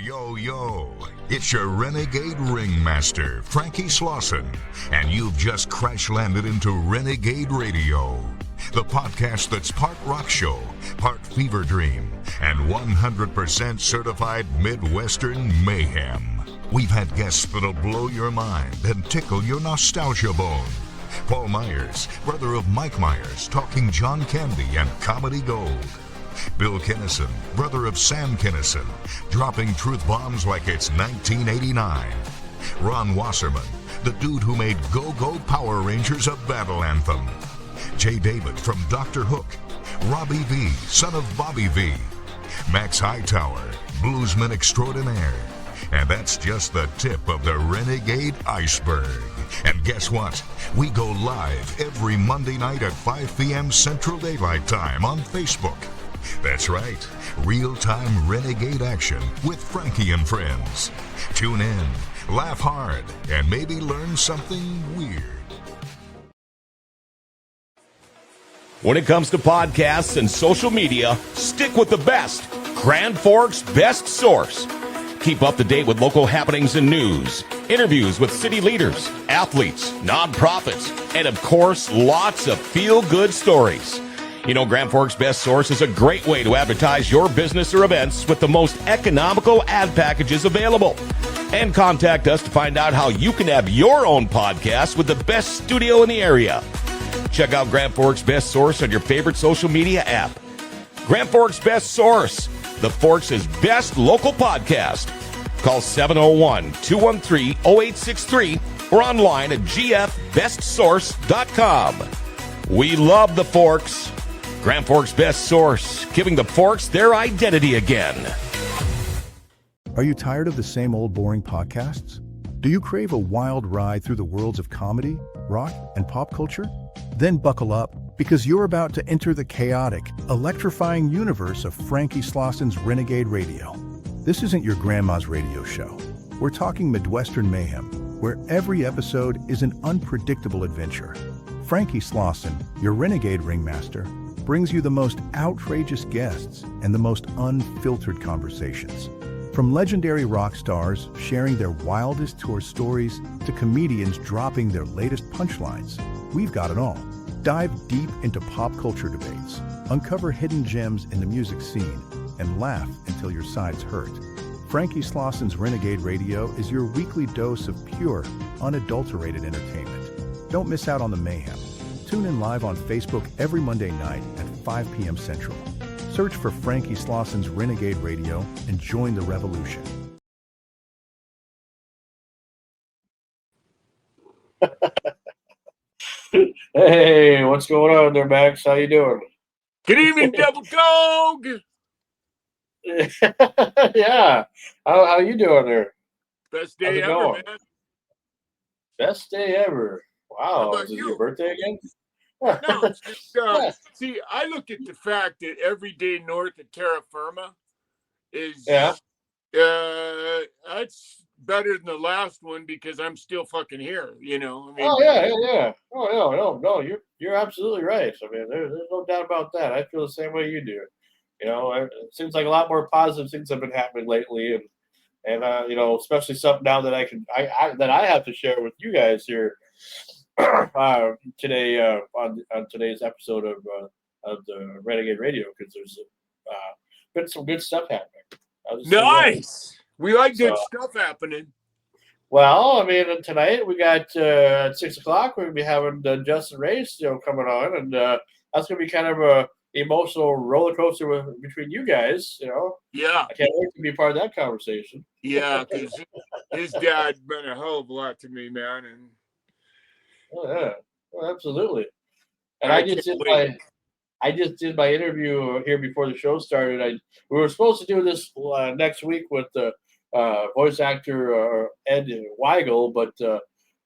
Yo, it's your Renegade Ringmaster, Frankie Slauson, and you've just crash-landed into Renegade Radio, the podcast that's part rock show, part fever dream, and 100% certified Midwestern mayhem. We've had guests that'll blow your mind and tickle your nostalgia bone. Paul Myers, brother of Mike Myers, talking John Candy and comedy gold. Bill Kinnison, brother of Sam Kinnison, dropping truth bombs like it's 1989. Ron Wasserman, the dude who made Go-Go Power Rangers a battle anthem. Jay David from Dr. Hook. Robbie V, son of Bobby V. Max Hightower, bluesman extraordinaire. And that's just the tip of the Renegade iceberg. And guess what? We go live every Monday night at 5 p.m. Central Daylight Time on Facebook. That's right, real-time Renegade action with Frankie and friends. Tune in, laugh hard, and maybe learn something weird. When it comes to podcasts and social media, stick with the best. Grand Forks' best source. Keep up to date with local happenings and news, interviews with city leaders, athletes, nonprofits, and of course, lots of feel-good stories. You know, Grand Forks' best source is a great way to advertise your business or events with the most economical ad packages available. And contact us to find out how you can have your own podcast with the best studio in the area. Check out Grand Forks' best source on your favorite social media app. Grand Forks' best source, the Forks' best local podcast. Call 701-213-0863 or online at gfbestsource.com. We love the Forks. Grand Forks' best source, giving the Forks their identity again. Are you tired of the same old boring podcasts? Do you crave a wild ride through the worlds of comedy, rock, and pop culture? Then buckle up, because you're about to enter the chaotic, electrifying universe of Frankie Slauson's Renegade Radio. This isn't your grandma's radio show. We're talking Midwestern mayhem, where every episode is an unpredictable adventure. Frankie Slauson, your Renegade Ringmaster, brings you the most outrageous guests and the most unfiltered conversations. From legendary rock stars sharing their wildest tour stories to comedians dropping their latest punchlines, we've got it all. Dive deep into pop culture debates, uncover hidden gems in the music scene, and laugh until your sides hurt. Frankie Slauson's Renegade Radio is your weekly dose of pure, unadulterated entertainment. Don't miss out on the mayhem. Tune in live on Facebook every Monday night at 5 p.m. Central. Search for Frankie Slauson's Renegade Radio and join the revolution. Hey, what's going on there, Max? How you doing? Good evening, Devil Dog. Yeah. How you doing there? Best day ever, man. Best day ever. Wow. Is it your birthday again? No, it's just, see, I look at the fact that every day north of terra firma is, that's better than the last one because I'm still fucking here, you know. I mean, yeah. Oh, no, you're absolutely right. I mean, there's no doubt about that. I feel the same way you do. You know, it seems like a lot more positive things have been happening lately, and you know, especially something now that I have to share with you guys here. Today on today's episode of the Renegade Radio, because there's been some good stuff happening. Nice. We like good stuff happening. Well, I mean, tonight we got at 6 o'clock we're gonna be having Justin Ray's coming on, and that's gonna be kind of a emotional roller coaster between you guys. You know. Yeah. I can't wait to be part of that conversation. Yeah, because his dad meant a hell of a lot to me, man, and. Oh yeah, absolutely. And I just did my interview here before the show started. We were supposed to do this next week with the voice actor Ed Weigel, but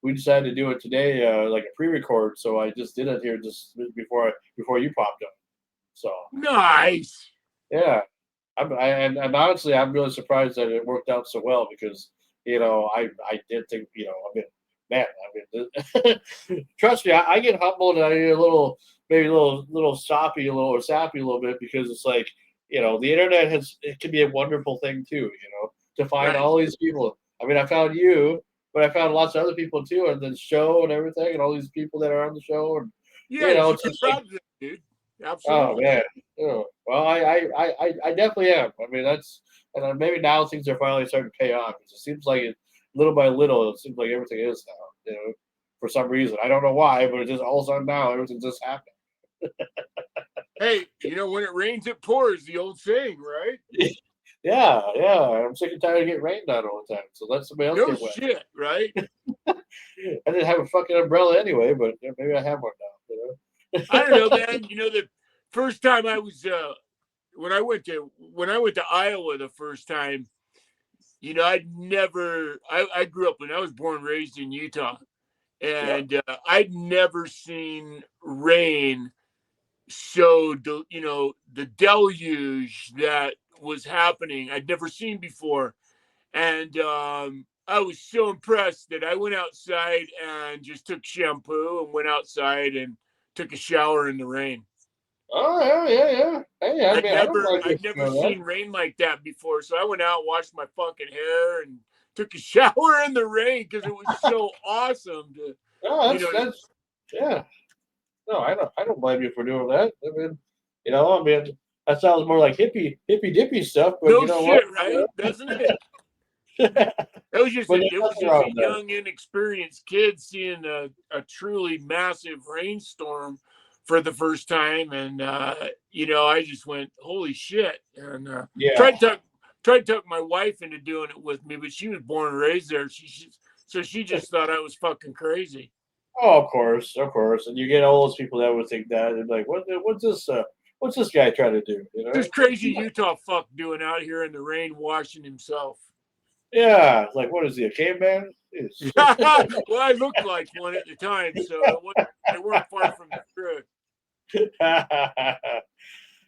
we decided to do it today, like a pre-record. So I just did it here just before you popped up. So nice. Yeah, and honestly, I'm really surprised that it worked out so well because you know I did think man, trust me, I get humbled and I get a little soppy, a little sappy a little bit because it's like, you know, the internet it can be a wonderful thing too, you know. to find all these people. I mean, I found you, but I found lots of other people too, and the show and everything, and all these people that are on the show, and Yeah, you should it's be just like, proud of them, dude. oh Absolutely. man, well, I definitely am. I mean, and then maybe now things are finally starting to pay off. It seems like little by little, it seems like everything is now. For some reason, I don't know why, but it just all of a sudden now everything just happened. Hey, when it rains, it pours. The old saying, right? Yeah, yeah. I'm sick and tired of getting rained on all the time, so let somebody else No get wet. shit, right? I didn't have a fucking umbrella anyway, but maybe I have one now. I don't know, man. The first time I was when I went to Iowa the first time, I grew up when I was born and raised in Utah, Yeah. and I'd never seen rain so the deluge that was happening I'd never seen before, and I was so impressed that I went outside and just took shampoo and went outside and took a shower in the rain. Oh yeah, yeah, yeah. Hey, I I'd mean, I don't never mind I'd you never doing that. seen rain like that before. So I went out, washed my fucking hair, and took a shower in the rain because it was so awesome to, No, you know, that's yeah. No, I don't blame you for doing that. I mean, that sounds more like hippy dippy stuff, but no you know what? shit, right? Doesn't it? It was just But a, there's it was nothing just wrong a with that. young, inexperienced kid seeing a truly massive rainstorm for the first time, and I just went, "Holy shit!" And Yeah. tried to talk my wife into doing it with me, but she was born and raised there. So she just thought I was fucking crazy. Oh, of course. And you get all those people that would think that and like, what's this guy trying to do? This crazy Utah fuck doing out here in the rain, washing himself. Yeah. Like, what is he, a caveman? Well, I looked like one at the time, so they weren't far from the truth.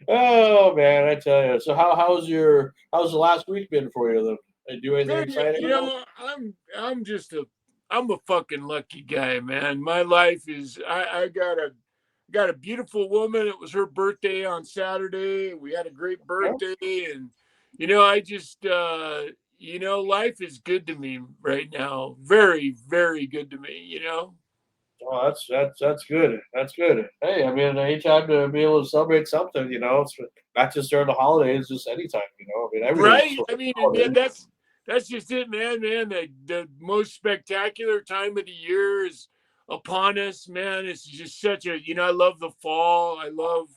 Oh man, I tell you. So how's the last week been for you though? Did you do anything Man, exciting? I'm a fucking lucky guy, man. My life is I got a beautiful woman. It was her birthday on Saturday. We had a great Yeah. birthday, and I just life is good to me right now. Very, very good to me. Oh, that's good. That's good. Hey, I mean, anytime to be able to celebrate something, it's not just during the holidays, just anytime. I mean, every day is Right? sort I of mean, a and holiday. that's just it, man. The most spectacular time of the year is upon us, man. It's just such a I love the fall. I love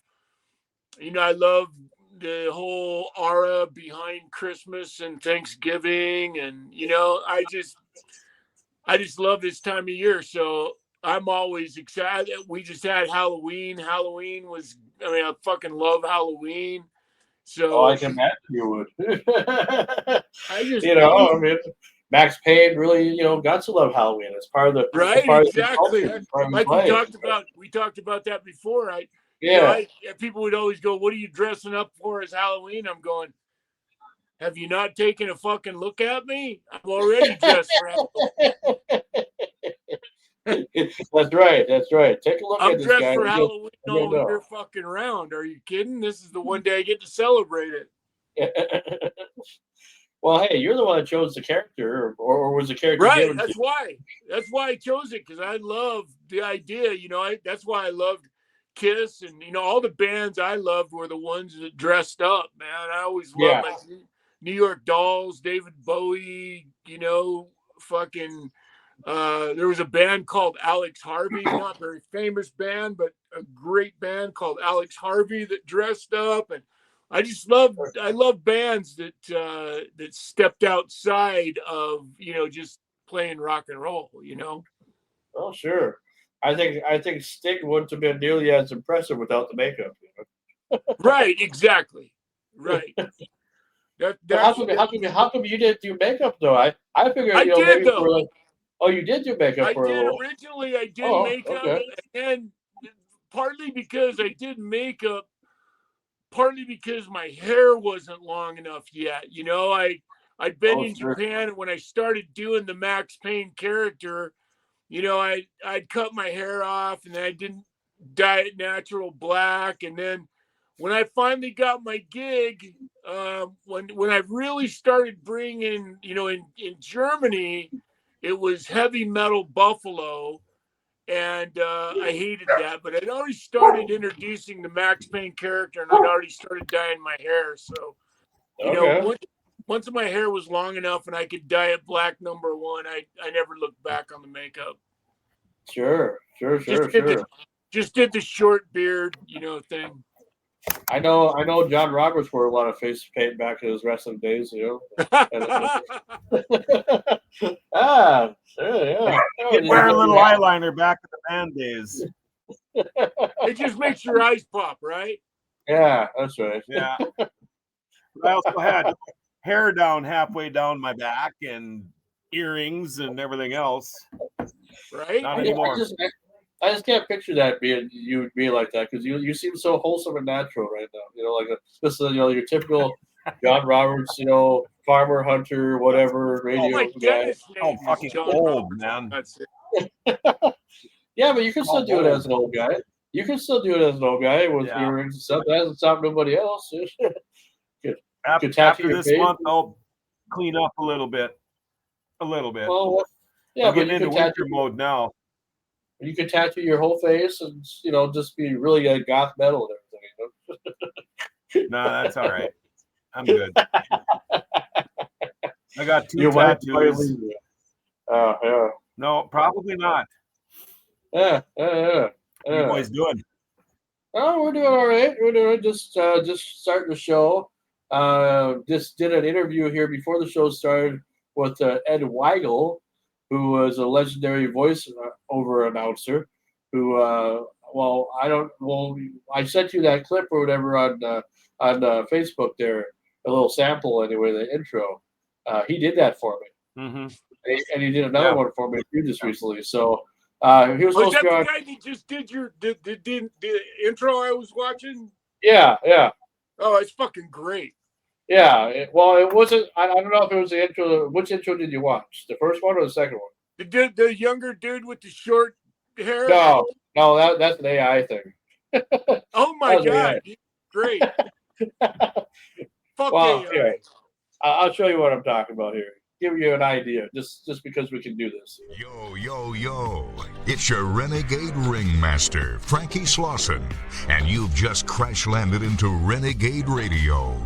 the whole aura behind Christmas and Thanksgiving, and I just love this time of year. So I'm always excited. We just had Halloween. I fucking love Halloween. Oh, I So can imagine you would. I just I mean, Max Payne really, got to love Halloween. It's Right, part of his exactly. culture, it's part of his Like we life. talked about that before. Yeah. People would always go, "What are you dressing up for as Halloween?" I'm going, "Have you not taken a fucking look at me? I'm already dressed for That's right. That's right. Take a look I'm at this dressed guy. for Halloween You'll all year fucking round. Are you kidding? This is the one day I get to celebrate it." know. Well, hey, you're the one that chose the character, or was the character Right. given to That's why. That's why I chose it, because I love the idea. That's why I loved Kiss, and all the bands I loved were the ones that dressed up. Man, I always you? loved Yeah. like New York Dolls, David Bowie. Fucking. There was a band called Alex Harvey, not a very famous band, but a great band called Alex Harvey that dressed up, and I love bands that stepped outside of just playing rock and roll. Oh, sure. I think Sting wouldn't have been nearly as impressive without the makeup. Right, exactly. Right. That But how that's come that, how come how come you didn't do makeup though? I figured I did maybe for though. like, oh, you did do makeup I for a did little. originally. I did Oh, makeup, okay. and partly because I did makeup, partly because my hair wasn't long enough yet. I'd been Oh, in sure. Japan, and when I started doing the Max Payne character, I'd cut my hair off, and then I didn't dye it natural black, and then when I finally got my gig, when I really started bringing, in Germany, it was Heavy Metal Buffalo, and I hated that. But I'd already started introducing the Max Payne character, and I'd already started dyeing my hair. So, once my hair was long enough and I could dye it black #1, I never looked back on the makeup. Sure. Just did the short beard, thing. I know John Roberts wore a lot of face paint back in his wrestling days, Sure, yeah. He'd wear a little eyeliner back in the band days. It just makes your eyes pop, right? Yeah, that's right. Yeah. I also had hair down halfway down my back and earrings and everything else. Right? Not anymore. I just can't picture that you would be like that, because you seem so wholesome and natural right now. Like this is your typical John Roberts, farmer, hunter, whatever, radio guy. Oh, fucking old, man. That's it. Yeah, but you can still do it as an old guy. You can still do it as an old guy with earrings and stuff. That hasn't stopped nobody else. After this month, I'll clean up a little bit. Well, yeah, I'm getting into winter mode now. You could tattoo your whole face and just be really goth metal and everything. No, that's all right. I'm good. I got 2 tattoos. Oh, yeah. No, probably not. Yeah. What are you boys doing? Oh, we're doing all right. We're doing just starting the show. Just did an interview here before the show started with Ed Weigel, who was a legendary voice-over announcer. Who, I sent you that clip or whatever on Facebook there, a little sample anyway, the intro. He did that for me, and he did another one for me just recently. So he was supposed to be on. The guy that just did the intro I was watching? Yeah. Oh, it's fucking great. Yeah, it wasn't. I don't know if it was the intro. Which intro did you watch? The first one or the second one? The younger dude with the short hair? No, that's an AI thing. Oh my god, great! Fuck AI. Anyway, I'll show you what I'm talking about here. Give you an idea, just because we can do this. Yo. It's your Renegade Ringmaster, Frankie Slauson, and you've just crash-landed into Renegade Radio,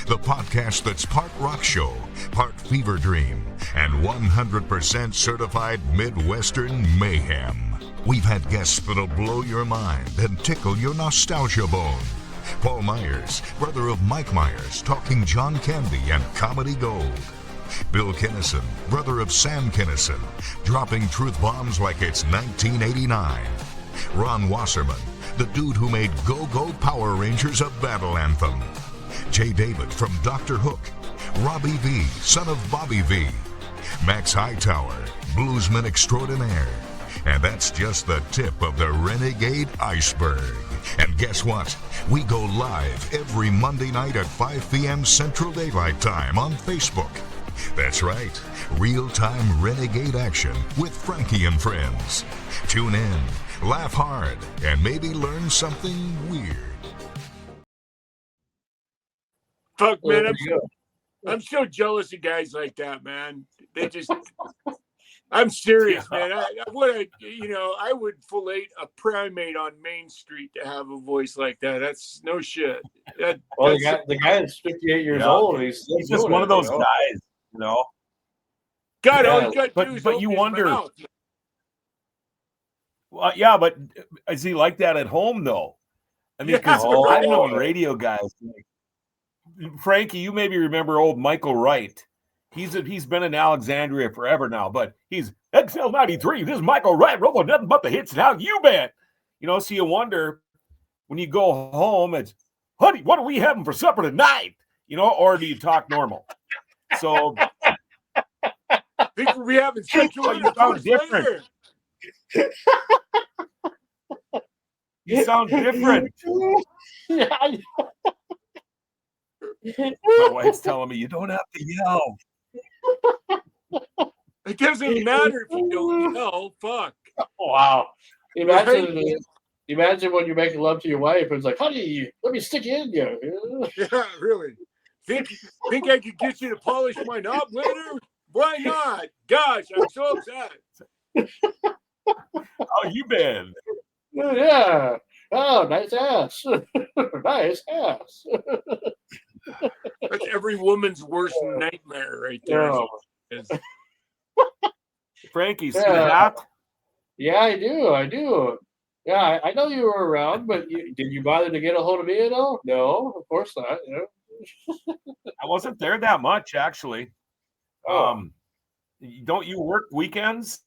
the podcast that's part rock show, part fever dream, and 100% certified Midwestern mayhem. We've had guests that'll blow your mind and tickle your nostalgia bone. Paul Myers, brother of Mike Myers, talking John Candy and comedy gold. Bill Kinnison, brother of Sam Kinnison, dropping truth bombs like it's 1989. Ron Wasserman, the dude who made Go-Go Power Rangers a battle anthem. Jay David from Dr. Hook. Robbie V, son of Bobby V. Max Hightower, bluesman extraordinaire. And that's just the tip of the Renegade iceberg. And guess what? We go live every Monday night at 5 p.m. Central Daylight Time on Facebook. That's right, real-time Renegade action with Frankie and friends. Tune in, laugh hard, and maybe learn something weird. Fuck, man, I'm so jealous of guys like that, man. They just... I'm serious, man. I would fillet a primate on Main Street to have a voice like that. That's no shit. The guy is 58 years old. He's just one of those guys, God, all you got to do is but you wonder. Well, yeah, but is he like that at home though? I mean, because I've known radio guys. Frankie, you maybe remember old Michael Wright. He's been in Alexandria forever now, but he's XL93. This is Michael Wright, roll nothing but the hits now. You bet. So you wonder when you go home, it's, honey, what are we having for supper tonight? Or do you talk normal? So think we'll be having sexual intercourse different. You sound different. My wife's telling me you don't have to yell. It doesn't matter if you don't yell. Fuck. Wow. Imagine Imagine when you're making love to your wife, and it's like, honey, let me stick you in you. Yeah, really. Think I could get you to polish my knob later? Why not? Gosh, I'm so upset. How you been? Yeah. Oh, nice ass. Nice ass. That's every woman's worst nightmare right there. Oh. Frankie, see the hat? Yeah, I do. Yeah, I know you were around, but did you bother to get a hold of me at all? No, of course not. I wasn't there that much, actually. Oh. Don't you work weekends?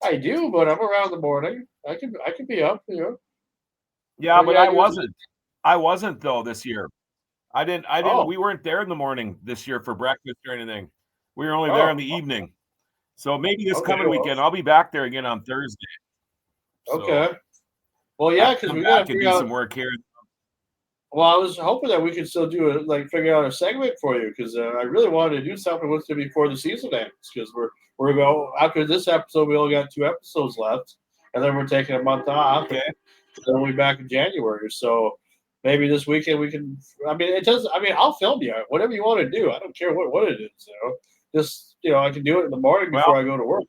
I do, but I'm around the morning. I can be up, Yeah, but yeah, I wasn't though this year. I didn't. Oh. We weren't there in the morning this year for breakfast or anything. We were only Oh. there in the evening. So maybe this Okay, coming weekend I'll be back there again on Thursday. So Okay. Well, yeah, because come we gotta back and figure do out. some work here. Well, I was hoping that we could still do figure out a segment for you because I really wanted to do something with it before the season ends because we're going after this episode we only got 2 episodes left and then we're taking a month off. Okay. And then we'll be back in January. So maybe this weekend we can. I mean, it does. I mean, I'll film you whatever you want to do. I don't care what it is. Just I can do it in the morning before I go to work.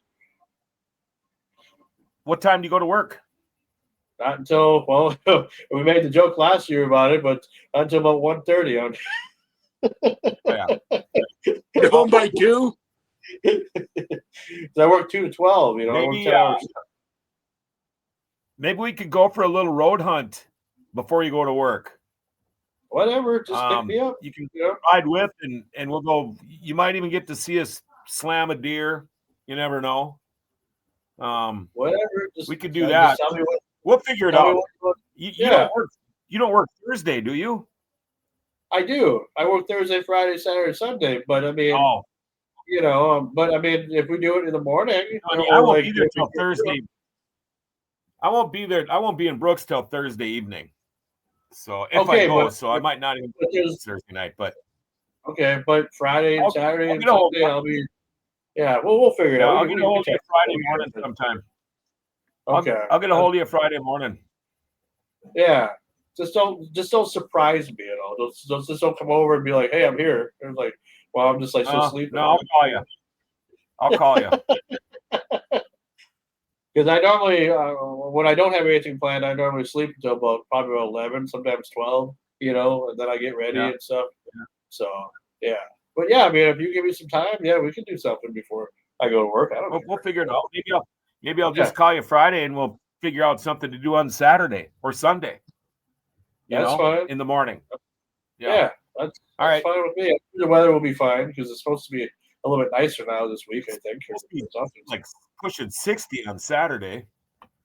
What time do you go to work? Not until we made the joke last year about it, but not until about 1:30. Yeah. Get home by 2? I work 2 to 12. I work 10 hours. Maybe we could go for a little road hunt before you go to work. Whatever, just pick me up. You can ride with, and we'll go. You might even get to see us slam a deer. You never know. Whatever. We could do that. We'll figure it out. You don't work Thursday, do you? I do. I work Thursday, Friday, Saturday, Sunday. But I mean, but I mean, if we do it in the morning, I won't be there till Thursday. I won't be there. I won't be in Brooks till Thursday evening. So if I go, I might not even go Thursday night. But but Friday and Saturday and Sunday, I'll be. Yeah, we'll figure it out. I'll get a hold of you Friday morning sometime. Okay, I'll get a hold of you Friday morning. Yeah, just don't surprise me at all. Just don't come over and be like, "Hey, I'm here." And it's like, well, I'm just still sleeping. No, I'll call you. Because I normally, when I don't have anything planned, I normally sleep until probably about 11, sometimes 12. And then I get ready and stuff. Yeah. So yeah, but yeah, I mean, if you give me some time, we can do something before I go to work. I don't. We'll figure it out. Maybe I'll just call you Friday and we'll figure out something to do on Saturday or Sunday. That's fine. In the morning. Yeah, that's all right. Fine with me. The weather will be fine because it's supposed to be a little bit nicer now this week. I think it's like pushing 60 on Saturday.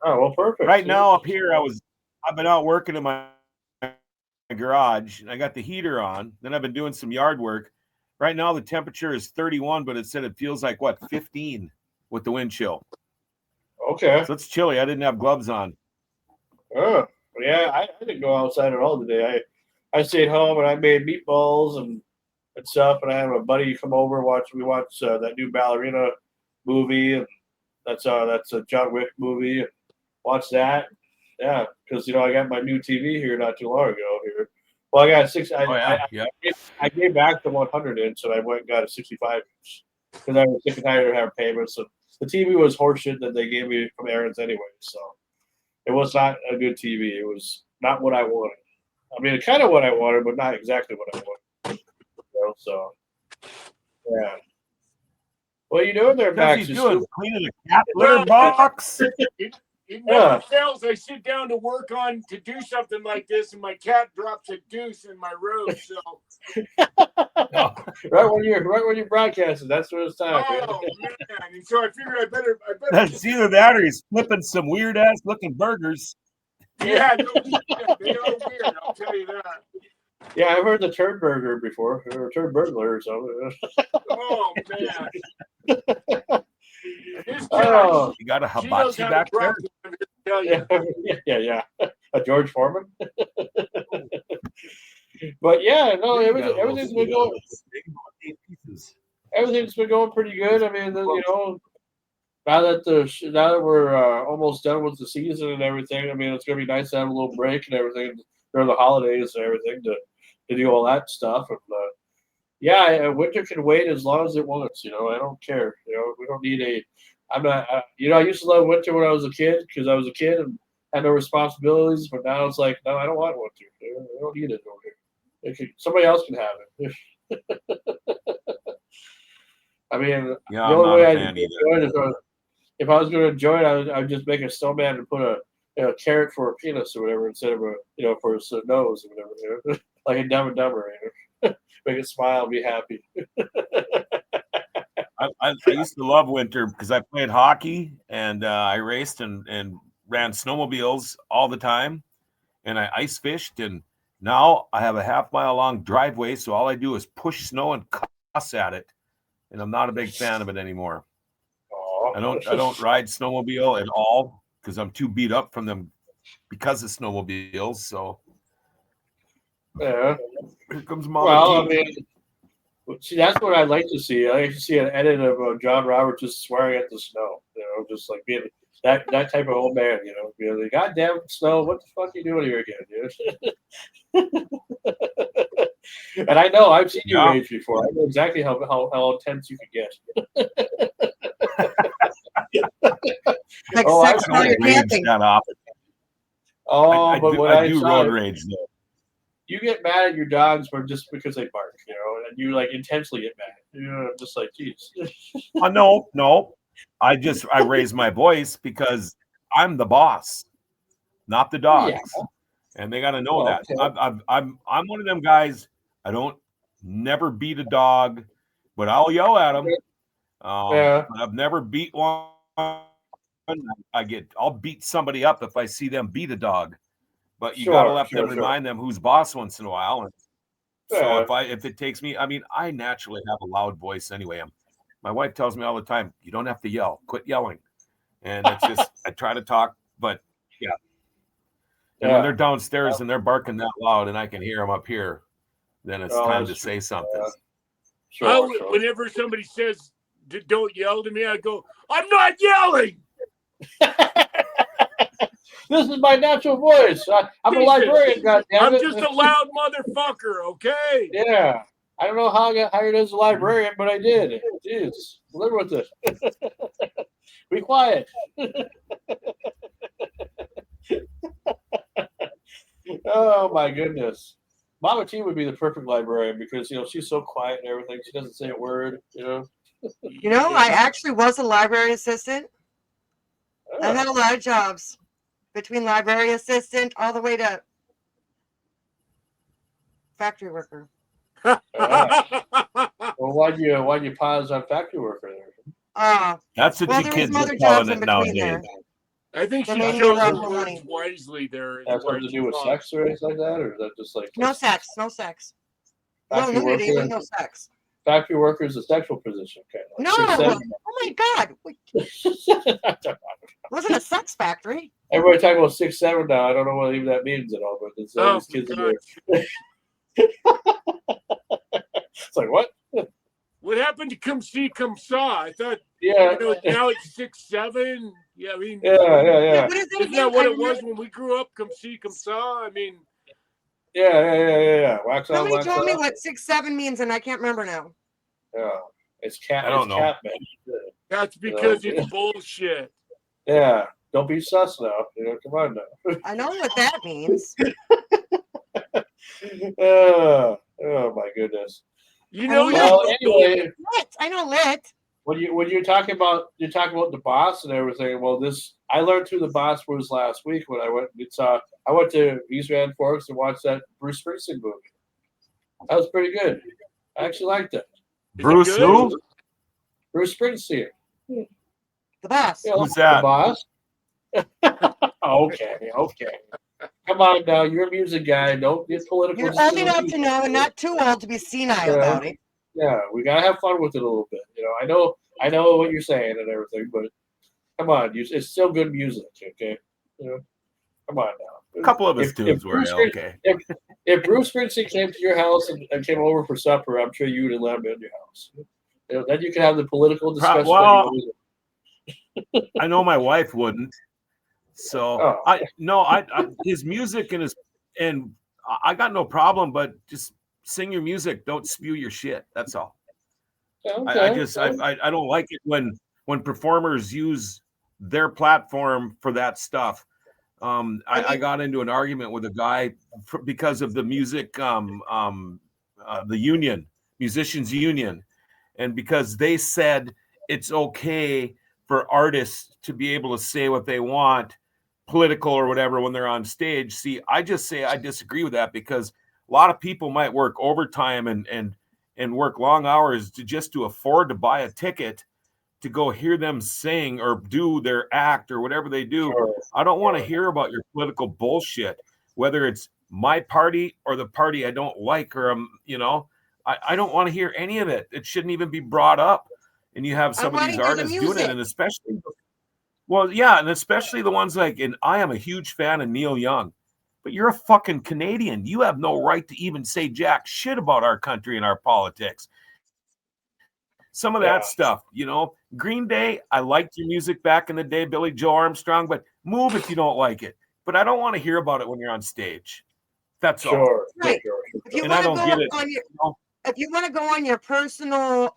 Oh well, perfect. Right now up here, I've been out working in my garage and I got the heater on. Then I've been doing some yard work. Right now the temperature is 31, but it said it feels like 15 with the wind chill. Okay. So it's chilly. I didn't have gloves on. Oh, yeah. I didn't go outside at all today. I stayed home and I made meatballs and stuff. And I had a buddy come over. We watched that new ballerina movie, and that's a John Wick movie. And watched that. Yeah, because I got my new TV here not too long ago. Here, well, I got a 6. I gave back the 100 inch, and I went and got a 65 inch because I was sick and tired of having payments. So the TV was horseshit that they gave me from Aaron's anyway. So it was not a good TV. It was not what I wanted. I mean, kind of what I wanted, but not exactly what I wanted. So yeah. What are you doing there, Max? He's doing cleaning a cat litter box. It never fails. I sit down to do something like this, and my cat drops a deuce in my robe. So right when you're broadcasting, that's what it's time. Oh man! And so I figured I better. It's either that or he's flipping some weird ass looking burgers. Yeah, they are weird. I'll tell you that. Yeah, I've heard the turd burger before, or turd burglar or something. Oh man! You got a hibachi back there? Yeah. A George Foreman. But yeah, no, everything's been going. Everything's been going pretty good. I mean, now that we're almost done with the season and everything, I mean, it's gonna be nice to have a little break and everything during the holidays and everything to do all that stuff. And yeah, winter can wait as long as it wants. I don't care. We don't need a. I'm not. I used to love winter when I was a kid because I was a kid and had no responsibilities. But now it's like, no, I don't want winter. I don't need it over here. Somebody else can have it. I mean, Yeah, the I'm only not way a I fan enjoy either. it is if I was going to enjoy it, I'd just make a snowman and put a carrot for a penis or whatever instead of for his nose or whatever. Like a Dumb and Dumber. Make it smile, be happy. I used to love winter because I played hockey and I raced and ran snowmobiles all the time, and I ice fished. And now I have a half-mile long driveway, so all I do is push snow and cuss at it. And I'm not a big fan of it anymore. I don't ride snowmobile at all because I'm too beat up from them because of snowmobiles. So Yeah. here comes Mama Well, I T. mean, see, that's what I'd like to see. I like to see an edit of John Roberts just swearing at the snow. Just like being that type of old man. Like, goddamn snow, what the fuck are you doing here again? And I know I've seen you rage before. I know exactly how intense you can get. Like Oh, sex I've while you're rage camping. that often. Oh, but when I I do saw road it, rage though. you get mad at your dogs for just because they bark, and you like intentionally get mad. Just like, geez. No. I raise my voice because I'm the boss, not the dogs, and they got to know that. Okay. I'm one of them guys. I don't never beat a dog, but I'll yell at them. Yeah. But I've never beat one. I'll beat somebody up if I see them beat a dog. But you got to let them remind them who's boss once in a while. And so if it takes me, I mean, I naturally have a loud voice anyway. My wife tells me all the time, you don't have to yell, quit yelling. And it's just, I try to talk, but yeah. And when they're downstairs and they're barking that loud and I can hear them up here, then it's time to say something. Whenever somebody says, don't yell to me, I go, I'm not yelling. This is my natural voice. I'm a librarian, goddammit. I'm just a loud motherfucker, okay? Yeah. I don't know how I got hired as a librarian, but I did. Jeez. Live with it. Be quiet. Oh, my goodness. Mama T would be the perfect librarian because, she's so quiet and everything. She doesn't say a word, I actually was a library assistant. I've had a lot of jobs. Between library assistant all the way to factory worker. Well, why'd you pause on factory worker there? That's what you kids are calling it nowadays. I think she chose her words wisely there. Has something to do with sex or anything like that, or is that just like no sex? Factory no nudity, worker, no sex. Factory worker is a sexual position. Okay, no, oh my God, it wasn't a sex factory. Everybody talking about 6'7" now. I don't know what even that means at all, but it's all these kids in there. It's like, what? What happened to come see, come saw? I thought, now it's 6'7". Yeah, I mean, yeah. Isn't that what it was when we grew up? Come see, come saw. I mean, yeah. Wax on, somebody wax told off. me what 6'7" means, and I can't remember now. Yeah, it's cat. I don't know. Cat, man. That's because it's bullshit. Yeah, don't be sus now. Come on now. I know what that means. Oh my goodness. Anyway, lit. I know lit. When you're talking about the boss and everything. Well, I learned who the boss was last week when I went. I went to East Grand Forks and watched that Bruce Springsteen movie. That was pretty good. I actually liked it. Bruce who? Bruce Springsteen. The boss. Who's that? The boss. Okay. Come on now, you're a music guy. Don't get political. You're old enough to know and not too old to be senile about it. Yeah, we gotta have fun with it a little bit. I know what you're saying and everything, but come on, it's still good music, okay? Come on now. A couple of his tunes were okay. If Bruce Springsteen came to your house and came over for supper, I'm sure you would have let him in your house. Then you can have the political discussion. I know my wife wouldn't. So his music and I got no problem, but just sing your music. Don't spew your shit. That's all. Okay. I don't like it when performers use their platform for that stuff. I got into an argument with a guy because of the music, the union, musicians union, and because they said it's okay for artists to be able to say what they want, political or whatever, when they're on stage. See, I just say I disagree with that, because a lot of people might work overtime and work long hours to afford to buy a ticket to go hear them sing or do their act or whatever they do. Sure. I don't want to hear about your political bullshit, whether it's my party or the party I don't like, or I don't want to hear any of it. It shouldn't even be brought up. And you have some of these artists doing it, and especially, and especially the ones like, and I am a huge fan of Neil Young, but you're a fucking Canadian. You have no right to even say jack shit about our country and our politics. Some of that stuff, Green Day, I liked your music back in the day, Billy Joe Armstrong, but move if you don't like it. But I don't want to hear about it when you're on stage. That's all. Right. If you want to go if you want to go on your personal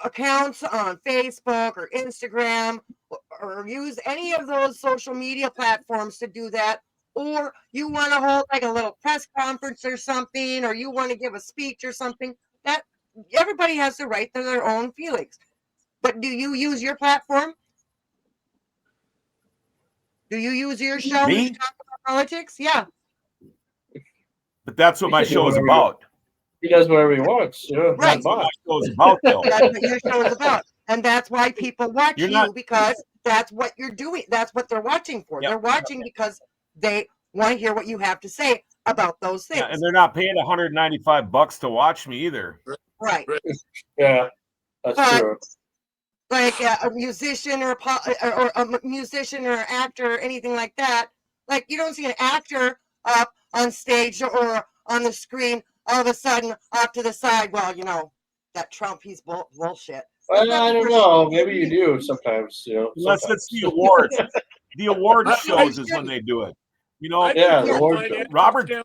accounts on Facebook or Instagram, or use any of those social media platforms to do that, or you want to hold like a little press conference or something, or you want to give a speech or something, that everybody has the right to their own feelings. But do you use your platform? Do you use your show to talk about politics? Yeah. But that's what my show is about. He does whatever he wants. Right. That's what my show is about, though. That's what your show is about. And that's why people watch you, because that's what you're doing. That's what they're watching for. Yep. They're watching because they want to hear what you have to say about those things. Yeah, and they're not paying $195 to watch me either. Right. Yeah, that's true. Like a musician or a musician or an actor or anything like that. Like, you don't see an actor up on stage or on the screen all of a sudden off to the side. Well, that Trump, he's bullshit. Well, I don't know. Maybe you do sometimes. Unless it's the awards. The award shows is when they do it. The award show. Robert De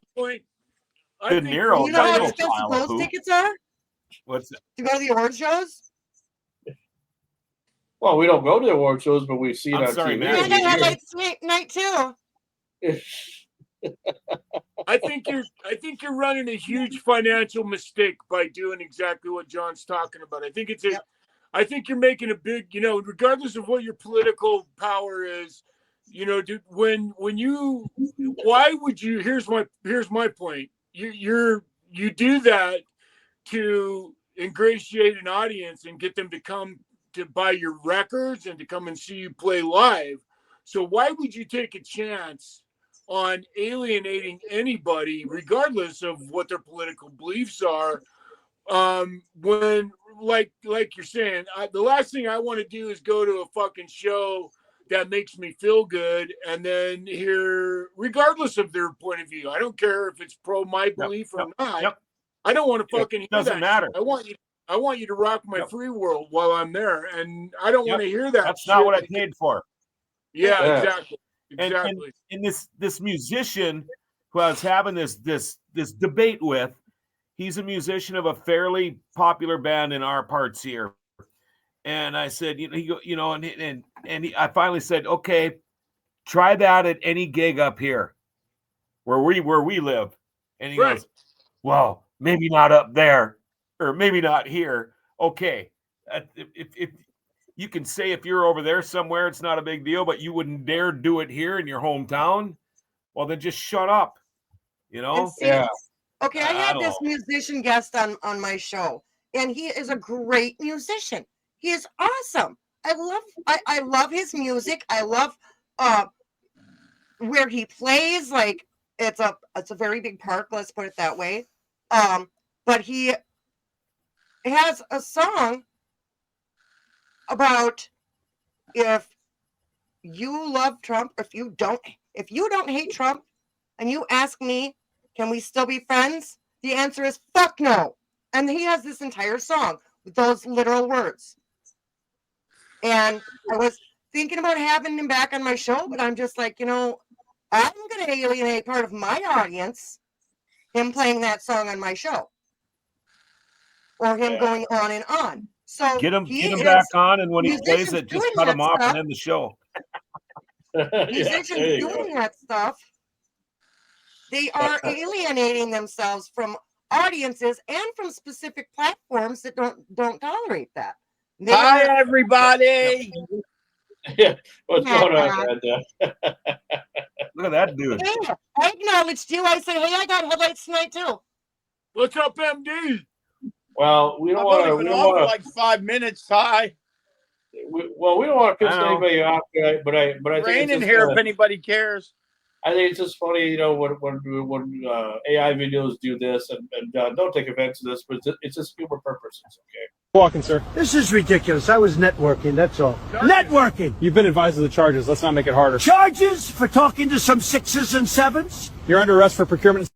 Niro. You know how expensive those tickets are? What's that? To go to the award shows? Well, we don't go to the award shows, but we see it on TV. Yeah, they have night too. I think you're running a huge financial mistake by doing exactly what John's talking about. I think I think you're making a big, regardless of what your political power is, why would you? Here's my point. You do that to ingratiate an audience and get them to come to buy your records and to come and see you play live. So why would you take a chance on alienating anybody, regardless of what their political beliefs are? When, like you're saying, the last thing I want to do is go to a fucking show that makes me feel good and then hear, regardless of their point of view, I don't care if it's pro my belief or not. Yep. I don't want to fucking hear that. Doesn't matter. I want you to rock my free world while I'm there, and I don't want to hear that. That's not what I paid for. Yeah. Exactly. And this musician who I was having this debate with, he's a musician of a fairly popular band in our parts here. And I said, I finally said, okay, try that at any gig up here where we live. And he goes, well, maybe not up there, or maybe not here. Okay. If you can say if you're over there somewhere, it's not a big deal, but you wouldn't dare do it here in your hometown. Well, then just shut up. Okay, I had this musician guest on my show, and he is a great musician. He is awesome. I love his music. I love where he plays. Like, it's a very big park, let's put it that way. But he has a song about if you love Trump, if you don't hate Trump, and you ask me, can we still be friends? The answer is fuck no. And he has this entire song with those literal words. And I was thinking about having him back on my show, but I'm just like, I'm going to alienate part of my audience, him playing that song on my show, or him going on and on. So get him back on, and when he plays it, just cut him off stuff, and end the show. Musicians doing that stuff, they are alienating themselves from audiences and from specific platforms that don't tolerate that. Hi, everybody. Yeah, what's going on, man? Look at that dude. Hey, I acknowledged you. I say, hey, I got headlights tonight too. What's up, MD? Well, we don't want to. We don't want like 5 minutes. Hi. We don't want to piss anybody off, but I think it's here if anybody cares. I think it's just funny, when AI videos do this, and don't take offense to this, but it's just humor purposes, okay? Walking, sir. This is ridiculous. I was networking, that's all. Networking! You've been advised of the charges. Let's not make it harder. Charges for talking to some 6s and 7s? You're under arrest for procurement.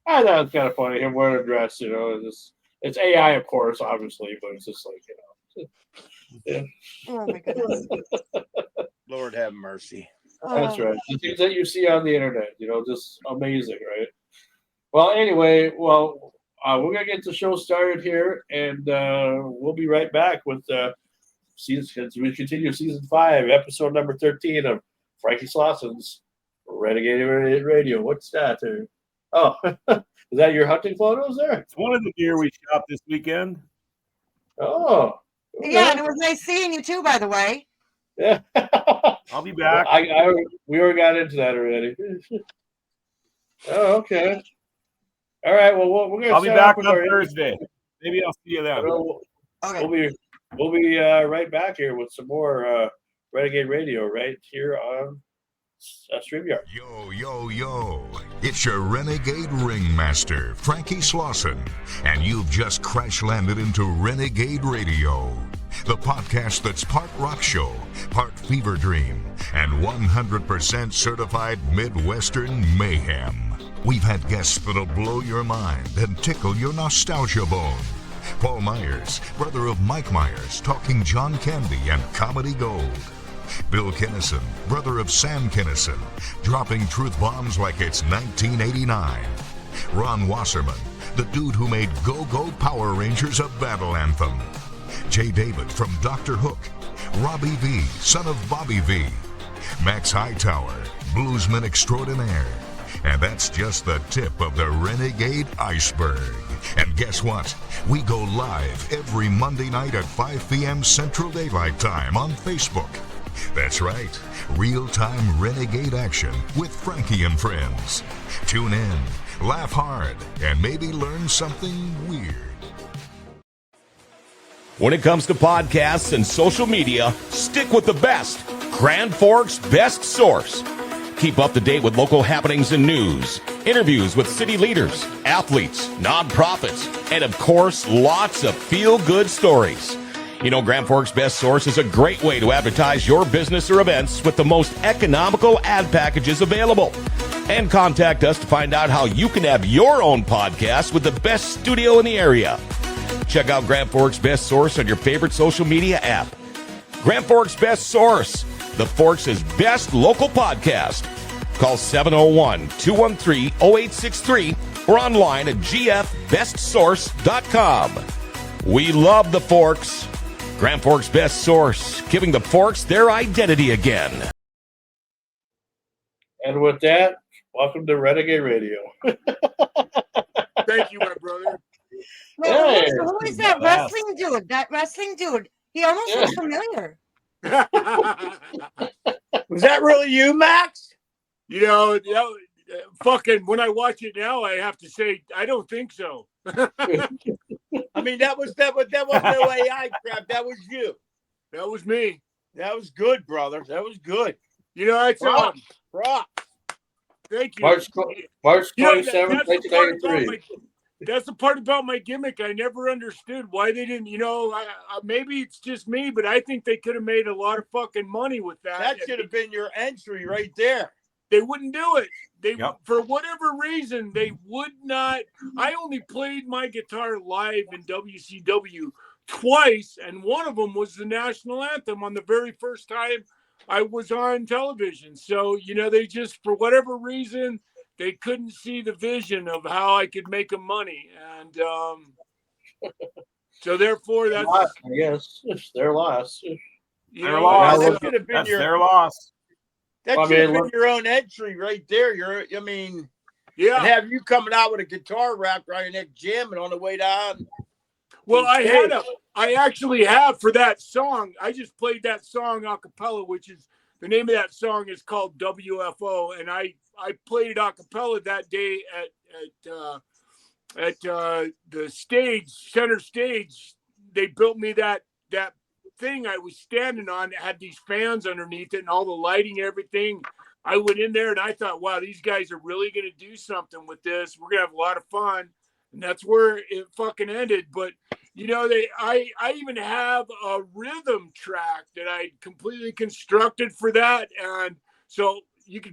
I thought it's kind of funny, him wearing a dress, it's AI, of course, obviously, but it's just like, yeah. Oh my goodness. Lord have mercy. That's right. The things that you see on the internet, just amazing, right? Well, anyway, we're gonna get the show started here, and we'll be right back with season. We continue season 5, episode number 13 of Frankie Slosson's Renegade Radio. What's that? Oh, is that your hunting photos there? It's one of the deer we shot this weekend. Oh. Okay. Yeah, and it was nice seeing you too, by the way. Yeah. I'll be back. We already got into that already. Oh, okay. All right. Well, we're gonna. I'll be back on Thursday. Maybe I'll see you then. Okay. We'll be right back here with some more Renegade Radio right here on StreamYard. Yo. It's your Renegade Ringmaster, Frankie Slauson, and you've just crash-landed into Renegade Radio, the podcast that's part rock show, part fever dream, and 100% certified Midwestern mayhem. We've had guests that'll blow your mind and tickle your nostalgia bone. Paul Myers, brother of Mike Myers, talking John Candy and comedy gold. Bill Kinnison, brother of Sam Kinnison, dropping truth bombs like it's 1989. Ron Wasserman, the dude who made Go-Go Power Rangers a battle anthem. Jay David from Dr. Hook. Robbie V, son of Bobby V. Max Hightower, bluesman extraordinaire. And that's just the tip of the Renegade iceberg. And guess what? We go live every Monday night at 5 p.m. Central Daylight Time on Facebook. That's right, real-time Renegade action with Frankie and friends. Tune in, laugh hard, and maybe learn something weird. When it comes to podcasts and social media, stick with the best. Grand Forks' best source. Keep up to date with local happenings and news, interviews with city leaders, athletes, nonprofits, and of course, lots of feel-good stories. Grand Forks' best source is a great way to advertise your business or events with the most economical ad packages available. And contact us to find out how you can have your own podcast with the best studio in the area. Check out Grand Forks' best source on your favorite social media app. Grand Forks' best source, the Forks' best local podcast. Call 701-213-0863 or online at gfbestsource.com. We love the Forks. Grand Forks' best source, giving the Forks their identity again. And with that, welcome to Renegade Radio. Thank you, my brother. Hey, who is that wrestling dude? That wrestling dude. He almost looks familiar. Was that really you, Max? Fucking when I watch it now, I have to say I don't think so. I mean, that was no AI crap. That was you. That was me. That was good, brother. That was good. That's props. Thank you. March 27th, 1993. That's the part about my gimmick. I never understood why they didn't. Maybe it's just me, but I think they could have made a lot of fucking money with that. That should have been your entry right there. They wouldn't do it. for whatever reason, they would not. I only played my guitar live in WCW twice, and one of them was the national anthem on the very first time I was on television. So, they just, for whatever reason, they couldn't see the vision of how I could make them money. And so therefore that's, I guess it's their loss. Their loss. That should have been That's their loss. That should have been your own entry right there. And have you coming out with a guitar wrapped around your neck, jamming on the way down. Well, I actually have for that song. I just played that song a cappella, which is the name of that song is called WFO, and I played it a cappella that day at the stage, center stage. They built me that thing I was standing on that had these fans underneath it and all the lighting, everything. I went in there and I thought, wow, these guys are really going to do something with this. We're going to have a lot of fun. And that's where it fucking ended. But, I even have a rhythm track that I completely constructed for that. And so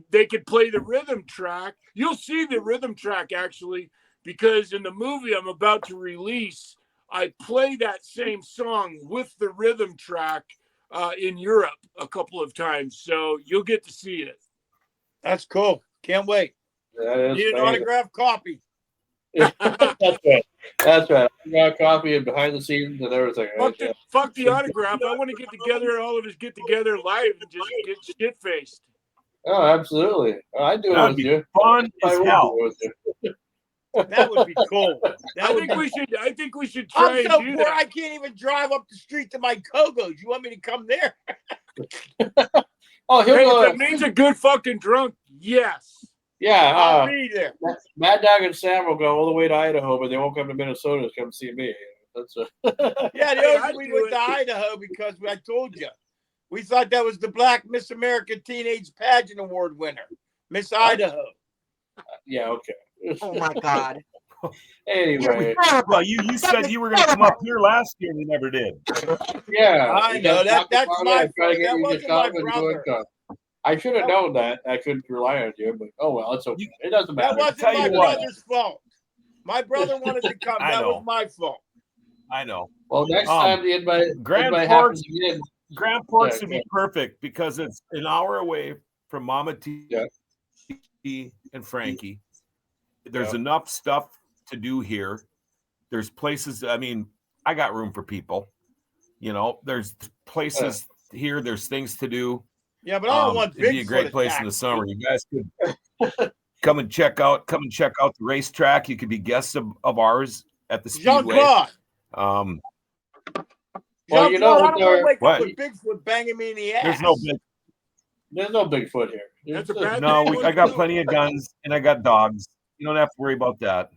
they could play the rhythm track. You'll see the rhythm track actually, because in the movie I'm about to release, I play that same song with the rhythm track in Europe a couple of times. So you'll get to see it. That's cool. Can't wait. Need an autographed copy. That's right. Autographed copy and behind the scenes and everything. Fuck the autograph. I want to get together, all of us get together live and just get shit faced. Oh, absolutely. I do it with you. Fun as hell. That would be cool. I think we should try and do that. I can't even drive up the street to my Kogos. You want me to come there? Oh, that means a good fucking drunk. Yes. Yeah. I'll be there. Mad Dog and Sam will go all the way to Idaho, but they won't come to Minnesota to come see me. That's yeah, the only we went to Idaho because I told you. We thought that was the Black Miss America Teenage Pageant Award winner, Miss Idaho. Yeah, okay. Oh my God. Anyway. Well, you said you were going to come up here last year and you never did. Yeah. I know. That's my fault. That wasn't my brother. I should have known that. I couldn't rely on you, but oh well, it's okay. It doesn't matter. That wasn't my brother's fault. My brother wanted to come. That was my fault. I know. Well, next time the invite Grand happens again. Grand Forks would be perfect because it's an hour away from Mama T and Frankie. There's enough stuff to do here. There's places. I mean, I got room for people. There's places here. There's things to do. Yeah, but I don't want it'd be a great place in the summer. You guys could come and check out the racetrack. You could be guests of ours at the Speedway. Jean-Claude. Well, I don't want to wake up with Bigfoot banging me in the ass. There's no Bigfoot here. I got plenty of guns and I got dogs. You don't have to worry about that.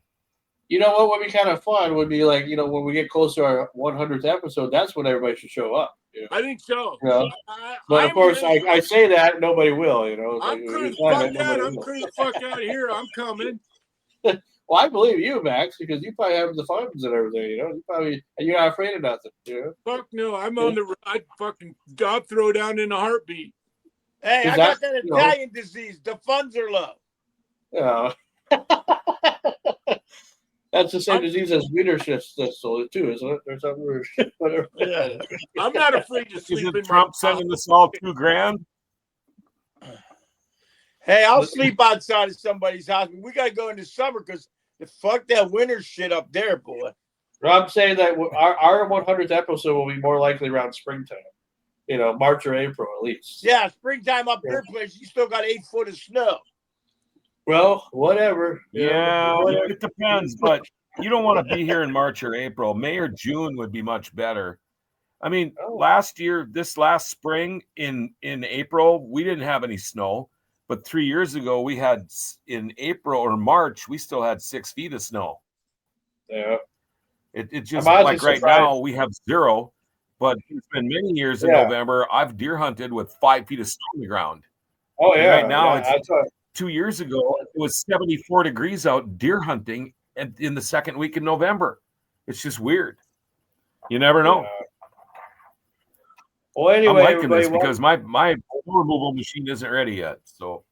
You know what would be kind of fun would be like, when we get close to our 100th episode, that's when everybody should show up. I think so. But of course, I say that nobody will. I'm pretty fucked out here. I'm coming. Well, I believe you, Max, because you probably have the funds and everything. You're not afraid of nothing. Fuck no, I'm on the ride. I'll throw down in a heartbeat. Hey, I got that Italian disease. The funds are low. Yeah. That's the same disease as leadership too, isn't it? Or something, whatever. Yeah. I'm not afraid to sleep in Trump sending us all $2,000. Hey, I'll sleep outside of somebody's house. We gotta go in the summer because fuck that winter shit up there, boy. I'm saying that our 100th episode will be more likely around springtime. March or April at least. Yeah, springtime up your place. You still got 8 foot of snow. Well, whatever. Yeah, it depends, but you don't want to be here in March or April. May or June would be much better. I mean, this last spring in April, we didn't have any snow, but 3 years ago we had in April or March, we still had 6 feet of snow. Yeah. It just like right now we have 0, but it's been many years in November. I've deer hunted with 5 feet of snow on the ground. Oh yeah. Right now it's 2 years ago, it was 74 degrees out deer hunting in the second week in November. It's just weird. You never know. Well, anyway, I'm liking this because my removal machine isn't ready yet. So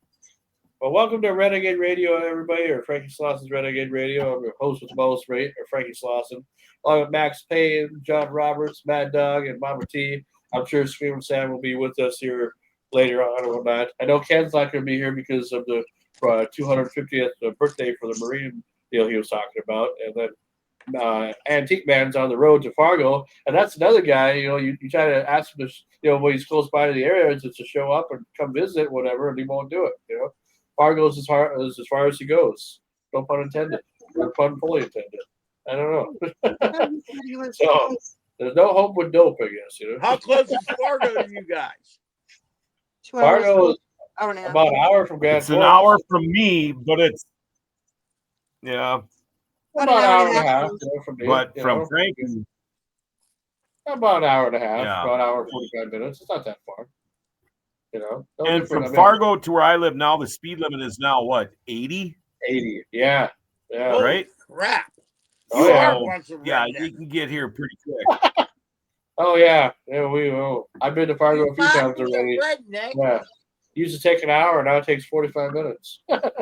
Well, welcome to Renegade Radio, everybody, or Frankie Slosson's Renegade Radio. I'm your host with the most rate, or Frankie Slosson, along with Max Payne, John Roberts, Mad Dog, and Mama T. I'm sure Screaming Sam will be with us here later on or whatnot. I know Ken's not going to be here because of the 250th birthday for the Marine deal he was talking about, and then Antique Man's on the road to Fargo, and that's another guy. You try to ask him to, when he's close by to the area, to show up and come visit, whatever, and he won't do it. Fargo's as far as he goes. No pun intended. Or pun fully intended. I don't know. So there's no hope with dope, I guess. How close is Fargo to you guys? Fargo is about an hour from Grand It's an hour from me, but it's about an hour and a half from me. But from Frankie, about an hour and a half, Yeah. about an hour and 45 minutes. It's not that far. No and from Fargo to where I live now, the speed limit is now what, 80? 80, yeah. Holy Right? crap. Oh, You yeah. are once a Yeah, redneck. you can get here pretty quick. Oh yeah, I've been to Fargo a few times You're already. a redneck. Yeah, used to take an hour, now it takes 45 minutes. But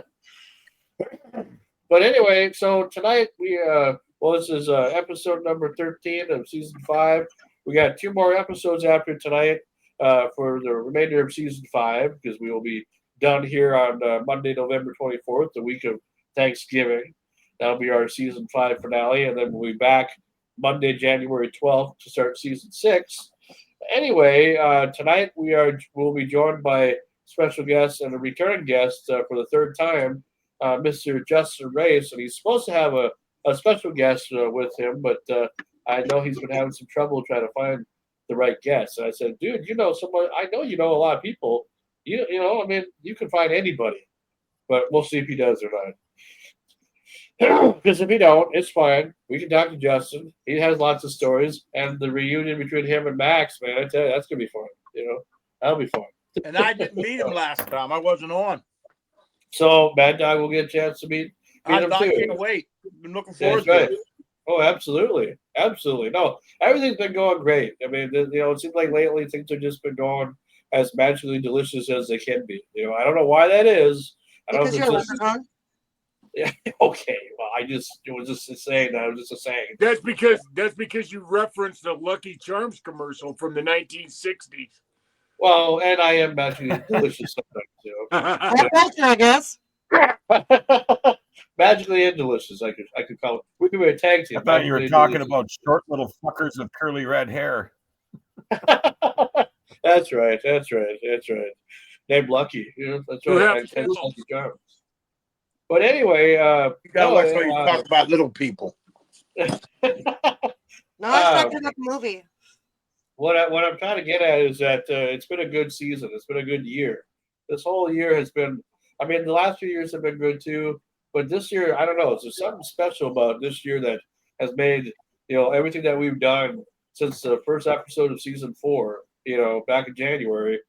anyway, so tonight this is episode number 13 of season 5. We got 2 more episodes after tonight for the remainder of season 5, because we will be done here on Monday, November 24th, the week of Thanksgiving. That'll be our season 5 finale, and then we'll be back Monday, January 12th to start season 6. Anyway, tonight we'll be joined by special guest and a returning guest for the 3rd time, Mr. Justin Race, and he's supposed to have a special guest with him, but I know he's been having some trouble trying to find the right guest. And I said, dude, someone, I know you know a lot of people. You can find anybody, but we'll see if he does or not. Because if he don't, it's fine. We can talk to Justin. He has lots of stories, and the reunion between him and Max, man, I tell you, that's gonna be fun. That'll be fun. And I didn't meet him last time. I wasn't on. So Mad Dog will get a chance to meet I him too. can't wait. Been looking forward That's to right. it. Oh, absolutely. No, everything's been going great. I mean, it seems like lately things have just been going as magically delicious as they can be. I don't know why that is. I don't know Because if you're it's a just, leprechaun. yeah, okay. Well, it was just a saying. That was just a saying. That's because you referenced the Lucky Charms commercial from the 1960s. Well, and I am magically delicious sometimes, I guess. Magically and delicious, I could call it. We could be a tag team. I thought you were Magically talking delicious. about short little fuckers with curly red hair. That's right. Named Lucky. That's Who right. have 10 skills. Lucky Charms. But anyway, You gotta watch how you talk about little people. No, I was talking about the movie. What I'm trying to get at is that it's been a good season. It's been a good year. This whole year has been. I mean, the last few years have been good too, but this year, I don't know. There's something special about this year that has made everything that we've done since the first episode of season 4. Back in January,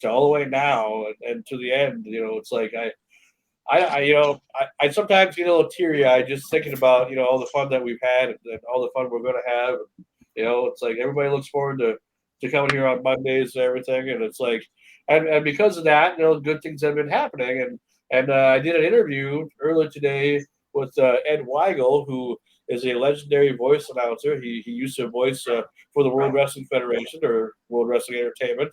to all the way now and to the end. It's like I sometimes get a little teary-eyed just thinking about all the fun that we've had and all the fun we're going to have. It's like everybody looks forward to coming here on Mondays and everything, and it's like, and because of that, good things have been happening. And I did an interview earlier today with Ed Weigel, who is a legendary voice announcer. He used to voice for the World Wrestling Federation or World Wrestling Entertainment,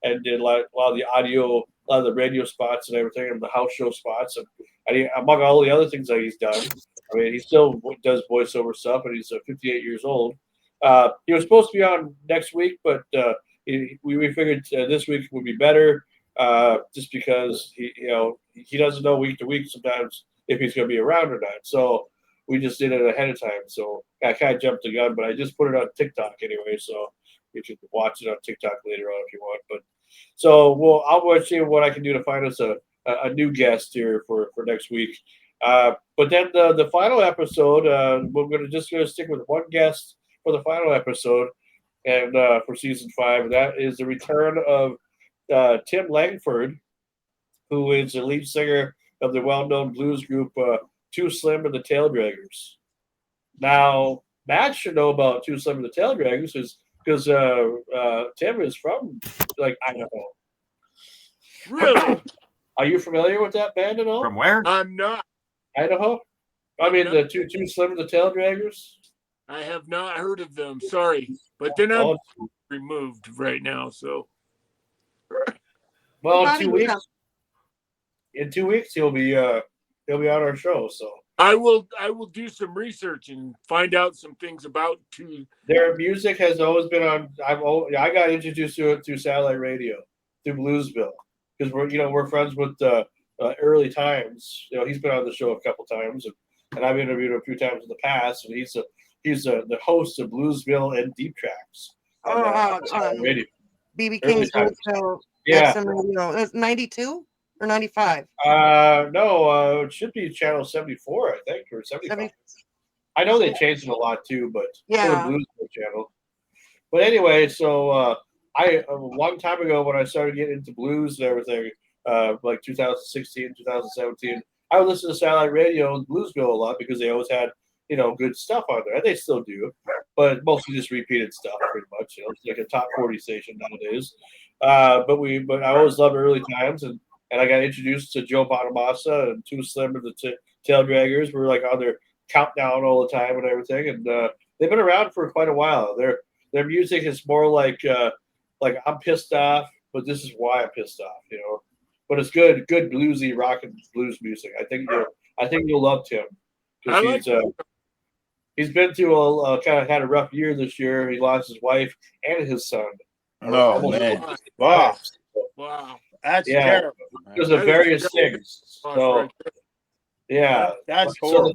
and did a lot of the audio, a lot of the radio spots and everything, and the house show spots, and among all the other things that he's done. I mean, he still does voiceover stuff, and he's 58 years old. He was supposed to be on next week, but we figured this week would be better, just because he doesn't know week to week sometimes if he's going to be around or not. So we just did it ahead of time. So I kind of jumped the gun, but I just put it on TikTok anyway, so you can watch it on TikTok later on if you want. But so I'll go see what I can do to find us a new guest here for next week. But then the final episode, we're just gonna stick with one guest for the final episode, and for season 5, and that is the return of Tim Langford, who is the lead singer of the well-known blues group Too Slim and the Tail Draggers. Now, Matt should know about Too Slim and the Tail Draggers because Tim is from Idaho. Really? Are you familiar with that band at all? From where? I'm not. Idaho? I mean, the Too Slim and the Tail Draggers? I have not heard of them. Sorry. But then I'm Oh, removed right now, so. well, in Bobby, 2 weeks. In 2 weeks, he'll be on our show. So I will do some research and find out some things about their music has always been on. I got introduced to it through satellite radio, through Bluesville, because we're friends with Early Times. He's been on the show a couple times, and I've interviewed him a few times in the past. And he's the host of Bluesville and Deep Tracks on radio. BB King's Bluesville. Yeah, radio. It's 92 or 95. No, it should be channel 74, I think, or 75. I know they changed it a lot too, but yeah, the Bluesville channel. But anyway, so a long time ago when I started getting into blues and everything, like 2016, 2017, I would listen to satellite radio and Bluesville a lot because they always had good stuff on there, and they still do, but mostly just repeated stuff, pretty much. It's like a top 40 station nowadays. But I always loved Early Times, and I got introduced to Joe Bonamassa and Too Slim and the Tail Draggers. We were like on their countdown all the time and everything, and they've been around for quite a while. Their music is more like I'm pissed off, but this is why I'm pissed off, But it's good bluesy rock and blues music. I think you'll love Tim because he's been through a kind of had a rough year this year. He lost his wife and his son. Oh man! Wow. That's terrible. Because of various things. So yeah, that's horrible.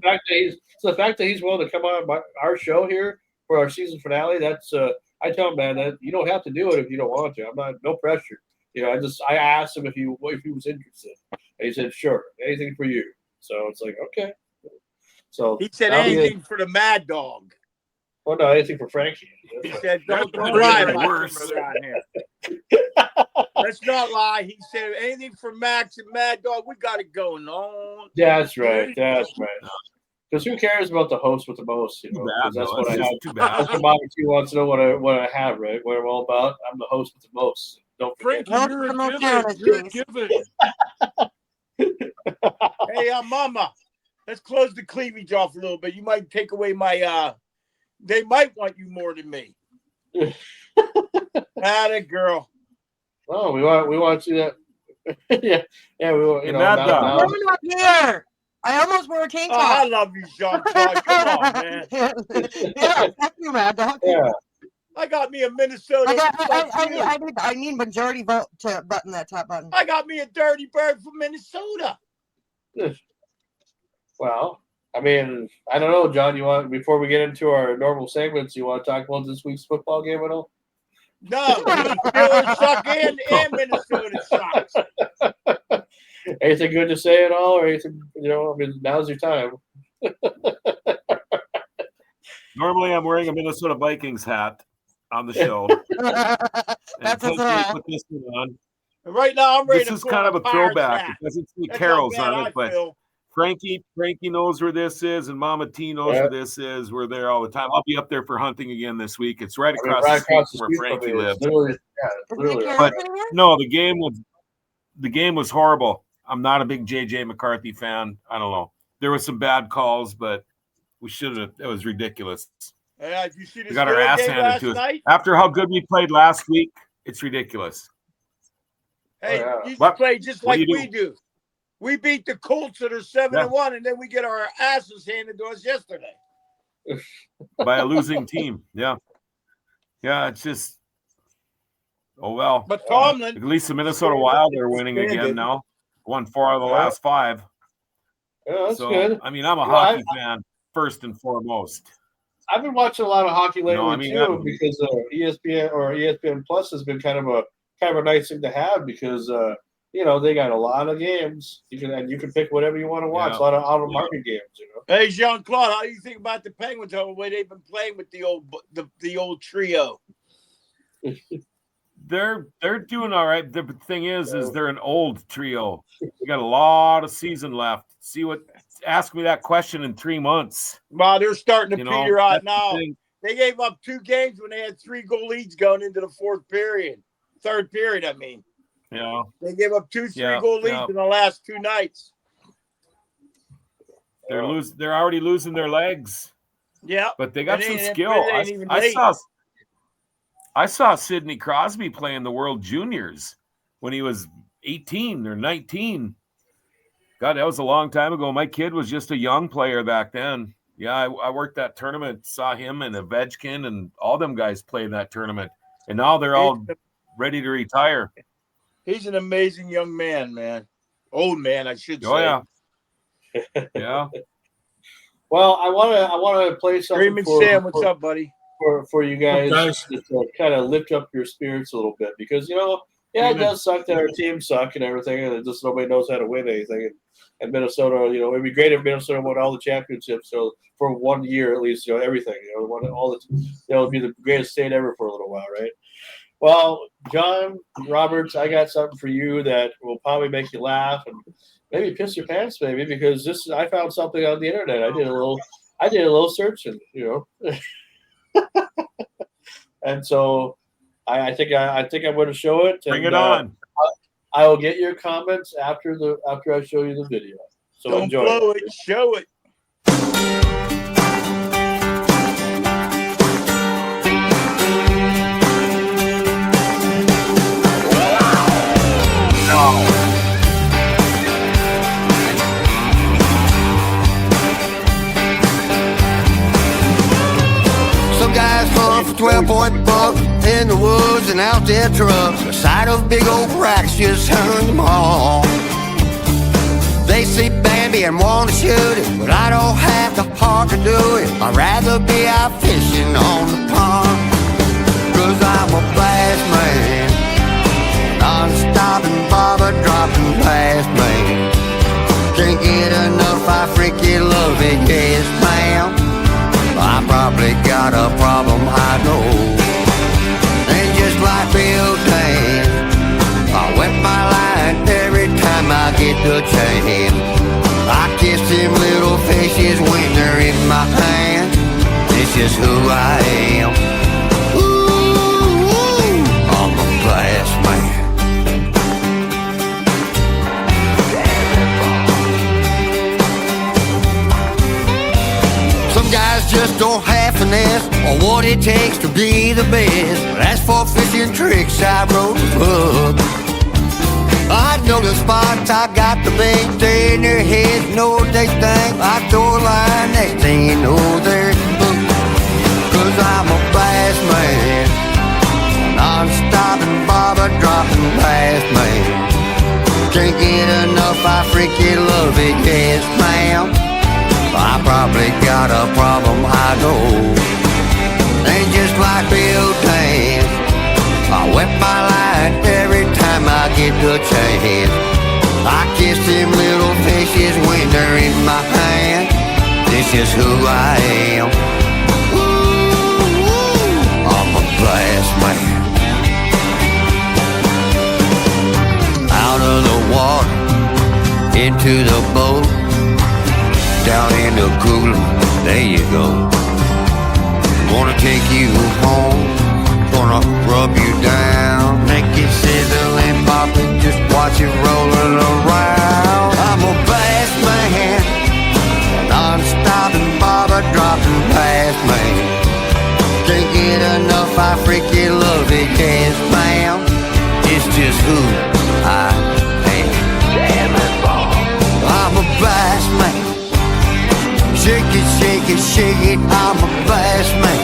So the fact that he's willing to come on our show here for our season finale, that's I tell him, man, that you don't have to do it if you don't want to. I'm not, no pressure. I asked him if he was interested, and he said sure, anything for you. So it's like okay. So he said anything for the Mad Dog. Well, no, anything for Frankie. He said don't cry about him around here. Let's not lie. He said anything for Max and Mad Dog. We got it going on. That's right. Because who cares about the host with the most? That's what I have. That's what Mama T wants to know what I have, right? What I'm all about. I'm the host with the most. Don't forget. Frankie, you're a given. Hey, Mama, let's close the cleavage off a little bit. You might take away my. They might want you more than me. Atta girl. Oh, we want to see that. yeah, we want. Coming up here. I almost wore a tank top. I love you, Jean-Claude. Come on, man. Yeah, fuck you, Mad Dog. Yeah. I got me a Minnesota. I need majority vote to button that top button. I got me a dirty bird from Minnesota. Well, I mean, I don't know, John. You want before we get into our normal segments, you want to talk about this week's football game at all? No, Steelers suck and Minnesota sucks. Anything good to say at all, or anything? I mean, now's your time. Normally, I'm wearing a Minnesota Vikings hat on the show. That's a put this one on. Right now, I'm ready. This is kind of a throwback. It doesn't see Carol's on it, but Frankie knows where this is, and Mama T knows where this is. We're there all the time. I'll be up there for hunting again this week. It's right across the street from where Frankie lives. Literally. But no, the game was horrible. I'm not a big JJ McCarthy fan. I don't know. There was some bad calls, but we should have. It was ridiculous. Yeah, you see this we got our ass handed to us after how good we played last week. It's ridiculous. Hey, you play just like we do. We beat the Colts that are 7-1, and then we get our asses handed to us yesterday by a losing team. Yeah, it's just well. But Tomlin, at least the Minnesota Wild are winning again now. Won 4 out of the last 5. Yeah, that's good. I mean, I'm a hockey fan first and foremost. I've been watching a lot of hockey lately too, because ESPN Plus has been kind of a nice thing to have because they got a lot of games. You can pick whatever you want to watch. A lot of out of market games. Hey, Jean-Claude, how do you think about the Penguins? The way they've been playing with the old trio. They're doing all right. The thing is they're an old trio. We got a lot of season left. Ask me that question in 3 months. Well, they're starting to peter out now. They gave up 2 games when they had 3-goal leads going into the third period, I mean. Yeah. They gave up 2-3 goal leads in the last 2 nights. They're already losing their legs. Yeah. But they got some skill. I saw Sidney Crosby play in the World Juniors when he was 18 or 19. God, that was a long time ago. My kid was just a young player back then. Yeah, I worked that tournament, saw him and Ovechkin and all them guys play in that tournament. And now they're all ready to retire. He's an amazing young man, man. Old man, I should say. Oh, yeah. Yeah. Well, I want to play something Screaming Sam, what's up, buddy? For you guys to kind of lift up your spirits a little bit, because it does suck that our teams suck and everything, and just nobody knows how to win anything. And Minnesota, it'd be great if Minnesota won all the championships, so for 1 year at least, everything, won all the, it'd be the greatest state ever for a little while, right? Well, John Roberts, I got something for you that will probably make you laugh and maybe piss your pants, maybe, because I found something on the internet. I did a little searching, and so I think I'm going to show it. Bring it on. I will get your comments after I show you the video. So don't enjoy blow it. Show it. Some guys hunt for 12-point bucks in the woods and out their trucks. The sight of big old racks just hung them all. They see Bambi and want to shoot it, but I don't have the heart to do it. I'd rather be out fishing on the pond, 'cause I'm a bass man, non-stop and bobber dropping past me. Can't get enough, I freaking love it, yes ma'am. I probably got a problem, I know. And just like Bill Dane, I wet my line every time I get the chance. I kiss them little fishes when they're in my hand. This is who I am. Ooh, I'm a bass man. Some guys just don't have finesse or what it takes to be the best. As for fishing tricks, I wrote a book. I know the spots, I got the bait. They in their heads, know what they think. I throw a line, next thing you know they're hooked. 'Cause I'm a bass man, non-stop and bobber dropping past me. Can't get enough, I freaking love it, yes ma'am. I probably got a problem, I know. And just like Bill Dane, I wet my line every time I get the chance. I kiss them little fishes when they're in my hand. This is who I am. Ooh, I'm a bass man. Out of the water, into the boat, down in the cooler, there you go. Wanna take you home, gonna rub you down, make it sizzle and pop it, just watch it rolling around. I'm a bass man, non-stop and bobber dropping past me. Can't get enough, I freaking love it, yes ma'am. It's just who I am. Damn it, Bob. I'm a bass man. Shake it, shake it, shake it, I'm a bass man.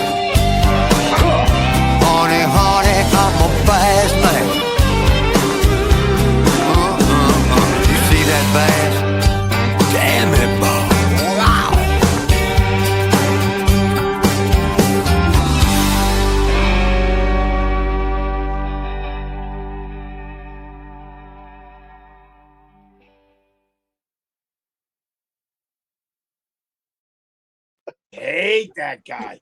Honey, honey, I'm a bass man. You see that bass? Damn it, boy. Wow. Hate that guy.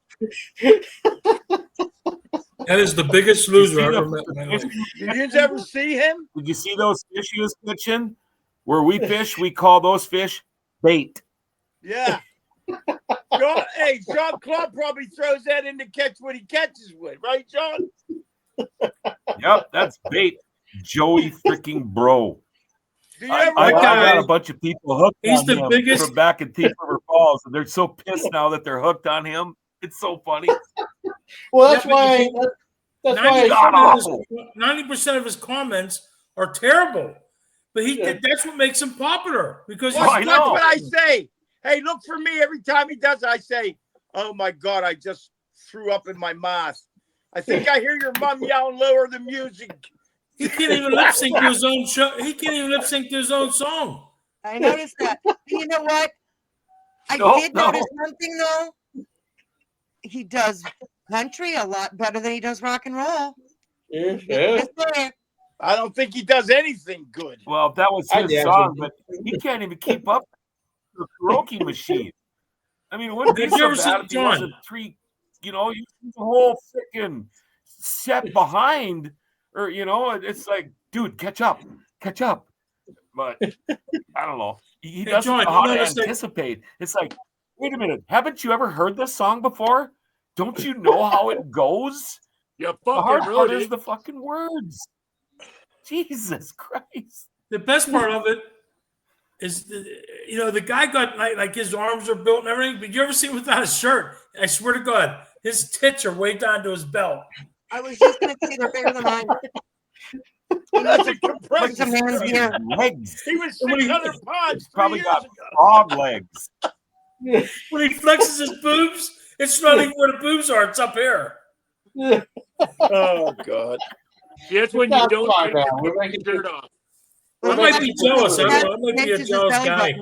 That is the biggest loser I ever met in my life. Did you ever see him? Did you see those fish he was catching? Where we fish, we call those fish bait. Yeah. John Club probably throws that in to catch what he catches with, right, John? Yep, that's bait. Joey freaking Bro. I I got a bunch of people hooked on the him biggest from back in Thief River Falls, and they're so pissed now that they're hooked on him. It's so funny. Well, that's why. That's why 90% of his comments are terrible, but that's what makes him popular because that's what I say. Hey, look for me every time he does it. I say, "Oh my God, I just threw up in my mouth. I think I hear your mom yelling, lower the music." He can't even lip sync to his own show. He can't even lip sync to his own song. I noticed that. You know what? I did notice one thing though. He does country a lot better than he does rock and roll. Yeah. I don't think he does anything good. Well, that was his song, but he can't even keep up with the karaoke machine. I mean, it wouldn't be so bad if he wasn't the whole freaking set behind, or it's like, dude, catch up. But I don't know. He doesn't know how to anticipate. It's like, wait a minute, haven't you ever heard this song before? Don't you know how it goes? The hard part is the fucking words. Jesus Christ. The best part of it is, the guy got like his arms are built and everything, but you ever see him without a shirt? I swear to God, his tits are way down to his belt. I was just going to say they're bigger than mine. That's a compressed legs. He was 600 pounds. Probably got frog legs. When he flexes his boobs, it's not even where the boobs are. It's up here. Oh, God. See, that's when you don't take the shirt off. I might be jealous. I might be a jealous guy.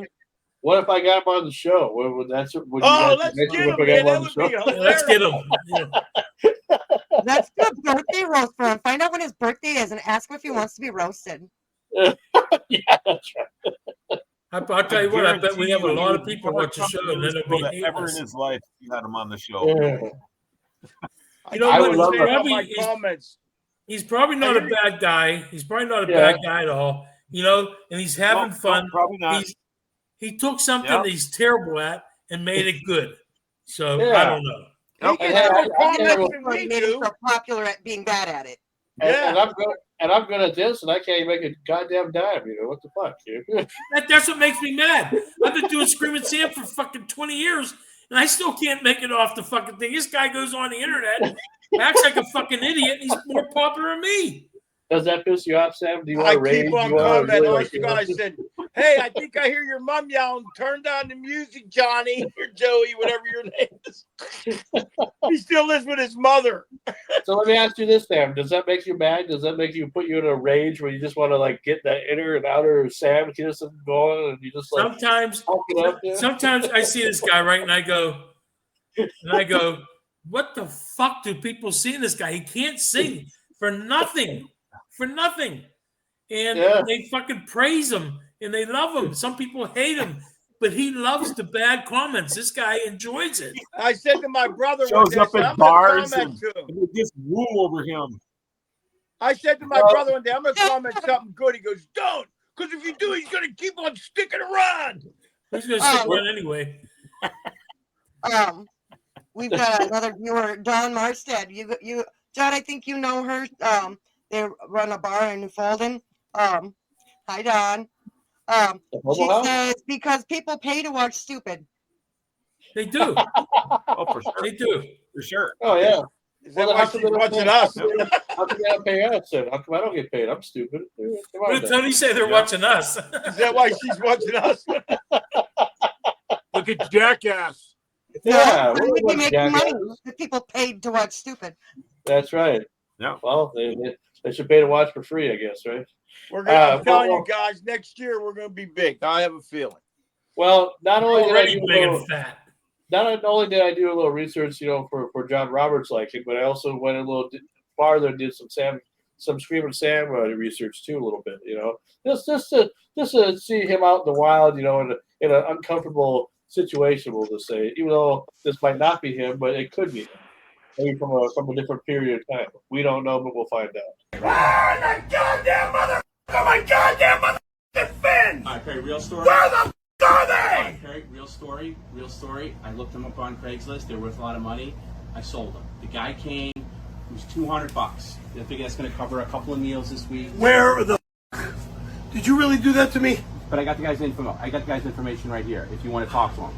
What if I got him on the show? Let's get him, man. That would be hilarious. Let's get him. Yeah. Let's do a birthday roast for him. Find out when his birthday is and ask him if he wants to be roasted. Yeah, that's right. I'll tell you what, I bet we have a lot of people watch the show, and then it'll be ever in his life he had him on the show. Yeah. You know what? He's probably not a bad guy. He's probably not a bad guy at all. And he's having fun. Probably not. He took something that he's terrible at and made it good. So I don't know. He made him so popular at being bad at it. And I'm good at this, and I can't make a goddamn dime. What the fuck, dude? That's what makes me mad. I've been doing Screaming Sam for fucking 20 years, and I still can't make it off the fucking thing. This guy goes on the internet, acts like a fucking idiot, and he's more popular than me. Does that piss you off, Sam? Do you want to rage? Keep on commenting. I said, hey, I think I hear your mom yelling, turn down the music, Johnny, or Joey, whatever your name is. He still lives with his mother. So let me ask you this, Sam. Does that make you mad? Does that make you put you in a rage where you just want to get that inner and outer Sam kiss going, and you just sometimes I see this guy, right, and I go, what the fuck do people see in this guy? He can't sing for nothing. And they fucking praise him and they love him. Some people hate him, but he loves the bad comments. This guy enjoys it. I said to my brother, shows up in bars and just woo over him. I said to my brother one day, I'm going to comment something good. He goes, don't, because if you do, he's going to keep on sticking around. He's going to stick around anyway. We've got another viewer, Dawn Marstead. You, John, I think you know her. They run a bar in New Fulton. Hi, Dawn. She says, because people pay to watch stupid. They do. Oh, for sure. They do. For sure. Oh, yeah. Is that why she's watching us? How come they pay us? How come I don't get paid? I'm stupid. What did Tony say? They're watching us. Is that why she's watching us? Look at Jackass. Yeah. We'd be making money if people paid to watch stupid. That's right. Yeah. Well, they should pay to watch for free, I guess, right? We're gonna. I'm telling you guys, next year we're gonna be big. I have a feeling. Well, not only did I do big and fat. Not only did I do a little research, for John Roberts liking, but I also went a little farther and did some Screaming Sam research too, a little bit. Just to see him out in the wild, in an uncomfortable situation, we'll just say, even though this might not be him, but it could be him. Maybe from a different period of time. We don't know, but we'll find out. That goddamn mother! Oh my goddamn mother! Finn! Okay, real story. Where the f*** are they? Okay, real story. I looked them up on Craigslist. They're worth a lot of money. I sold them. The guy came It was $200. I think that's going to cover a couple of meals this week. Where the did you really do that to me? But I got the guy's info. I got the guy's information right here. If you want to talk to him,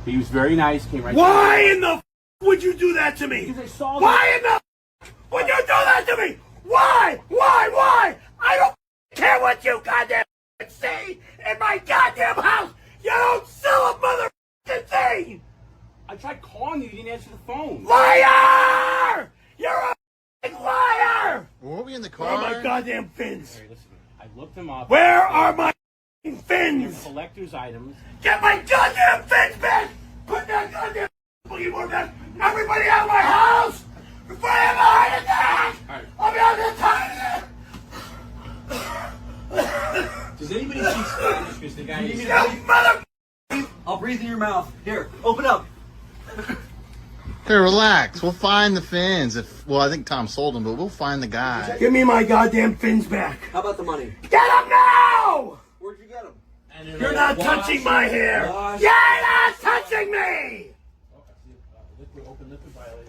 he was very nice. Came right. Why in the would you do that to me? Because I saw. Why in the would you do that to me? Why? Why? I don't care what you goddamn say in my goddamn house. You don't sell a motherfucking thing. I tried calling you. You didn't answer the phone. Liar! You're a liar! Were we in the Where are car? my goddamn fins? Hey, listen. I looked them up. Where are my They're fins? collector's items. Get my goddamn fins back! Put that goddamn boogeyboard back! Everybody out of my house! Before I have a heart attack! Right. I'll be out there tired! Does anybody speak Spanish? Because the guy. You mother. I'll breathe in your mouth. Here, open up. Hey, relax. We'll find the fins. Well, I think Tom sold them, but we'll find the guy. Give me my goddamn fins back. How about the money? Get them now! Where'd you get them? You're not touching my hair. You're not touching me!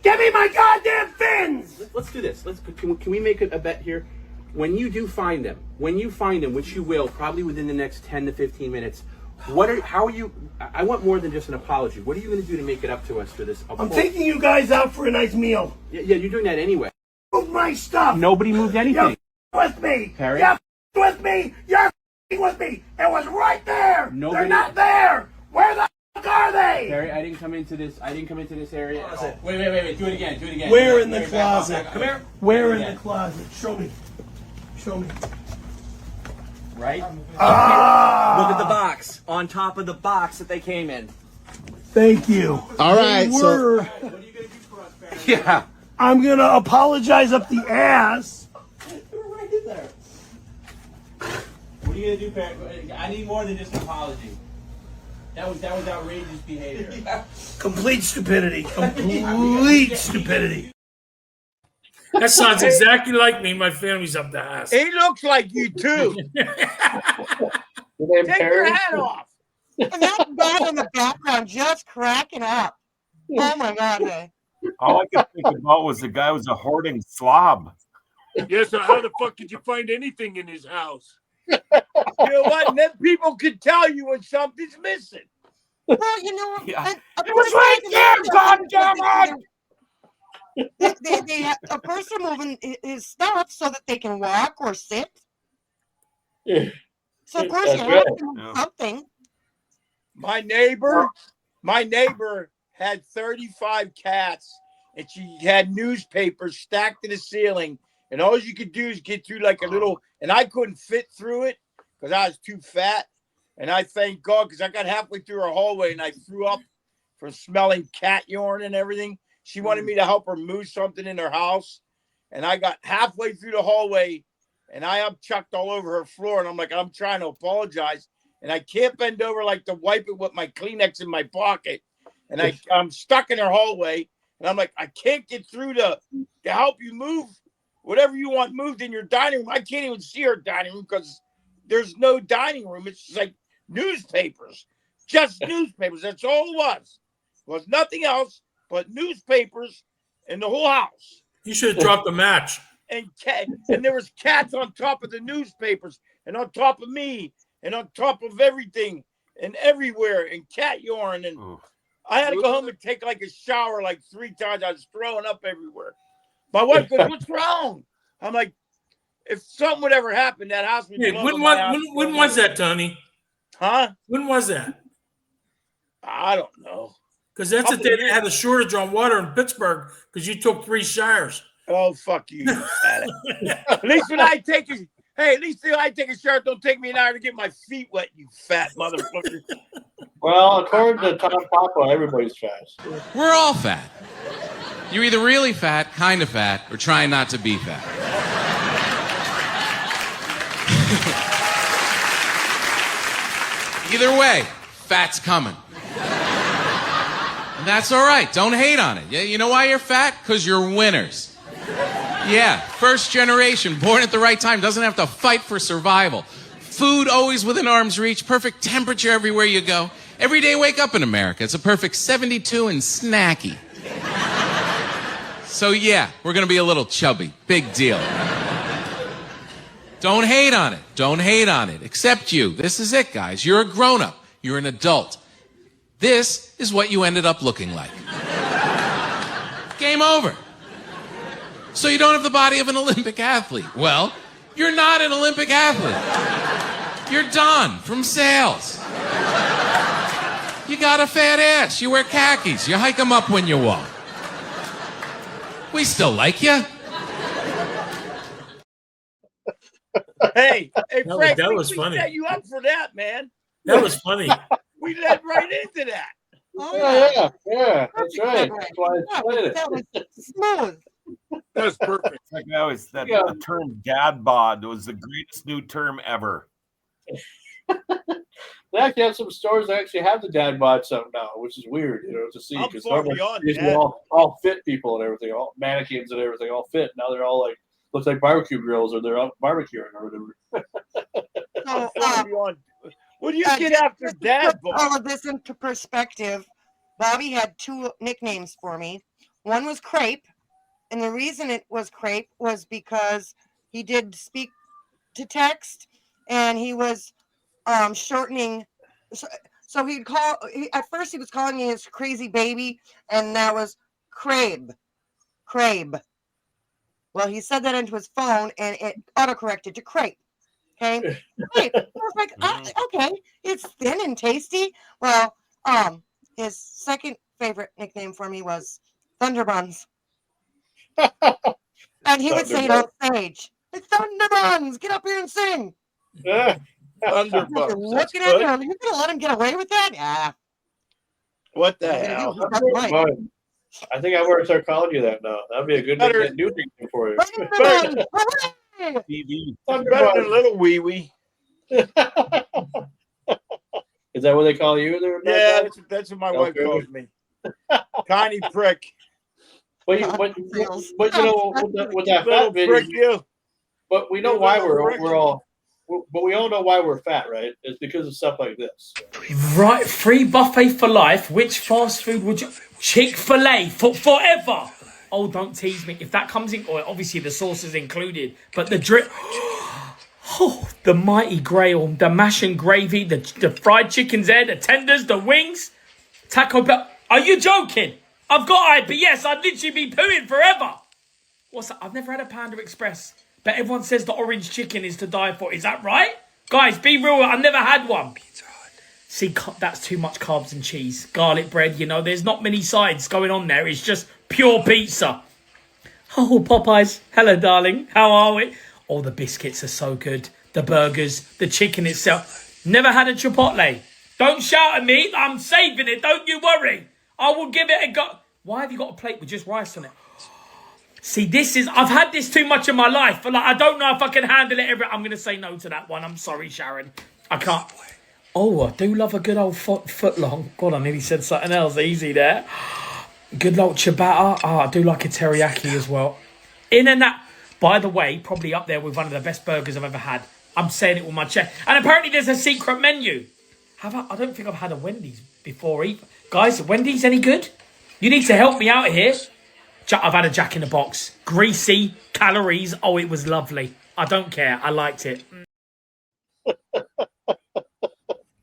Give me my goddamn fins! Let's do this. Can we make a bet here? When you do find them, which you will, probably within the next 10 to 15 minutes, how are you, I want more than just an apology. What are you going to do to make it up to us for this? I'm taking you guys out for a nice meal. Yeah, you're doing that anyway. Move my stuff. Nobody moved anything. You're with me. Harry? You're with me. You're with me. It was right there. Nobody... They're not there. Where the are they? Harry, I didn't come into this area. Oh. Wait. Do it again. Where in the closet? Come here. Where in the closet? Show me. Right? Look at the box. On top of the box that they came in. Thank you. All right, so What are you going to do for us, Barry? yeah, I'm gonna apologize up the ass. You're right in there. What are you going to do, Barry? I need more than just an apology. That was outrageous behavior. Yeah. Complete stupidity. Complete stupidity. That sounds exactly like me. My family's up the ass. He looks like you too. Take your hat off. And that guy in the background just cracking up. Oh my God, man. All I could think about was the guy was a hoarding slob. Yeah, so how the fuck did you find anything in his house? You know what? And then people can tell you when something's missing. Well, you know, Yeah. It was right there, goddammit! They have a person moving his stuff so that they can walk or sit. So of course you have to move something. My neighbor had 35 cats, and she had newspapers stacked to the ceiling, and all you could do is get through like a little, and I couldn't fit through it because I was too fat. And I thank God because I got halfway through her hallway and I threw up from smelling cat urine and everything. She wanted me to help her move something in her house. And I got halfway through the hallway and I chucked all over her floor. And I'm like, I'm trying to apologize. And I can't bend over like to wipe it with my Kleenex in my pocket. And I'm stuck in her hallway. And I'm like, I can't get through to help you move whatever you want moved in your dining room. I can't even see her dining room because there's no dining room. It's just like newspapers, just newspapers. That's all it was. It was nothing else but newspapers in the whole house. You should have dropped a match. And there was cats on top of the newspapers and on top of me and on top of everything and everywhere and cat urine. And I had to go home and take like a shower like 3 times. I was throwing up everywhere. My wife goes, "What's wrong?" I'm like, if something would ever happen, that house would be When was that, Tony? Huh? When was that? I don't know. Because that's the day they had a shortage on water in Pittsburgh because you took 3 showers. Oh, fuck you. At least when I take a shower, don't take me an hour to get my feet wet, you fat motherfucker. Well, according to Tom Papa, everybody's fat. We're all fat. You're either really fat, kind of fat, or trying not to be fat. Either way, fat's coming. And that's all right. Don't hate on it. You know why you're fat? Because you're winners. Yeah, first generation, born at the right time, doesn't have to fight for survival. Food always within arm's reach, perfect temperature everywhere you go. Every day wake up in America, it's a perfect 72 and snacky. So yeah, we're gonna be a little chubby. Big deal. Don't hate on it. Don't hate on it. Except you. This is it, guys. You're a grown-up. You're an adult. This is what you ended up looking like. Game over. So you don't have the body of an Olympic athlete. Well, you're not an Olympic athlete. You're Don from sales. You got a fat ass. You wear khakis. You hike them up when you walk. We still like you. Hey, Frank, that was we funny. set you up for that, man. That was funny. We led right into that. Yeah, that's right. That's why I played it. That was smooth. That's perfect. Like the term dad bod was the greatest new term ever. They actually have some stores that actually have the dad bod something now, which is weird, to see. I'm Because far normally beyond these that. were all fit people and everything, all mannequins and everything, all fit. Now they're all like, looks like barbecue grills or they're out barbecuing or whatever. So, Far beyond. What do you get just after to dad put bod? all of this into perspective, Bobby had 2 nicknames for me. One was Crepe, and the reason it was Crepe was because he did speak to text, and he was shortening. So he'd call. At first, he was calling me his crazy baby, and that was Crabe. Well, he said that into his phone, and it autocorrected to Crepe. Okay, Crepe. I was like, okay, it's thin and tasty. Well, his second favorite nickname for me was Thunderbuns, and he would say it on stage. Thunderbuns, get up here and sing. Thunderbuns. Looking at you, you're gonna let him get away with that? Yeah. What the hell? Fun. I think I'm going to start calling you that now. That'd be a good new nickname for you. Better than Little Wee Wee. Is that what they call you? There? Yeah, that's what my wife calls me. Tiny prick. But you know, with that fat Little video, prick you. but we know You why little prick. but we all know why we're fat, right? It's because of stuff like this. Right, free buffet for life. Which fast food would you? Chick-fil-A for forever. Oh, don't tease me. If that comes in, obviously the sauce is included, but the drip. Oh, the mighty grail, the mash and gravy, the fried chicken's there, the tenders, the wings, Taco Bell. Are you joking? I've got IBS. I'd literally be pooing forever. What's that? I've never had a Panda Express, but everyone says the orange chicken is to die for. Is that right? Guys, be real. I've never had one. See, that's too much carbs and cheese. Garlic bread, there's not many sides going on there. It's just pure pizza. Oh, Popeyes. Hello, darling. How are we? Oh, the biscuits are so good. The burgers, the chicken itself. Never had a Chipotle. Don't shout at me. I'm saving it. Don't you worry. I will give it a go. Why have you got a plate with just rice on it? See, I've had this too much in my life. But I don't know if I can handle it. I'm going to say no to that one. I'm sorry, Sharon. I can't. Oh, I do love a good old foot long. God, I nearly said something else. Easy there. Good old ciabatta. Oh, I do like a teriyaki as well. In and out. By the way, probably up there with one of the best burgers I've ever had. I'm saying it with my chest. And apparently there's a secret menu. I don't think I've had a Wendy's before either. Guys, Wendy's any good? You need to help me out here. I've had a Jack in the Box. Greasy, calories. Oh, it was lovely. I don't care. I liked it.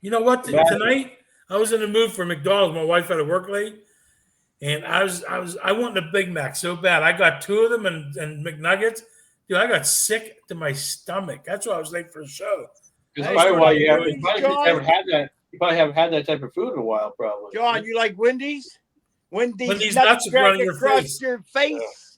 You know what? Tonight I was in the mood for McDonald's. My wife had to work late, and I wanted a Big Mac so bad. I got 2 of them and McNuggets. Dude, I got sick to my stomach. That's why I was late for the show. That's probably why you haven't had that. You probably haven't had that type of food in a while, probably. John, you like Wendy's? Wendy's nuts are running your across face. your face.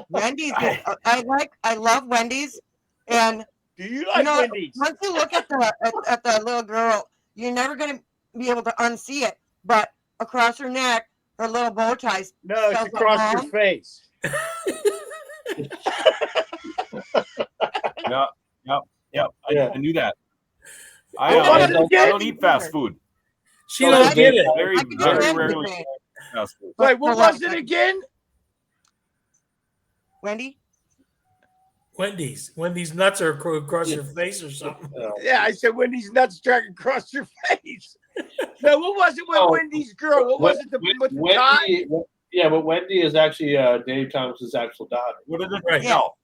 Wendy's. I love Wendy's, and do you like Wendy's? Once you look at the little girl, you're never gonna be able to unsee it. But across her neck, her little bow ties. No, it's across your face. Yep. I knew that. I don't eat fast food. She don't get it. Very, very rarely fast food. Wait, what was it again? Wendy's nuts are across your face or something. Yeah, I said Wendy's nuts dragging across your face. No, what was it with Wendy's girl? What was it with the tie? Yeah, but Wendy is actually Dave Thomas's actual daughter. What did it Right. spell?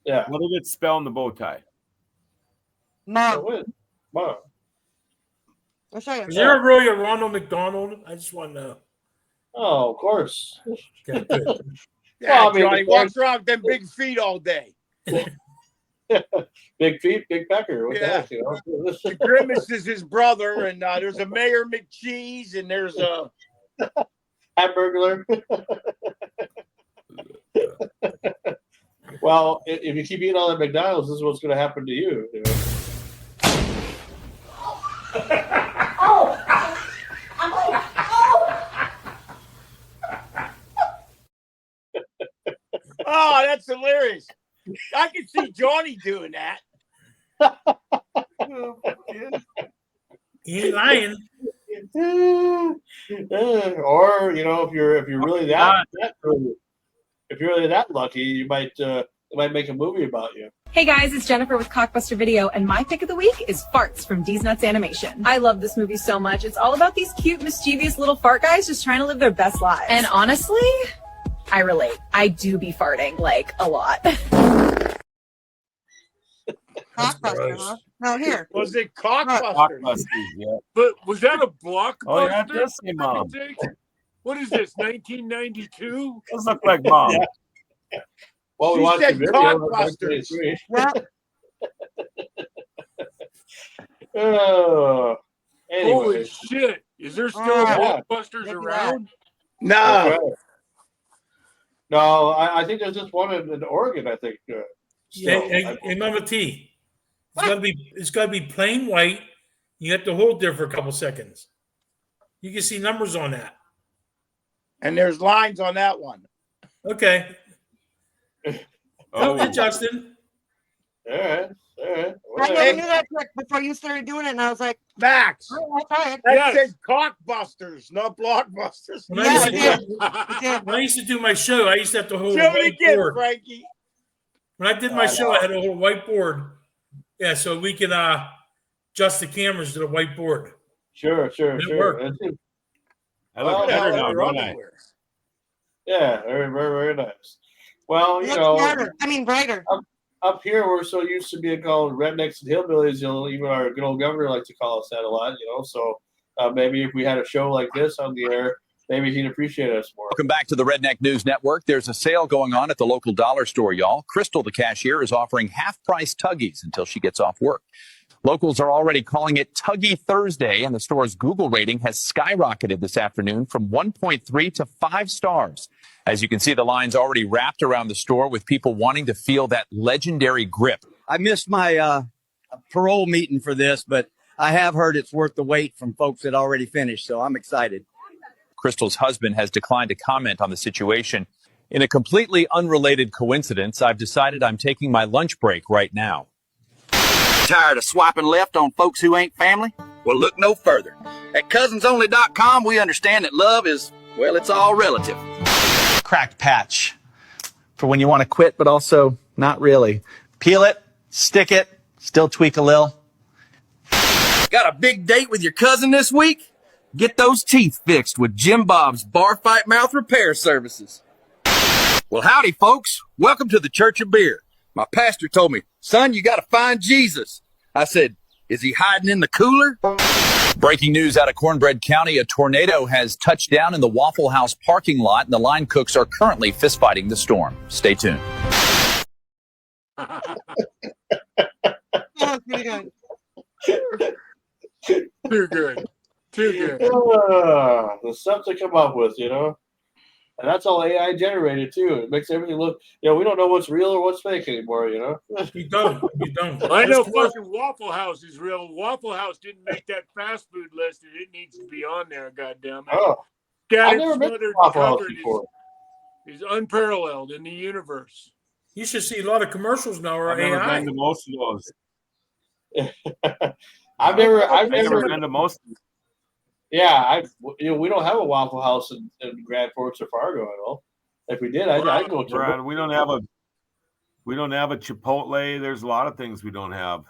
Yeah. What did it spell in the bow tie? Mom. Mom. I'll show you. Is there really a Ronald McDonald? I just want to know. Oh, of course. Okay, good. Yeah, Well, I mean, Johnny the walks around with them big feet all day. Big feet, big pecker. What Yeah. the heck, you know? Grimace is his brother, and there's a Mayor McCheese, and there's a Hamburglar. Well, if you keep eating all that McDonald's, this is what's going to happen to you. You know? Oh, that's hilarious. I can see Johnny doing that. He ain't lying. Or if you're really if you're really that lucky, you might make a movie about you. Hey guys, it's Jennifer with Cockbuster Video, and my pick of the week is Farts from D's Nuts Animation. I love this movie so much. It's all about these cute, mischievous little fart guys just trying to live their best lives. And honestly, I relate. I do be farting, like, a lot. Cockbuster, huh? No, here. Was it Cockbuster? Blockbusters, yeah. But was that a blockbuster? Oh, yeah, it does say for Mom. heaven's sake? What is this, 1992? Does look like Mom. Yeah. Well, we She watched said the video. Cockbusters. Well, Oh, Holy anyway. shit. Is there still yeah. blockbusters Maybe around? No. Right. No, I think there's just one in Oregon. I think. Still. Hey, Mama T. It's gotta be plain white. You have to hold there for a couple seconds. You can see numbers on that. And there's lines on that one. Okay. Oh, Okay, Justin. All right. I Well, never knew that trick before you started doing it, and I was like, Max. oh, I'll try it. That Yes. said Cockbusters, not Blockbusters. When, Yeah, I, it used to did. do, when I used to do my show, I used to have to hold a Show it again, whiteboard. Frankie. When I did my show, I had a whole whiteboard. Yeah, so we can adjust the cameras to the whiteboard. Sure. It worked. I look Well, better yeah, now, Your don't I? underwear. Yeah, very, very, very nice. Well, It you looks know, brighter. I mean, brighter. up here we're so used to being called rednecks and hillbillies. Even our good old governor likes to call us that a lot. So maybe if we had a show like this on the air, maybe he'd appreciate us more. Welcome back to the Redneck News Network. There's a sale going on at the local dollar store, y'all. Crystal, the cashier, is offering half-price Tuggies until she gets off work. Locals are already calling it Tuggy Thursday, and the store's Google rating has skyrocketed this afternoon from 1.3 to 5 stars. As you can see, the line's already wrapped around the store with people wanting to feel that legendary grip. I missed my parole meeting for this, but I have heard it's worth the wait from folks that already finished, so I'm excited. Crystal's husband has declined to comment on the situation. In a completely unrelated coincidence, I've decided I'm taking my lunch break right now. Tired of swiping left on folks who ain't family? Well, look no further. At cousins-only.com, we understand that love is, well, it's all relative. Cracked patch for when you want to quit, but also not really. Peel it, stick it, still tweak a lil. Got a big date with your cousin this week? Get those teeth fixed with Jim Bob's Bar Fight Mouth Repair Services. Well, howdy, folks. Welcome to the Church of Beer. My pastor told me, son, you got to find Jesus. I said, is he hiding in the cooler? Breaking news out of Cornbread County. A tornado has touched down in the Waffle House parking lot, and the line cooks are currently fistfighting the storm. Stay tuned. Oh, pretty good. Too good. Too good. The stuff to come up with, and that's all AI generated too. It makes everything look, we don't know what's real or what's fake anymore. You don't. I know fucking Waffle House is real. Waffle House didn't make that fast food list, and it needs to be on there. Goddamn it! Oh, I've never been to Waffle House before. Is unparalleled in the universe. You should see a lot of commercials now are I've never AI. been to most of those. I've never been to most. Yeah, we don't have a Waffle House in Grand Forks or Fargo at all. If we did, I'd go to. Brad, we don't have a Chipotle. There's a lot of things we don't have.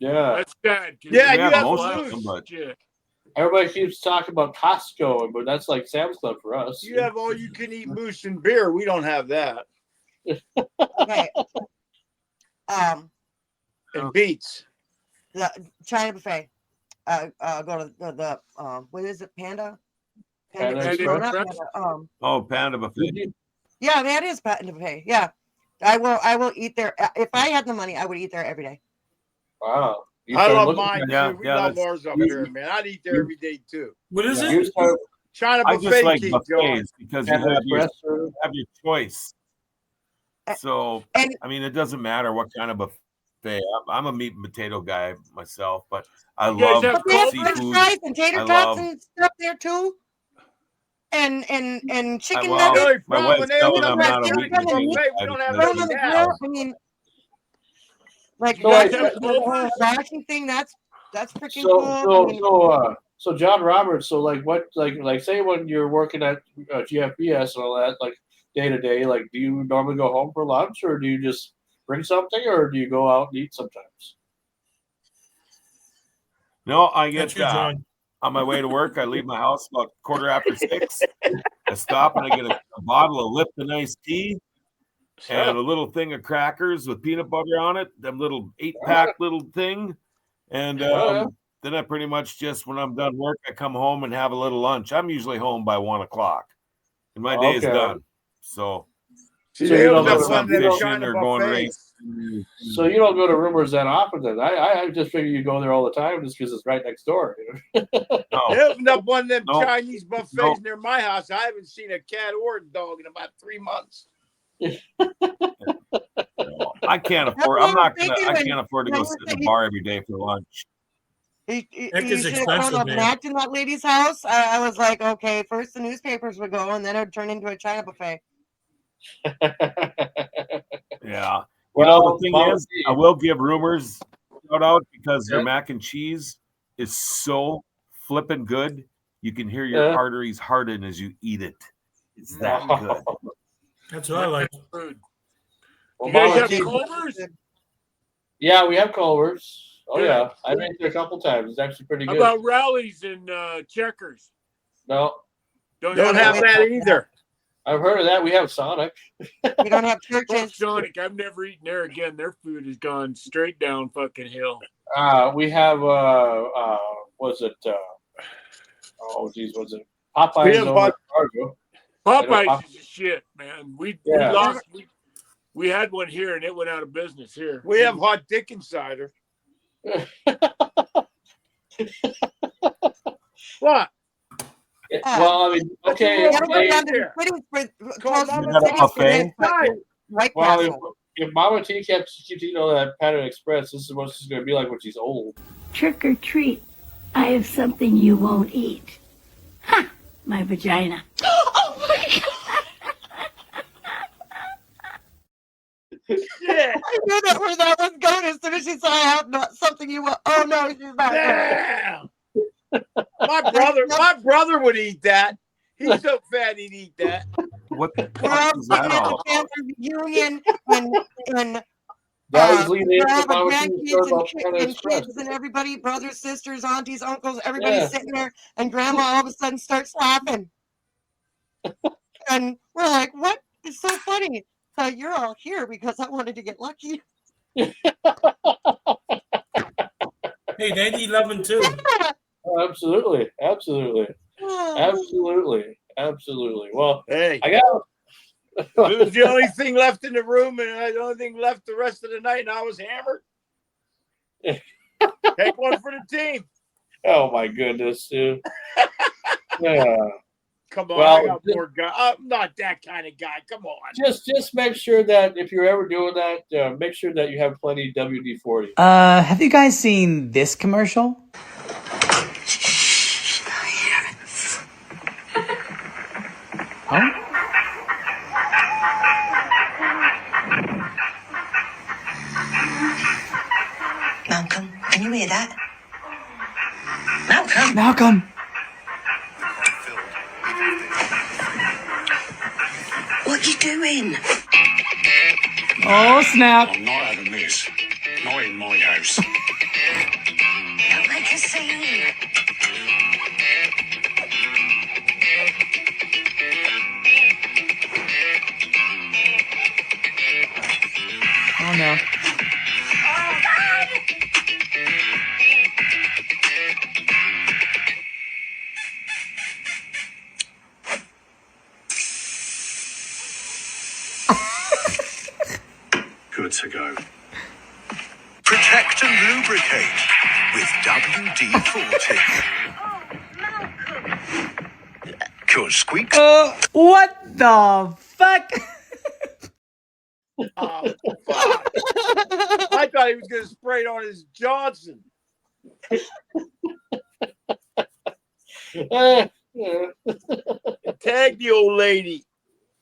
Yeah, that's sad. Yeah, you have have most food. of them, but Shit. Everybody keeps talking about Costco, but that's like Sam's Club for us. You have all you can eat moose and beer. We don't have that. Okay. And beets. The China buffet. Go to the what is it? Panda. Panda no, Express? not Panda. Oh, Panda Buffet. Yeah, that is Panda buffet. Yeah, I will eat there if I had the money. I would eat there every day. Wow. I love mine Yeah, too. We yeah, love that's- ours up here, man. I'd eat there every day too. What is You it? start- China I buffet, just like Keith, buffets because you Panda have your Express. choice. So I mean, it doesn't matter what kind of buffet. I'm a meat and potato guy myself, but I You guys love have But they have seafood. French fries and tater I tots love. and stuff there too. And chicken well, nuggets. my wife's telling I'm not a meat and buffet. potato We guy don't have because any on the now. grill. I mean, like So, like, the whole washing thing. That's freaking cool. I mean, So John Roberts. So like what like say when you're working at GFBS and all that, like day to day, like do you normally go home for lunch or do you just bring something or do you go out and eat sometimes? No, I That's get you, John. on my way to work. I leave my house about 6:15. I stop and I get a bottle of Lipton iced tea and a little thing of crackers with peanut butter on it. Them little 8-pack little thing, and then I pretty much just when I'm done work, I come home and have a little lunch. I'm usually home by 1:00, and my day is done. So you don't go unless to I'm fishing or going racing. So you don't go to Rumors that often then. I just figure you go there all the time just because it's right next door. They opened up one of them No. Chinese buffets No. near my house. I haven't seen a cat or a dog in about 3 months. I can't afford. I can't afford to go sit in a bar every day for lunch. You Heck, it's should have gone expensive, up man. and acted in that lady's house. I was like, okay, first the newspapers would go, and then it would turn into a China buffet. Yeah. Well, the thing Mama is, T. I will give Rumors shout out because their mac and cheese is so flippin' good. You can hear your arteries harden as you eat it. It's that good. That's what I like. Food. Well, You guys Mama have T- Culver's? Yeah, we have Culver's. Oh Good. yeah, I've been there a couple times. It's actually pretty How good. about rallies and checkers? No, Don't have that either. I've heard of that. We have Sonic. We don't have Fuck churches. Sonic. I've never eaten there again. Their food has gone straight down fucking hill. We have was it? Oh geez, was it Popeyes We have over in Fargo? Popeyes is shit, man. We lost. We had one here and it went out of business here. We have hot dick insider. What? Well, I mean, okay. You gotta go down to the cities for close to the cities for this, but White Well, Castle. if Mama T keeps eating all that Panda Express, this is what she's going to be like when she's old. Trick or treat. I have something you won't eat. Ha! My vagina. Oh my Yeah. I knew that where that was going as soon as she saw I have not something you want. Oh no, she's not. Damn. My brother would eat that. He's so fat he'd eat that. What the We're all fuck is that sitting at all the about? family reunion and That was leading into all the Mama T's story grandkids about Panda and Express. kids and everybody, brothers, sisters, aunties, uncles, everybody's Yeah. sitting there, and Grandma all of a sudden starts laughing, and we're like, "What? It's so funny." So you're all here because I wanted to get lucky. Hey, they need loving too. Oh, absolutely. Well, Hey, I got. it was the only thing left in the room, and the only thing left the rest of the night, and I was hammered. Take one for the team. Oh my goodness, dude. Yeah. Come on, Well, I got more guy. I'm not that kind of guy. Come on. Just make sure that if you're ever doing that, make sure that you have plenty WD-40. Have you guys seen this commercial? Huh? Malcolm, can you hear that? Malcolm! Malcolm! What you doing? Oh, snap. I'm not having this. Not in my house. Don't make a scene. Oh no. Good to go. Protect and lubricate with WD-40. Cause squeaks. What the fuck? Oh, fuck. I thought he was going to spray it on his Johnson. Tag the old lady.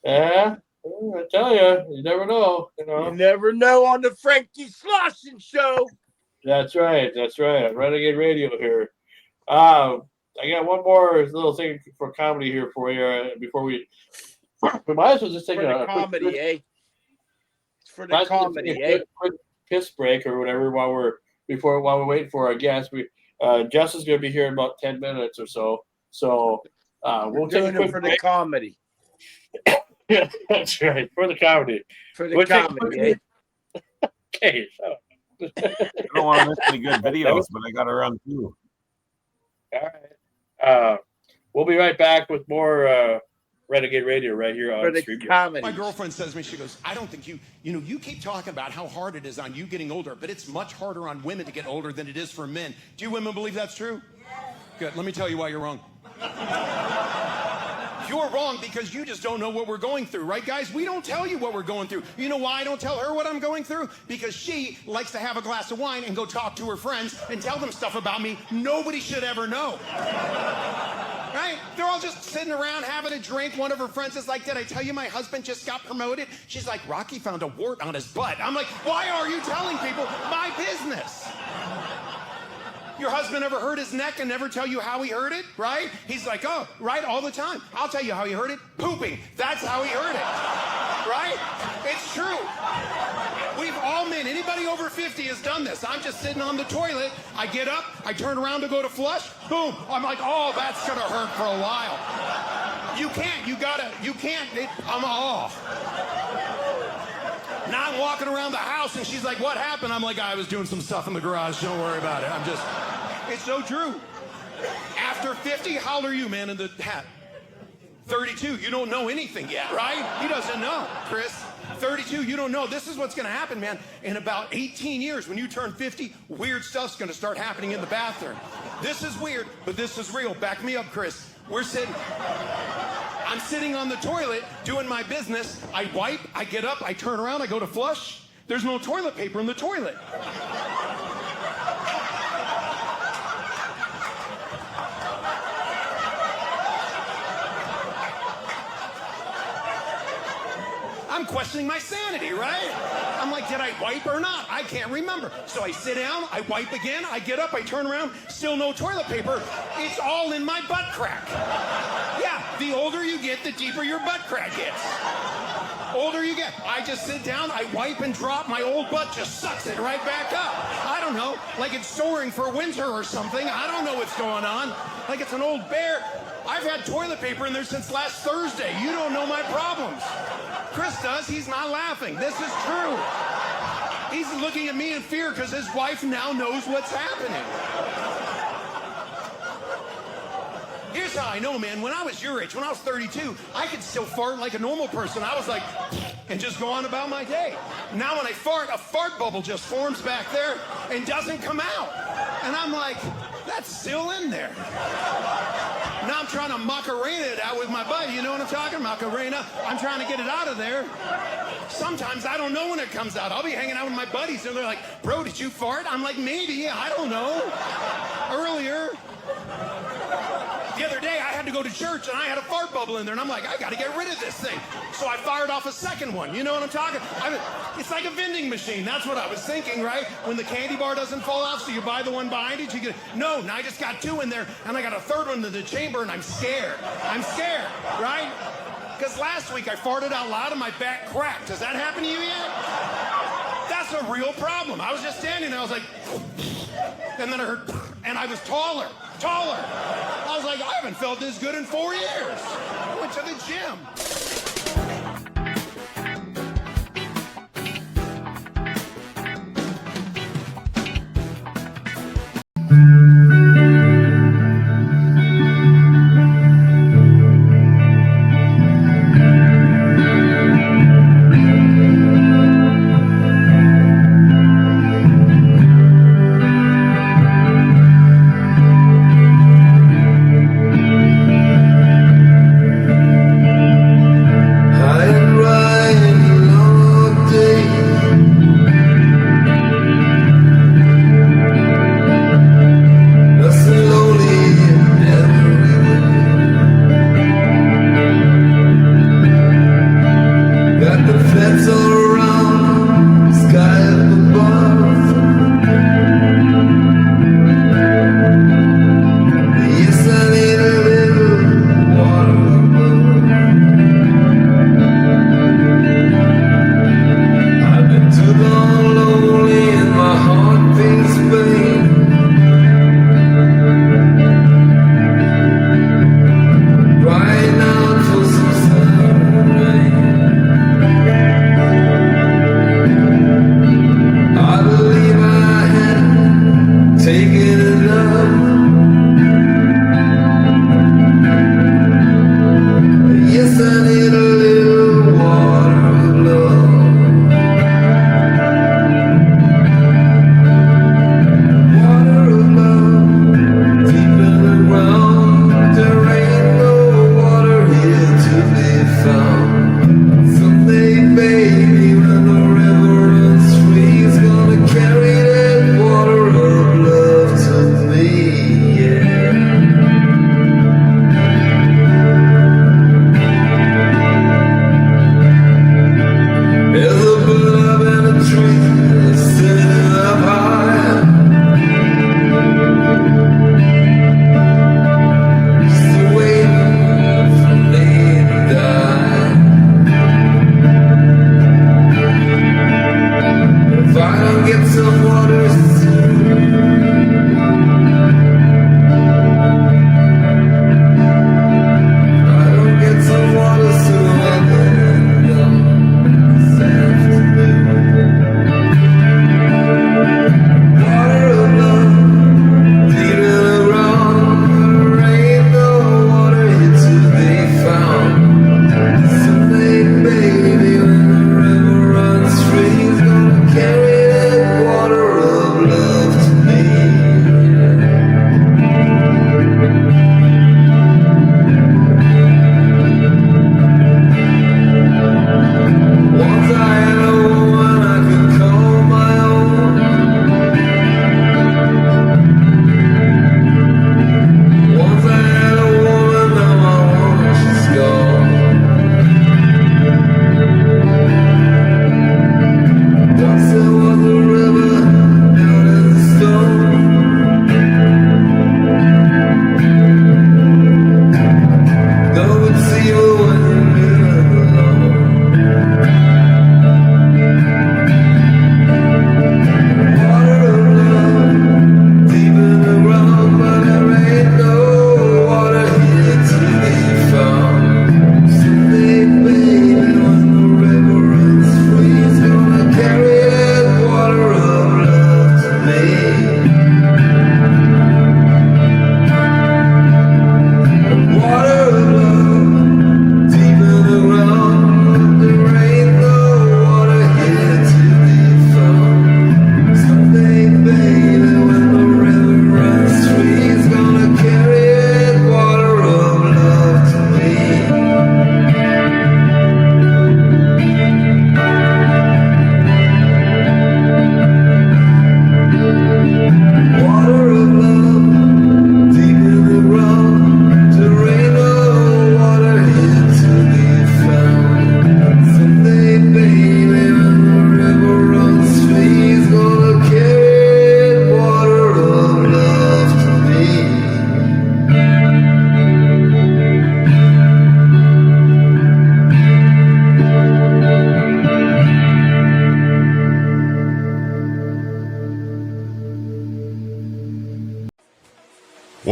Yeah, I tell you never know. You never know on the Frankie Slauson show. That's right. That's right. Renegade Radio here. I got one more little thing for comedy here for you before we might as well just take a comedy, quick, It's for the comedy, eh? quick piss break or whatever while we're waiting for our guest. Justin's going to be here in about 10 minutes or so. So we'll take a quick for break. the comedy. Yeah, that's right. For the comedy. For the comedy, eh? Okay. So. I don't want to miss any good videos, but I got to run too. All right. We'll be right back with more Renegade Radio right here on StreamYard. My girlfriend says to me, she goes, I don't think you keep talking about how hard it is on you getting older, but it's much harder on women to get older than it is for men. Do you women believe that's true? Yes. Good. Let me tell you why you're wrong. You're wrong because you just don't know what we're going through, right, guys? We don't tell you what we're going through. You know why I don't tell her what I'm going through? Because she likes to have a glass of wine and go talk to her friends and tell them stuff about me nobody should ever know. Right? They're all just sitting around having a drink. One of her friends is like, did I tell you my husband just got promoted? She's like, Rocky found a wart on his butt. I'm like, why are you telling people my business? Your husband ever hurt his neck and never tell you how he hurt it, right? He's like, oh, right, all the time. I'll tell you how he hurt it. Pooping. That's how he hurt it, right? It's true. We've all been, anybody over 50 has done this. I'm just sitting on the toilet. I get up, I turn around to go to flush. Boom. I'm like, oh, that's going to hurt for a while. You can't. I'm off. Now I'm walking around the house and she's like, what happened? I'm like, I was doing some stuff in the garage. Don't worry about it. It's so true. After 50, how old are you, man, in the hat? 32, you don't know anything yet, right? He doesn't know, Chris. 32, you don't know. This is what's going to happen, man. In about 18 years, when you turn 50, weird stuff's going to start happening in the bathroom. This is weird, but this is real. Back me up, Chris. I'm sitting on the toilet doing my business. I wipe, I get up, I turn around, I go to flush. There's no toilet paper in the toilet. I'm questioning my sanity, right? I'm like, did I wipe or not? I can't remember. So I sit down, I wipe again, I get up, I turn around, still no toilet paper. It's all in my butt crack. Yeah, the older you get, the deeper your butt crack gets. Older you get. I just sit down, I wipe and drop, my old butt just sucks it right back up. I don't know, like it's soaring for winter or something. I don't know what's going on. Like it's an old bear. I've had toilet paper in there since last Thursday. You don't know my problems. Chris does. He's not laughing. This is true. He's looking at me in fear because his wife now knows what's happening. Here's how I know, man. When I was your age, when I was 32, I could still fart like a normal person. I was like, and just go on about my day. Now when I fart, a fart bubble just forms back there and doesn't come out. And I'm like, that's still in there. Now I'm trying to Macarena it out with my buddy. You know what I'm talking? Macarena. I'm trying to get it out of there. Sometimes I don't know when it comes out. I'll be hanging out with my buddies and they're like, bro, did you fart? I'm like, maybe. I don't know. Earlier. The other day, I had to go to church, and I had a fart bubble in there, and I'm like, I got to get rid of this thing. So I fired off a second one. You know what I'm talking? It's like a vending machine. That's what I was thinking, right? When the candy bar doesn't fall off, so you buy the one behind it, you get no, now I just got two in there, and I got a third one in the chamber, and I'm scared. I'm scared, right? Because last week, I farted out loud, and my back cracked. Does that happen to you yet? That's a real problem. I was just standing there, I was like, and then I heard, and I was taller. I was like, I haven't felt this good in 4 years. I went to the gym.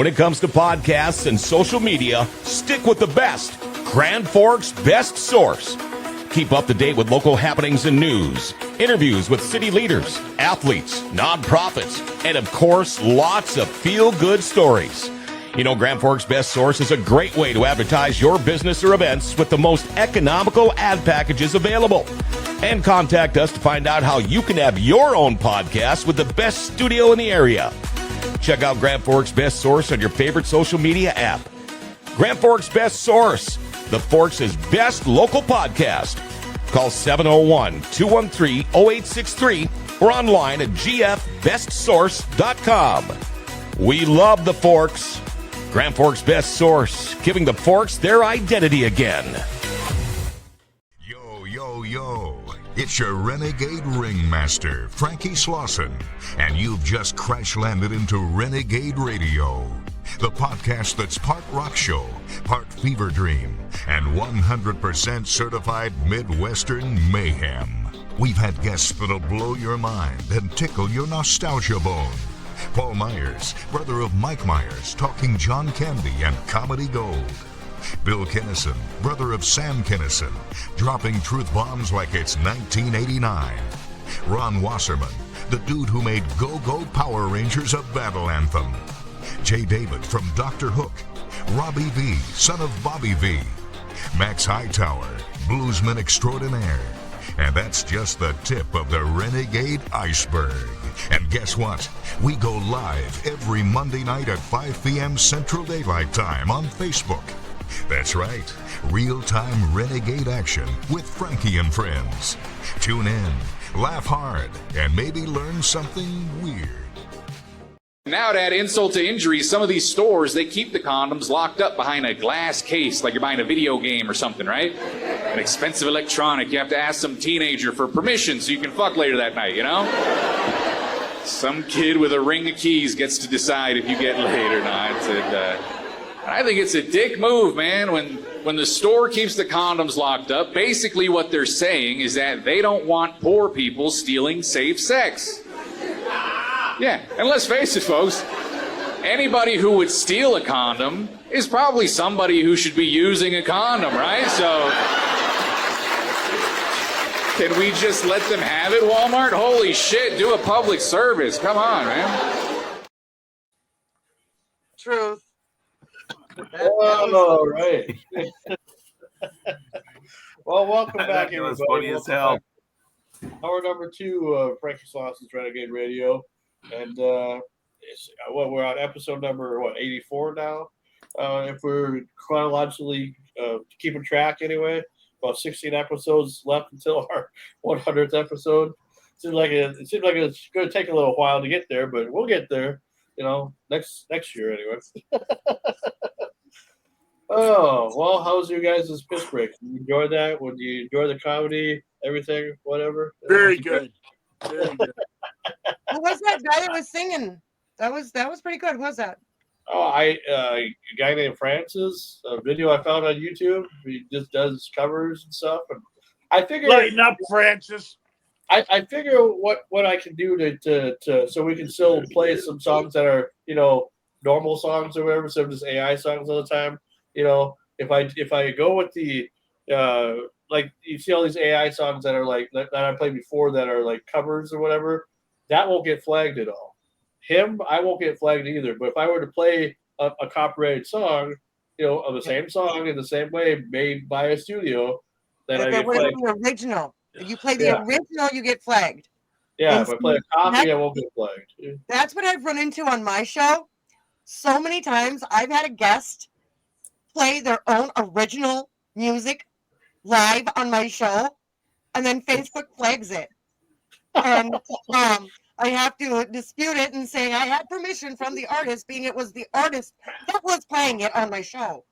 When it comes to podcasts and social media, stick with the best. Grand Forks' best source. Keep up to date with local happenings and news, interviews with city leaders, athletes, nonprofits, and of course, lots of feel-good stories. You know, Grand Forks' best source is a great way to advertise your business or events with the most economical ad packages available. And contact us to find out how you can have your own podcast with the best studio in the area. Check out Grand Forks' best source on your favorite social media app. Grand Forks' best source, the Forks' best local podcast. Call 701-213-0863 or online at gfbestsource.com. We love the Forks. Grand Forks' best source, giving the Forks their identity again. Yo, it's your Renegade Ringmaster, Frankie Slauson, and you've just crash-landed into Renegade Radio, the podcast that's part rock show, part fever dream, and 100% certified Midwestern mayhem. We've had guests that'll blow your mind and tickle your nostalgia bone. Paul Myers, brother of Mike Myers, talking John Candy and comedy gold. Bill Kinnison, brother of Sam Kinnison, dropping truth bombs like it's 1989. Ron Wasserman, the dude who made Go-Go Power Rangers a battle anthem. Jay David from Dr. Hook. Robbie V, son of Bobby V. Max Hightower, bluesman extraordinaire. And that's just the tip of the Renegade iceberg. And guess what? We go live every Monday night at 5 p.m. Central Daylight Time on Facebook. That's right, real-time Renegade action with Frankie and friends. Tune in, laugh hard, and maybe learn something weird. Now to add insult to injury, some of these stores, they keep the condoms locked up behind a glass case like you're buying a video game or something, right? An expensive electronic. You have to ask some teenager for permission so you can fuck later that night, you know? Some kid with a ring of keys gets to decide if you get laid or not. I think it's a dick move, man. When the store keeps the condoms locked up, basically what they're saying is that they don't want poor people stealing safe sex. Yeah, and let's face it, folks, anybody who would steal a condom is probably somebody who should be using a condom, right? So, can we just let them have it, Walmart? Holy shit, do a public service. Come on, man. Truth. All right. Well, welcome back, That was everybody. funny as hell. Hour number 2 of Frankie Slauson's Renegade Radio. And we're on episode number, 84 now? If we're chronologically keeping track anyway. About 16 episodes left until our 100th episode. It seems like it's going to take a little while to get there, but we'll get there. You know, next year anyway. Oh, well, how was your guys' piss break? Did you enjoy that? Would you enjoy the comedy, everything, whatever? Very good. Very good. Who was that guy that was singing? That was pretty good. Who was that? Oh, a guy named Francis, a video I found on YouTube. He just does covers and stuff. And I figured, Lighten up, Francis. I figure what I can do to so we can still play some songs that are, you know, normal songs or whatever, instead of just AI songs all the time. You know, if I go with the like, you see all these AI songs that are like that I played before that are like covers or whatever, that won't get flagged at all. Him, I won't get flagged either. But if I were to play a copyrighted song, you know, of the same song in the same way made by a studio, then I get flagged. The original. If you play the original, you get flagged. Yeah, if I play a copy, I won't get flagged. Yeah. That's what I've run into on my show. So many times I've had a guest play their own original music live on my show, and then Facebook flags it. And I have to dispute it and say I had permission from the artist, being it was the artist that was playing it on my show.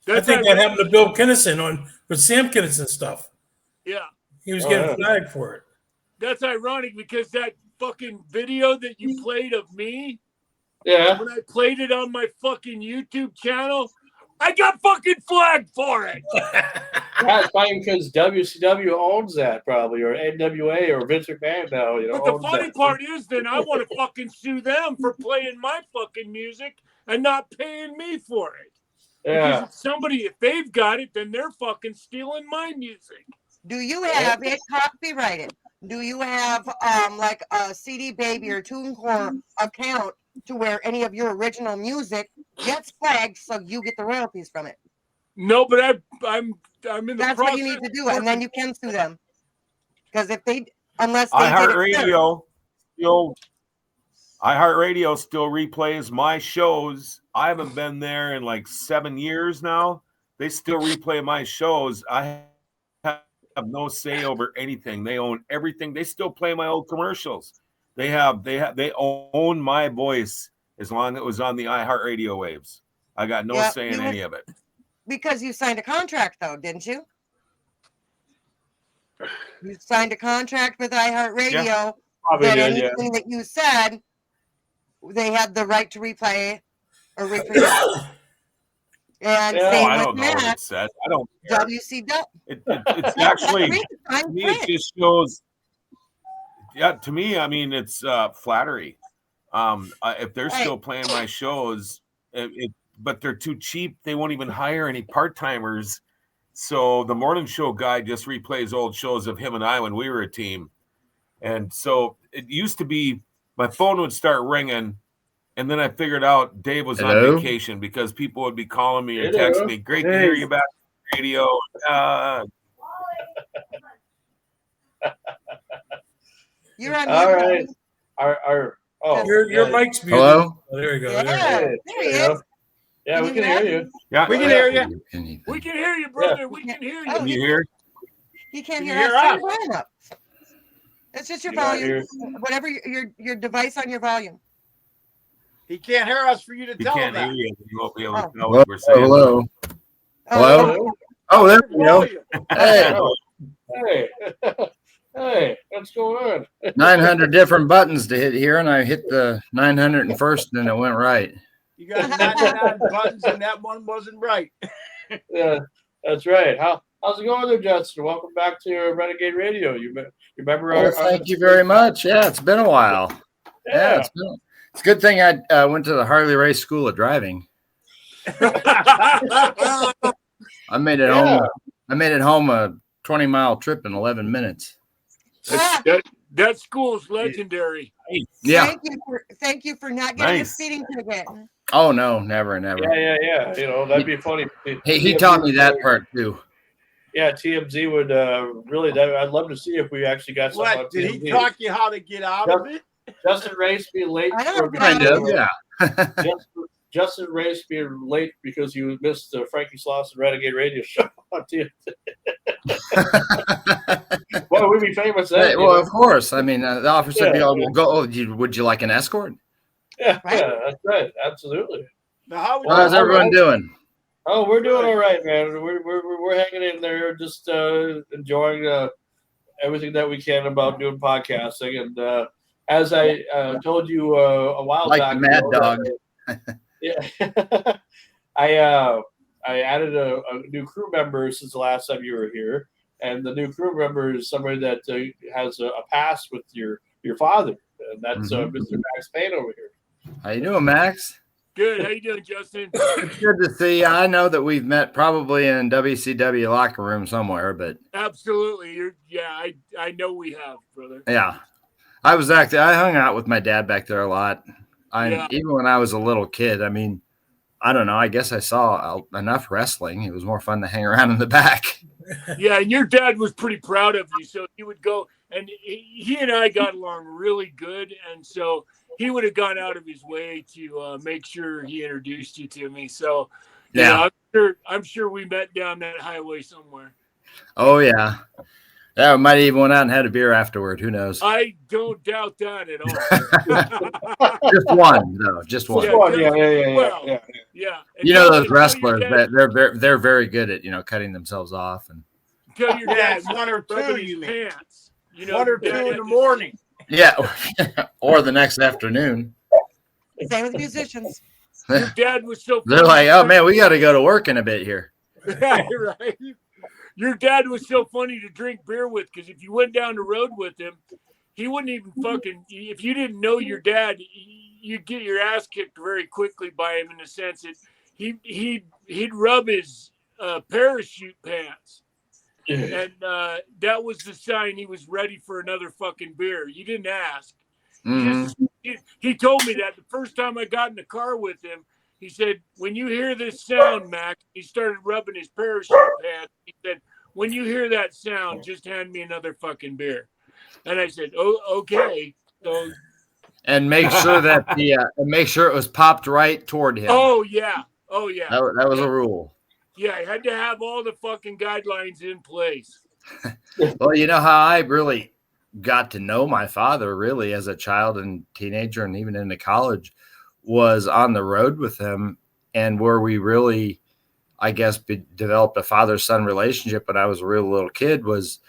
I think that happened to Bill Kinnison with Sam Kinnison stuff. Yeah. He was getting flagged for it. That's ironic because that fucking video that you played of me, yeah, when I played it on my fucking YouTube channel, I got fucking flagged for it. That's fine because WCW owns that probably, or NWA or Vince McMahon now. You know, but the funny part is, then I want to fucking sue them for playing my fucking music and not paying me for it. Yeah. Because if they've got it, then they're fucking stealing my music. Do you have it copyrighted? Do you have like a CD Baby or TuneCore account to where any of your original music gets flagged so you get the royalties from it? No, but I'm in the That's process. what you need to do, and then you can sue them. Because unless they iHeartRadio still replays my shows. I haven't been there in like 7 years now. They still replay my shows. I have no say over anything. They own everything. They still play my old commercials. They own my voice as long as it was on the iHeartRadio waves. I got no say in any of it. Because you signed a contract, though, didn't you? You signed a contract with iHeartRadio that anything that you said, they had the right to replay or reproduce. And same I with don't know what Matt. it says. I don't care. WCW. It's actually, to me, it just shows. Yeah, to me, I mean, it's flattery. If they're still playing my shows, but they're too cheap, they won't even hire any part-timers. So the morning show guy just replays old shows of him and I when we were a team. And so it used to be my phone would start ringing, and then I figured out Dave was on vacation because people would be calling me or texting me. Great to hear you back on the radio. You're on All mute. right. Your mic's muted. Hello? Oh, there you go. Yeah, there he is. Yeah, we can hear you. Yeah, we can hear you. We can hear you, brother. We can hear you. Oh, Can you hear? He can't Can hear you hear us. Turn us? your volume up. It's just your You not volume. Whatever your device on your volume. He can't hear us for you to He tell him can't that. hear you. You won't be able to know what we're saying. Hello. Hello? Oh, there we go. Hey, Hey. Hey, what's going on? 900 different buttons to hit here, and I hit the 901st, and it went right. You got 99 buttons, and that one wasn't right. Yeah, that's right. How's it going there, Justin? Welcome back to Renegade Radio. You remember Well, thank you very much. Yeah, it's been a while. Yeah, it's a good thing I went to the Harley Race School of Driving. I made it home. I made it home a 20-mile trip in 11 minutes. That school's legendary. Yeah. Thank you for not getting a speeding ticket. Oh no, never. Yeah. You know, that'd be funny. He taught me that part too. Yeah, TMZ would really. I'd love to see if we actually got some. What? Did he talk you how to get out of it? Justin Race being late. Kind of, yeah. Justin Race being late because you missed the Frankie Slauson Renegade Radio show on TMZ. Well, we'd be famous then. Hey, well, of course. I mean, the officer would be able to go. Oh, would you like an escort? Yeah, that's right. Absolutely. Now, how's everyone doing? Oh, we're doing all right, man. We're hanging in there, just enjoying everything that we can about doing podcasting. And as I told you a while like back, the Mad Dog. Yeah, I added a new crew member since the last time you were here, and the new crew member is somebody that has a past with your father, and that's Mr. Max Payne over here. How you doing, Max? Good. How you doing, Justin? It's good to see you. I know that we've met probably in WCW locker room somewhere, but Absolutely. I know we have, brother. yeah, I hung out with my dad back there a lot. Even when I was a little kid. I mean, I don't know. I guess I saw enough wrestling. It was more fun to hang around in the back. Yeah, and your dad was pretty proud of you, so he would go, and he and I got along really good, and so he would have gone out of his way to make sure he introduced you to me. So, yeah, I'm sure we met down that highway somewhere. Oh yeah, we might have even went out and had a beer afterward. Who knows? I don't doubt that at all. Just one, though. Just one. Yeah. You know those wrestlers that they're very good at cutting themselves off and. Tell your dad one or two. You mean pants. One or two in the morning. Yeah, or the next afternoon. Same with musicians. Your dad was so. They're like, oh man, we got to go to work in a bit here. Right. Your dad was so funny to drink beer with, because if you went down the road with him, he wouldn't even fucking. If you didn't know your dad, you get your ass kicked very quickly by him in the sense that he'd rub his parachute pants. And that was the sign he was ready for another fucking beer. You didn't ask. He told me that the first time I got in the car with him. He said, when you hear this sound, Mac, he started rubbing his parachute pants. He said, when you hear that sound, just hand me another fucking beer. And I said, oh, okay. So, and make sure that make sure it was popped right toward him. Oh, yeah. Oh, yeah. That was a rule. Yeah, I had to have all the fucking guidelines in place. Well, you know how I really got to know my father really as a child and teenager and even into college was on the road with him, and where we really, I guess, developed a father-son relationship when I was a real little kid was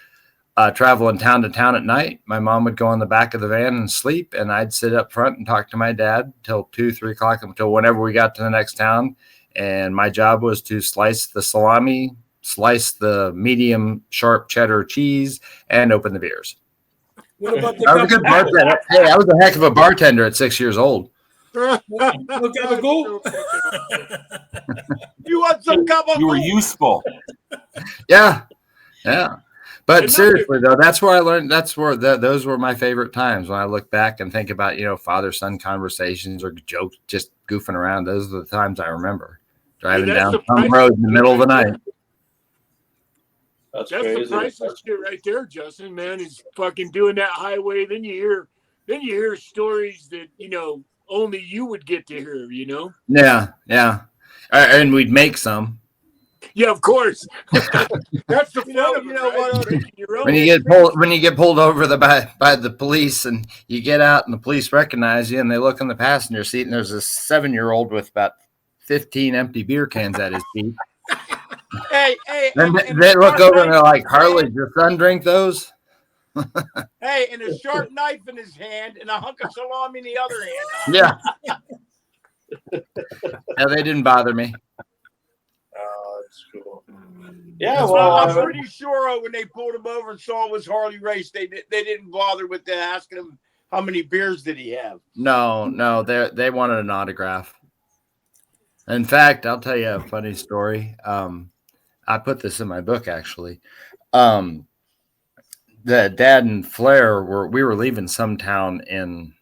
traveling town to town at night. My mom would go in the back of the van and sleep, and I'd sit up front and talk to my dad till 2-3 o'clock until whenever we got to the next town. And my job was to slice the salami, slice the medium sharp cheddar cheese, and open the beers. What about the I was a good bartender. Hey, I was a heck of a bartender at 6 years old. Look at the goal. You want some cup of You were useful. Yeah. But seriously, though, that's where I learned. That's where those were my favorite times when I look back and think about, father-son conversations or jokes, just goofing around. Those are the times I remember driving down some road in the middle of the night. That's the priceless shit right there, Justin. Man, is fucking doing that highway. Then you hear stories that only you would get to hear. Yeah, and we'd make some. Yeah, of course. That's the fun of it. When you get pulled over by the police and you get out and the police recognize you and they look in the passenger seat and there's a 7-year-old with about 15 empty beer cans at his feet. Hey, and they look over and they're like, "Harley, did your son drink those?" Hey, and a sharp knife in his hand and a hunk of salami in the other hand. Yeah, they didn't bother me. Oh, that's cool. Yeah, I'm pretty sure when they pulled him over and saw it was Harley Race, they didn't bother with asking him how many beers did he have. No, they wanted an autograph. In fact, I'll tell you a funny story. I put this in my book actually. The Dad and Flair we were leaving some town in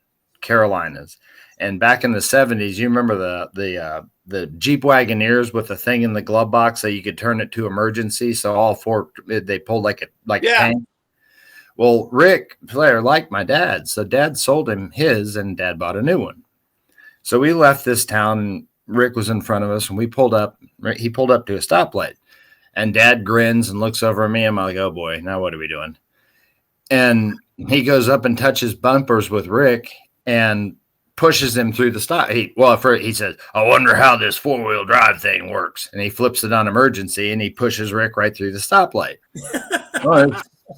Carolinas, and back in the 70s, you remember the Jeep Wagoneers with the thing in the glove box so you could turn it to emergency. So all four, they pulled like a tank. Well, Rick Flair liked my dad, so Dad sold him his, and Dad bought a new one. So we left this town, and Rick was in front of us, and we pulled up. He pulled up to a stoplight, and Dad grins and looks over at me. I'm like, "Oh boy, now what are we doing?" And he goes up and touches bumpers with Rick and pushes him through the stop. He says, "I wonder how this 4-wheel drive thing works." And he flips it on emergency and he pushes Rick right through the stoplight.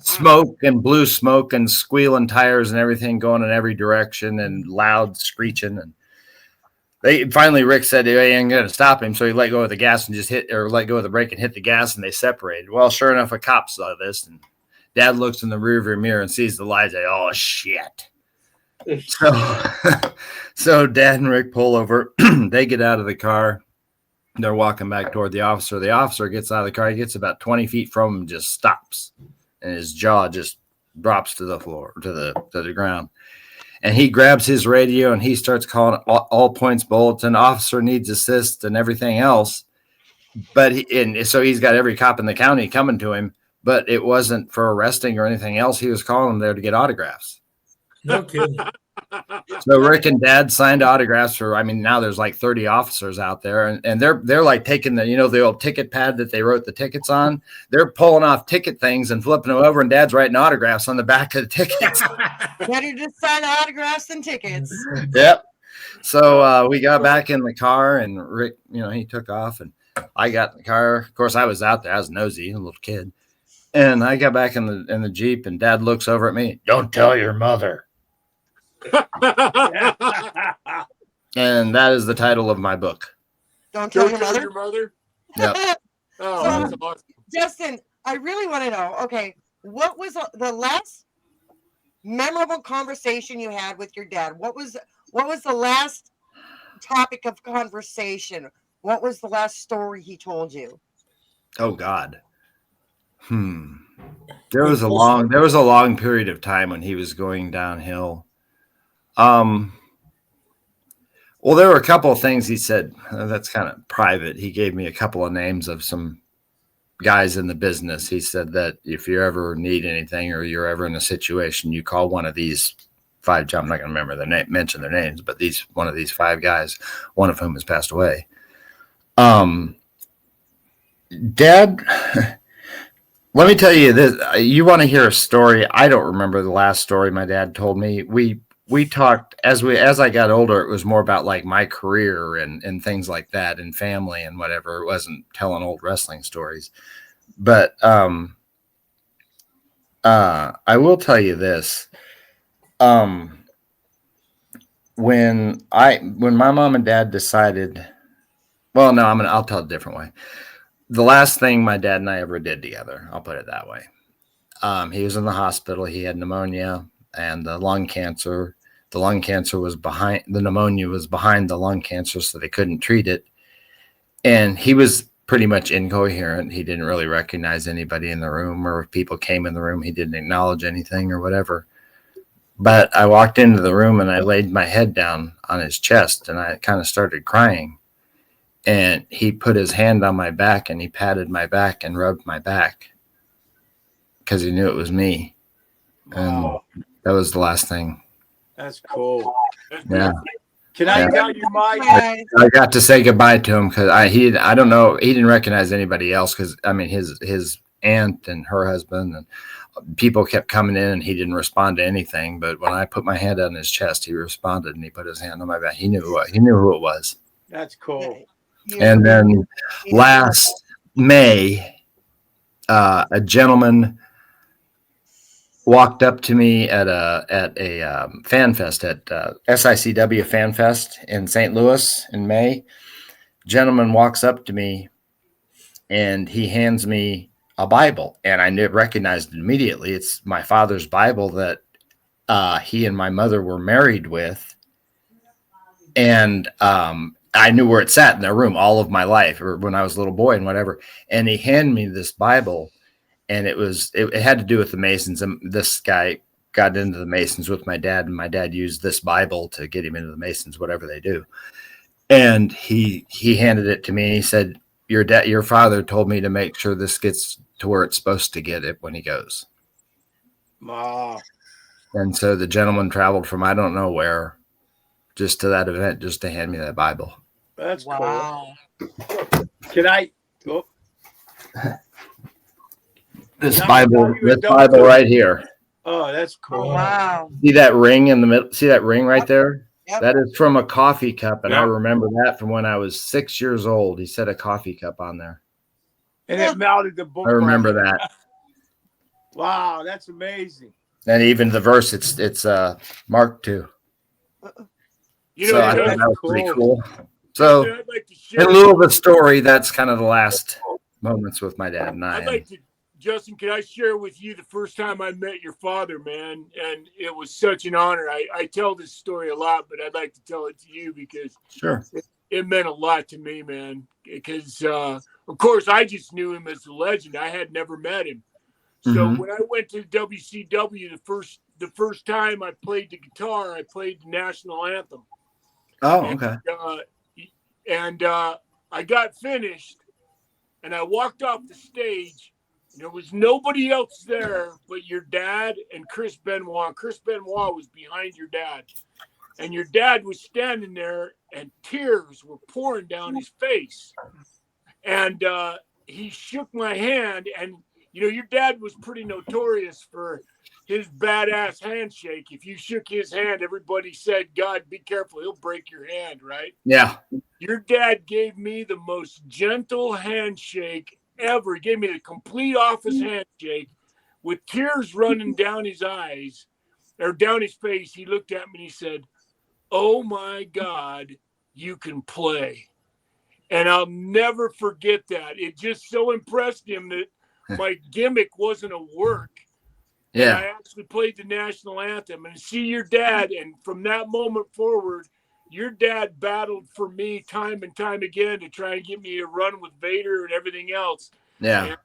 Smoke and blue smoke and squealing tires and everything going in every direction and loud screeching. And finally Rick said he ain't going to stop him. So he let go of the gas and let go of the brake and hit the gas, and they separated. Well, sure enough, a cop saw this, and Dad looks in the rearview mirror and sees the lights. Like, "Oh shit." So Dad and Rick pull over. They get out of the car. They're walking back toward the officer. The officer gets out of the car. He gets about 20 feet from him and just stops. And his jaw just drops to the floor, to the ground. And he grabs his radio and he starts calling all points bulletin. Officer needs assist and everything else. So he's got every cop in the county coming to him. But it wasn't for arresting or anything else. He was calling them there to get autographs. No kidding. So Rick and Dad signed autographs for, now there's like 30 officers out there, and they're like taking the old ticket pad that they wrote the tickets on. They're pulling off ticket things and flipping them over, and Dad's writing autographs on the back of the tickets. Better just sign autographs than tickets. Yep. So we got back in the car, and Rick, he took off, and I got in the car. Of course, I was out there. I was nosy, a little kid. And I got back in the Jeep, and Dad looks over at me. "Don't tell your mother." And that is the title of my book. Don't tell your mother. Yep. That's awesome. Justin, I really want to know. Okay, what was the last memorable conversation you had with your dad? What was What was the last topic of conversation? What was the last story he told you? Oh God. There was a long period of time when he was going downhill. Well, there were a couple of things he said that's kind of private. He gave me a couple of names of some guys in the business. He said that if you ever need anything or you're ever in a situation, you call one of these 5. I'm not going to remember their name, mention their names, but one of these 5 guys, one of whom has passed away. Dad, let me tell you this. You want to hear a story? I don't remember the last story my dad told me. We talked as I got older. It was more about like my career and things like that, and family and whatever. It wasn't telling old wrestling stories. But I will tell you this. When my mom and dad decided, well, no, I'll tell it a different way. The last thing my dad and I ever did together, I'll put it that way. He was in the hospital. He had pneumonia and the lung cancer. The lung cancer was behind, the pneumonia was behind the lung cancer, so they couldn't treat it. And he was pretty much incoherent. He didn't really recognize anybody in the room, or if people came in the room, he didn't acknowledge anything or whatever. But I walked into the room and I laid my head down on his chest and I kind of started crying. And he put his hand on my back and he patted my back and rubbed my back because he knew it was me. Wow. And that was the last thing. That's cool. Yeah. Can I tell you my? I got to say goodbye to him because I don't know, he didn't recognize anybody else because I mean his aunt and her husband and people kept coming in and he didn't respond to anything. But when I put my hand on his chest, he responded and he put his hand on my back. He knew who it was. That's cool. And then last May, a gentleman walked up to me at a fan fest at SICW Fan Fest in St. Louis in May. Gentleman walks up to me and he hands me a Bible, and I recognized it immediately. It's my father's Bible that he and my mother were married with, and I knew where it sat in their room all of my life, or when I was a little boy and whatever. And he handed me this Bible. And it had to do with the Masons. And this guy got into the Masons with my dad, and my dad used this Bible to get him into the Masons, whatever they do. And he handed it to me. And he said, your father told me to make sure this gets to where it's supposed to get it when he goes. Wow. And so the gentleman traveled from I don't know where just to that event just to hand me that Bible. That's cool. Can I? Oh. This Bible right here. Oh, that's cool. Oh, wow. See that ring in the middle? See that ring right there? Yep. That is from a coffee cup. And Yep. I remember that from when I was 6 years old. He said a coffee cup on there. And it mounted the book. I remember that. Wow, that's amazing. And even the verse, it's Mark 2. You So know, I thought that's that was pretty cool. cool. So I'd like to share in lieu of a story, that's kind of the last moments with my dad and I. I'd like to, Justin, can I share with you the first time I met your father, man? And it was such an honor. I tell this story a lot, but I'd like to tell it to you because Sure. it meant a lot to me, man. Because, of course, I just knew him as a legend. I had never met him. So when I went to WCW, the first time I played the guitar, I played the national anthem. Oh, okay. And I got finished, and I walked off the stage. There was nobody else there but your dad and Chris Benoit. Chris Benoit was behind your dad. And your dad was standing there, and tears were pouring down his face. And he shook my hand. And, you know, your dad was pretty notorious for his badass handshake. If you shook his hand, everybody said, God, be careful, he'll break your hand, right? Yeah. Your dad gave me the most gentle handshake ever. He gave me the complete office handshake with tears running down his eyes or down his face. He looked at me and he said, oh my God, you can play. And I'll never forget that. It just so impressed him that my gimmick wasn't a work. Yeah. And I actually played the national anthem, and see your dad. And from that moment forward, your dad battled for me time and time again to try and get me a run with Vader and everything else. Yeah. And,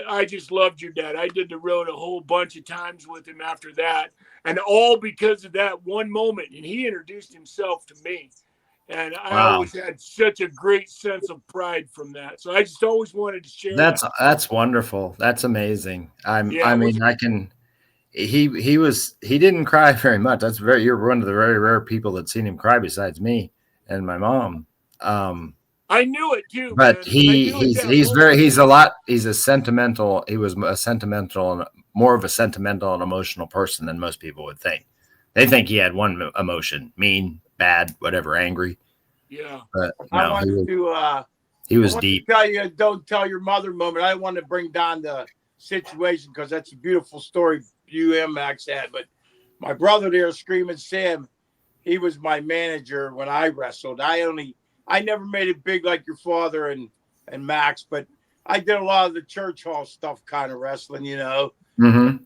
I just loved your dad. I did the road a whole bunch of times with him after that, and all because of that one moment. And he introduced himself to me. And I always had such a great sense of pride from that. So I just always wanted to share that. That's wonderful. That's amazing. Yeah, he didn't cry very much. You're one of the very rare people that's seen him cry besides me and my mom. I knew it too, but man. He was a sentimental and more of a sentimental and emotional person than most people would think. They think he had one emotion: mean, bad, whatever, angry. Yeah. But I no, wanted to he was I want deep. to tell you, don't tell your mother moment. I wanted to bring down the situation because that's a beautiful story you and Max had. But my brother there, Screaming Sam, he was my manager when I wrestled. I never made it big like your father and Max, but I did a lot of the church hall stuff, kind of wrestling, you know. Mm-hmm.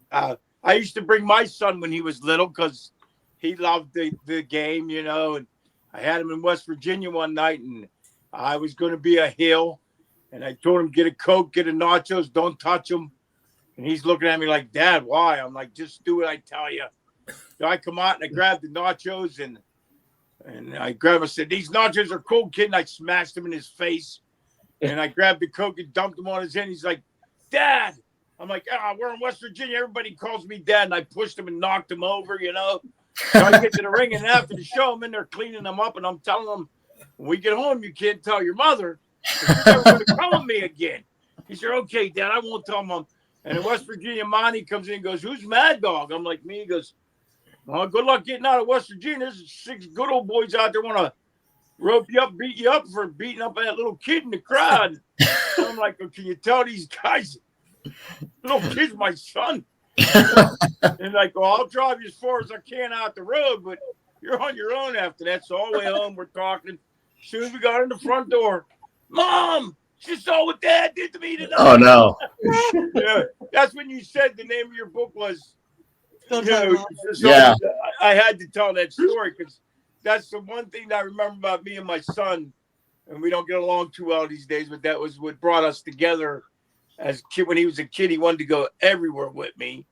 I used to bring my son when he was little because he loved the game, you know. And I had him in West Virginia one night, and I was going to be a heel. And I told him, get a Coke, get a nachos, don't touch them. And he's looking at me like, Dad, why? I'm like, just do what I tell you. So I come out and I grabbed the nachos and I grabbed him and said, these nachos are cool, kid. And I smashed him in his face. And I grabbed the Coke and dumped him on his head. He's like, Dad. I'm like, we're in West Virginia. Everybody calls me Dad. And I pushed him and knocked him over, you know. So I get to the ring, and after the show, I'm in there cleaning them up, and I'm telling them, when we get home, you can't tell your mother. You're never going to call me again. He said, okay, Dad, I won't tell Mom. And in West Virginia, Monty comes in and goes, who's Mad Dog? I'm like, me. He goes, well, good luck getting out of West Virginia. There's 6 good old boys out there want to rope you up, beat you up for beating up that little kid in the crowd. So I'm like, well, can you tell these guys, little kid's my son? And like, well, I'll drive you as far as I can out the road, but you're on your own after that. So all the way home, we're talking. As soon as we got in the front door, Mom, she saw what Dad did to me tonight. Oh no! Yeah, that's when you said the name of your book was. Yeah. I had to tell that story because that's the one thing that I remember about me and my son, and we don't get along too well these days. But that was what brought us together. As a kid, when he was a kid, he wanted to go everywhere with me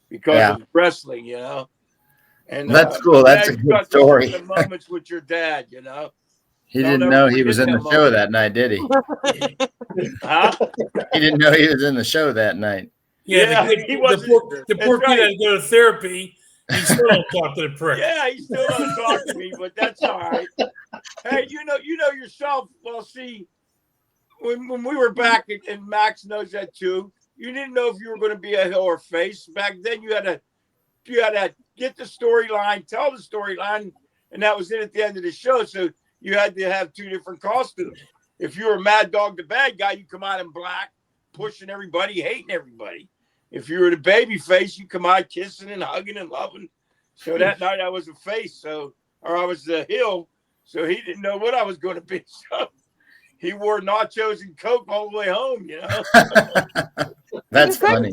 because of wrestling, you know. And that's cool. That's a good story. The moments with your dad, you know. He didn't know he was in the show that night, did he? Huh? He didn't know he was in the show that night. Yeah, he was. The poor kid had to go to therapy. He still don't talk to the prick. Yeah, he still don't talk to me, but that's all right. Hey, you know yourself. Well, see. When we were back, and Max knows that too, you didn't know if you were going to be a heel or face. Back then, you had to get the storyline, tell the storyline, and that was it at the end of the show. So you had to have 2 different costumes. If you were Mad Dog, the bad guy, you come out in black, pushing everybody, hating everybody. If you were the baby face, you come out kissing and hugging and loving. So that night I was a face, or I was the heel, so he didn't know what I was going to be. So he wore nachos and Coke all the way home, you know. That's funny.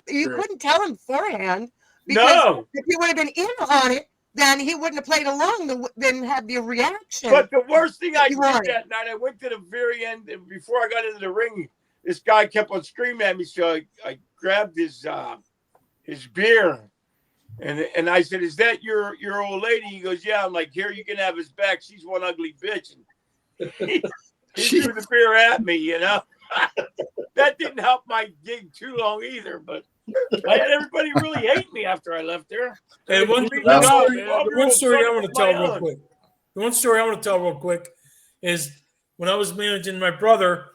You couldn't tell him beforehand. No. If he would have been in on it, then he wouldn't have played along, then have the reaction. But the worst thing I did that night, I went to the very end, and before I got into the ring, this guy kept on screaming at me, so I grabbed his beer, and I said, "Is that your old lady?" He goes, "Yeah." I'm like, "Here, you can have his back. She's one ugly bitch." And he threw the beer at me, you know. That didn't help my gig too long either, but I had everybody really hate me after I left there. And one story I want to tell real quick. The one story I want to tell real quick is when I was managing my brother,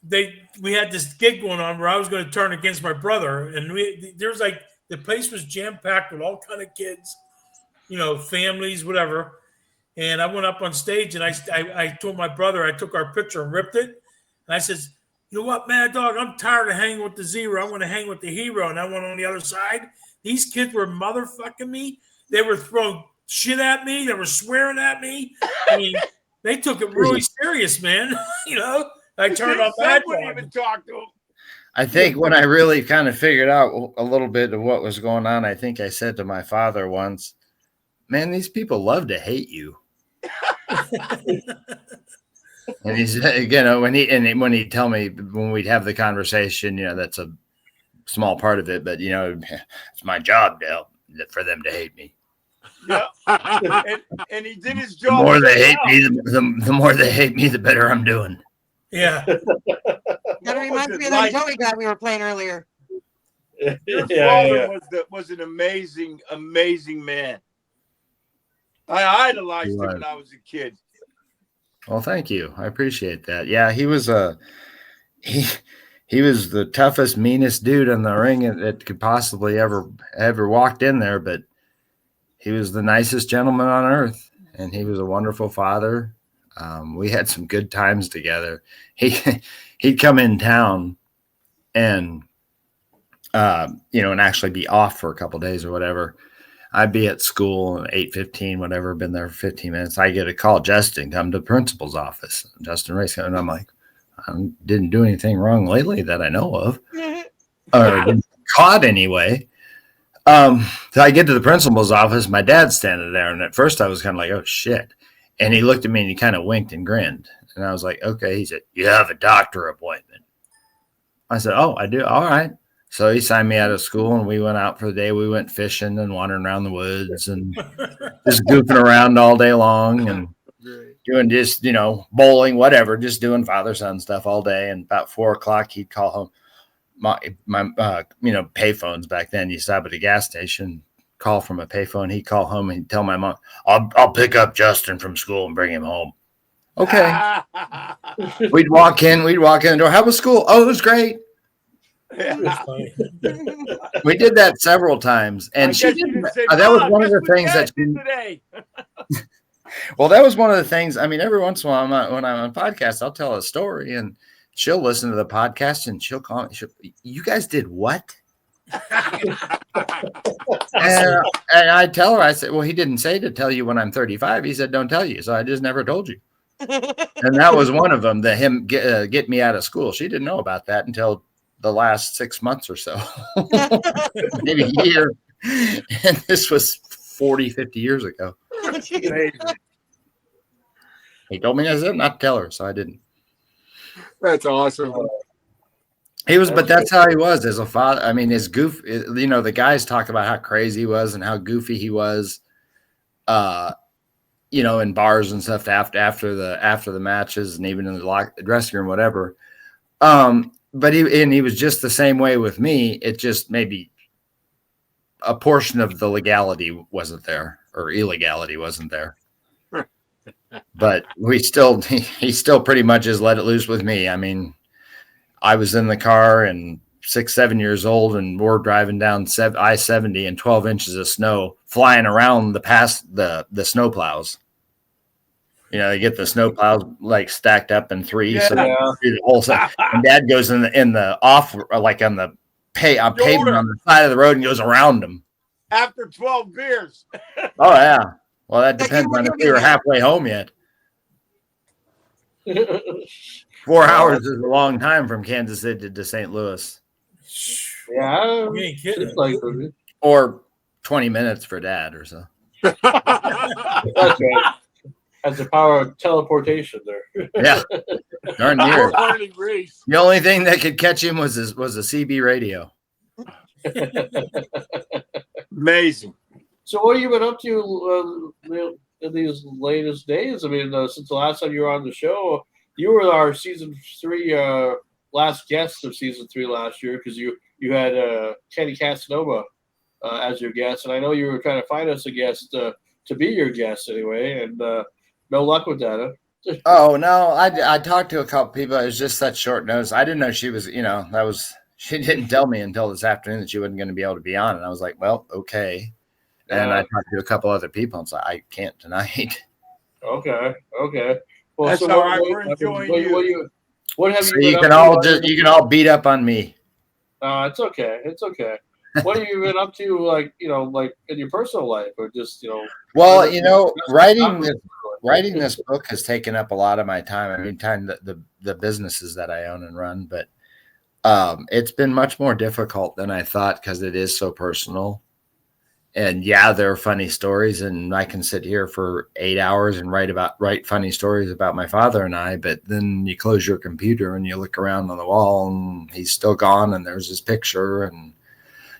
we had this gig going on where I was going to turn against my brother, and there's like the place was jam packed with all kind of kids, you know, families, whatever. And I went up on stage and I told my brother, I took our picture and ripped it, and I says, "You know what, Mad Dog? I'm tired of hanging with the zero. I'm going to hang with the hero." And I went on the other side. These kids were motherfucking me. They were throwing shit at me. They were swearing at me. I mean, they took it really serious, man. You know, I turned on Mad Dog. Even talk to him. I think when I really kind of figured out a little bit of what was going on, I think I said to my father once, "Man, these people love to hate you." And he's, when he'd tell me when we'd have the conversation, that's a small part of it, but it's my job to help for them to hate me. Yeah, and he did his The job. more they so hate well. me, the more they hate me, the better I'm doing. Yeah. That reminds me of that Joey guy we were playing earlier. Your father was an amazing man. I idolized him when I was a kid. Well, thank you. I appreciate that. Yeah, he was he was the toughest, meanest dude in the ring that could possibly ever walked in there, but he was the nicest gentleman on earth, and he was a wonderful father. We had some good times together. He'd come in town and and actually be off for a couple of days or whatever. I'd be at school at 8:15, whatever, been there for 15 minutes. I get a call, Justin, come to the principal's office. Justin Race. And I'm like, I didn't do anything wrong lately that I know of, or been caught anyway. So I get to the principal's office. My dad's standing there. And at first I was kind of like, oh, shit. And he looked at me and he kind of winked and grinned. And I was like, okay. He said, you have a doctor appointment. I said, oh, I do. All right. So he signed me out of school and we went out for the day. We went fishing and wandering around the woods and just goofing around all day long and doing just, bowling, whatever, just doing father-son stuff all day. And about 4:00, he'd call home. My payphones back then, you stop at a gas station, call from a payphone. He'd call home and he'd tell my mom, I'll pick up Justin from school and bring him home. Okay. We'd walk in the door. How was school? Oh, it was great. That's funny. We did that several times, and she didn't. That was one of the things that she today. Well, that was one of the things. I mean, every once in a while, when I'm on podcasts, I'll tell a story, and she'll listen to the podcast, and she'll call. You guys did what? and I tell her, I said, well, he didn't say to tell you when I'm 35. He said, don't tell you. So I just never told you. And that was one of them. Him get me out of school. She didn't know about that until the last 6 months or so, maybe a year. And this was 40, 50 years ago. He told me I said not to tell her, so I didn't. That's awesome. He was, but that's how he was as a father. I mean, his goof, the guys talk about how crazy he was and how goofy he was, in bars and stuff after the matches and even in the dressing room, whatever. But he was just the same way with me. It just maybe a portion of the legality wasn't there or illegality wasn't there. But he still pretty much just let it loose with me. I mean, I was in the car and 6, 7 years old, and we're driving down I-70 and 12 inches of snow flying around the snow plows. They get the snow plows like stacked up in three. Yeah. So the whole side. And Dad goes in the off, like on the pavement on the side of the road and goes around them. After 12 beers. Oh, yeah. Well, that depends on if we were halfway home yet. 4 hours is a long time from Kansas City to St. Louis. Yeah. You ain't kidding. Or 20 minutes for Dad or so. That's right. Has the power of teleportation there. Yeah. Darn near. Race. The only thing that could catch him was a CB radio. Amazing. So what have you been up to in these latest days? I mean, since the last time you were on the show, you were our season 3 last guest of season 3 last year because you had Kenny Casanova as your guest, and I know you were trying to find us a guest to be your guest anyway, and no luck with that. Huh? Oh no, I talked to a couple people. It was just such short notice. I didn't know she was. She didn't tell me until this afternoon that she wasn't going to be able to be on, and I was like, well, okay. And I talked to a couple other people, and so I can't tonight. Okay. Well, that's all right. We're enjoying you. What have So you? You can all beat up on me. It's okay. What have you been up to, like in your personal life, or just Well, writing this book has taken up a lot of my time. I mean, the businesses that I own and run, but It's been much more difficult than I thought because it is so personal. And yeah, there are funny stories, and I can sit here for 8 hours and write funny stories about my father and I. But then you close your computer and you look around on the wall, and he's still gone, and there's his picture, and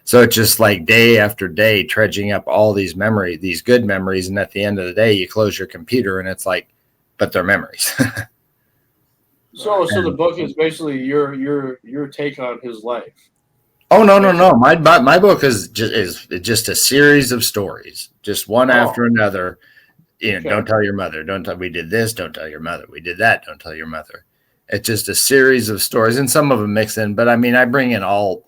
so it's just like day after day trudging up all these memories, these good memories, and at the end of the day, you close your computer, and it's like, but they're memories. So the book is basically your take on his life. Oh no. My book is just a series of stories, just one after another. Okay. Don't tell your mother. Don't tell. We did this. Don't tell your mother. We did that. Don't tell your mother. It's just a series of stories, and some of them mix in. But I mean, I bring in all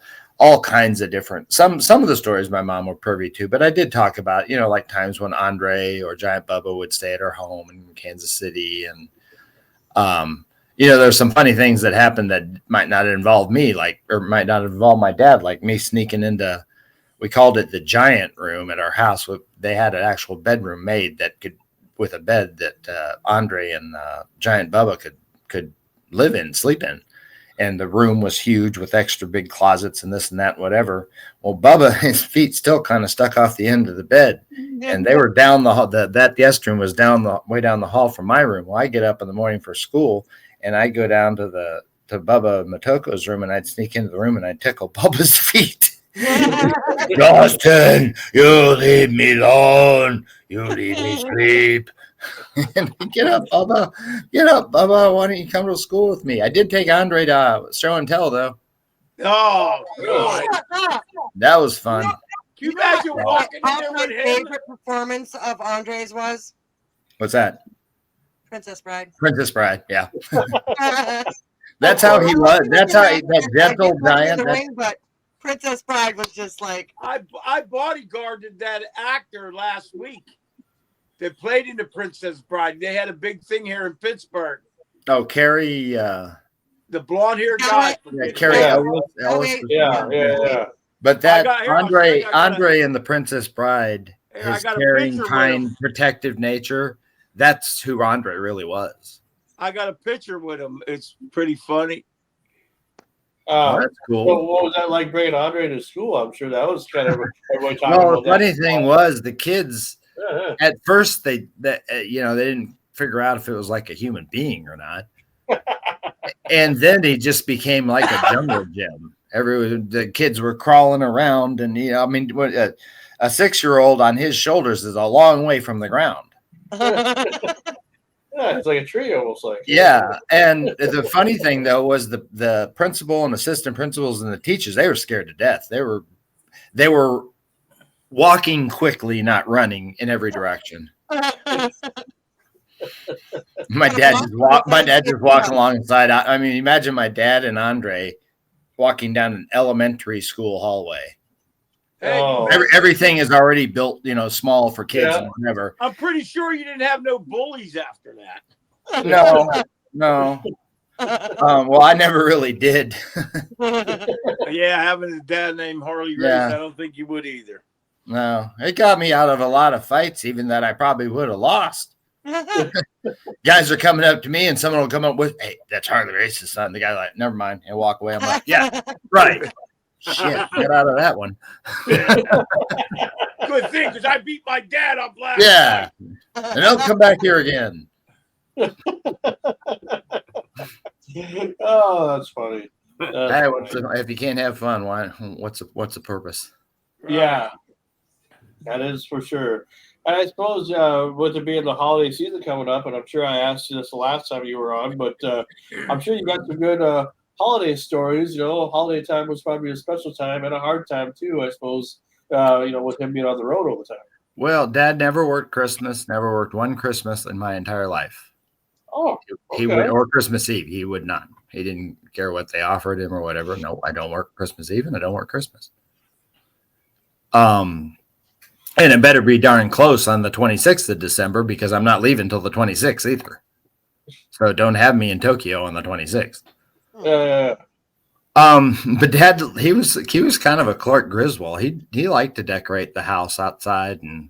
kinds of different. Some of the stories my mom were privy to, but I did talk about like times when Andre or Giant Bubba would stay at her home in Kansas City, and there's some funny things that happened that might not involve me, or might not involve my dad, like me sneaking into, we called it the giant room at our house. They had an actual bedroom made with a bed that Andre and Giant Bubba could live in, sleep in. And the room was huge with extra big closets and this and that, whatever. Well, Bubba, his feet still kind of stuck off the end of the bed. And they were down the hall. That guest room was way down the hall from my room. Well, I get up in the morning for school, and I go down to Bubba Motoko's room, and I'd sneak into the room and I'd tickle Bubba's feet. Justin, you leave me alone. You leave me sleep. Get up, Bubba. Get up, Bubba. Why don't you come to school with me? I did take Andre to show and tell, though. Oh, God. That was fun. Can you imagine walking in there My with him? favorite performance of Andre's was What's that? Princess Bride. Princess Bride, yeah. That's how he was. That's how that gentle giant. But Princess Bride was just like I bodyguarded that actor last week that played in the Princess Bride. They had a big thing here in Pittsburgh. Oh, Carrie. The blonde-haired guy. Yeah, Carrie Ellis. Yeah. But that Andre and the Princess Bride, his caring, kind, protective nature, that's who Andre really was. I got a picture with him. It's pretty funny. That's cool. So what was that like bringing Andre to school? I'm sure that was kind of everybody talking Well, about the funny that. thing was the kids at first they didn't figure out if it was like a human being or not. And then he just became like a jungle gym. The kids were crawling around, and a 6-year-old on his shoulders is a long way from the ground. Yeah, it's like a tree almost like. Yeah, and the funny thing though was the principal and assistant principals and the teachers, they were scared to death. They were walking quickly, not running in every direction. My dad just walking alongside. I mean, imagine my dad and Andre walking down an elementary school hallway. Everything is already built, small for kids and whatever. I'm pretty sure you didn't have no bullies after that. No. Well, I never really did. Yeah, having a dad named Harley Race, Yeah. I don't think you would either. No, it got me out of a lot of fights, even that I probably would have lost. Guys are coming up to me, and someone will come up with, "Hey, that's Harley Race's son." The guy like, "Never mind," and walk away. I'm like, "Yeah, right." Shit, get out of that one. Good thing, because I beat my dad up last Yeah, night. and don't come back here again. Oh, that's funny. Hey, if you can't have fun, what's the purpose? Yeah, that is for sure. And I suppose with it being the holiday season coming up, and I'm sure I asked you this the last time you were on, but I'm sure you got some good holiday stories. Holiday time was probably a special time and a hard time too, I suppose, with him being on the road all the time. Well, Dad never worked Christmas, never worked one Christmas in my entire life. Oh, okay. He would, or Christmas Eve. He would not. He didn't care what they offered him or whatever. No, I don't work Christmas Eve and I don't work Christmas. And it better be darn close on the 26th of December because I'm not leaving till the 26th either. So don't have me in Tokyo on the 26th. But Dad, he was kind of a Clark Griswold. He liked to decorate the house outside and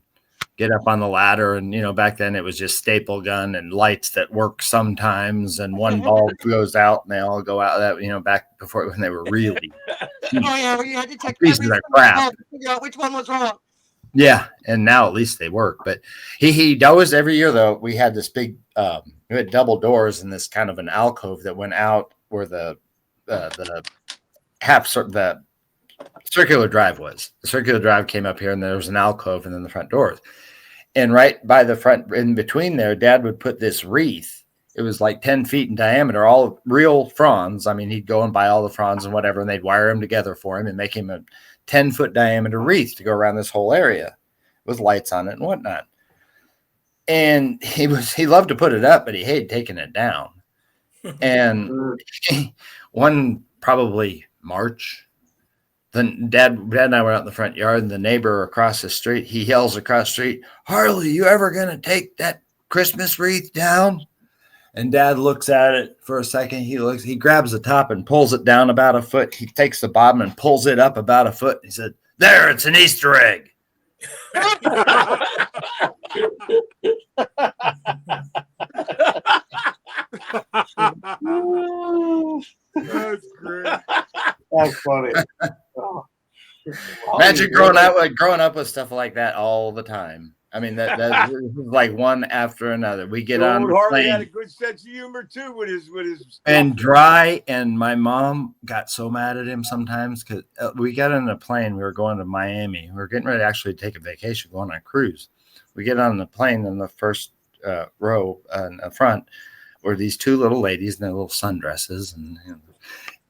get up on the ladder. And, back then it was just staple gun and lights that work sometimes. And one bulb goes out and they all go out. That, back before when they were really where you had to check pieces every of crap. to figure out which one was wrong. Yeah. And now at least they work. But he always, every year though, we had this big, we had double doors and this kind of an alcove that went out where the circular drive was. The circular drive came up here and there was an alcove and then the front doors. And right by the front, in between there, Dad would put this wreath. It was like 10 feet in diameter, all real fronds. I mean, he'd go and buy all the fronds and whatever, and they'd wire them together for him and make him a 10-foot diameter wreath to go around this whole area with lights on it and whatnot. And he loved to put it up, but he hated taking it down. And one probably March, then Dad and I were out in the front yard, and the neighbor across the street, he yells across the street, "Harley, you ever going to take that Christmas wreath down?" And Dad looks at it for a second. He grabs the top and pulls it down about a foot. He takes the bottom and pulls it up about a foot. He said, "There, it's an Easter egg." That's great. That's funny. Imagine growing up with stuff like that all the time. I mean, that was like one after another. We get on the Harley plane had a good sense of humor too with his and dry. And my mom got so mad at him sometimes because we got on a plane. We were going to Miami. We were getting ready to actually take a vacation, going on a cruise. We get on the plane, and the first row in the front were these two little ladies in their little sundresses,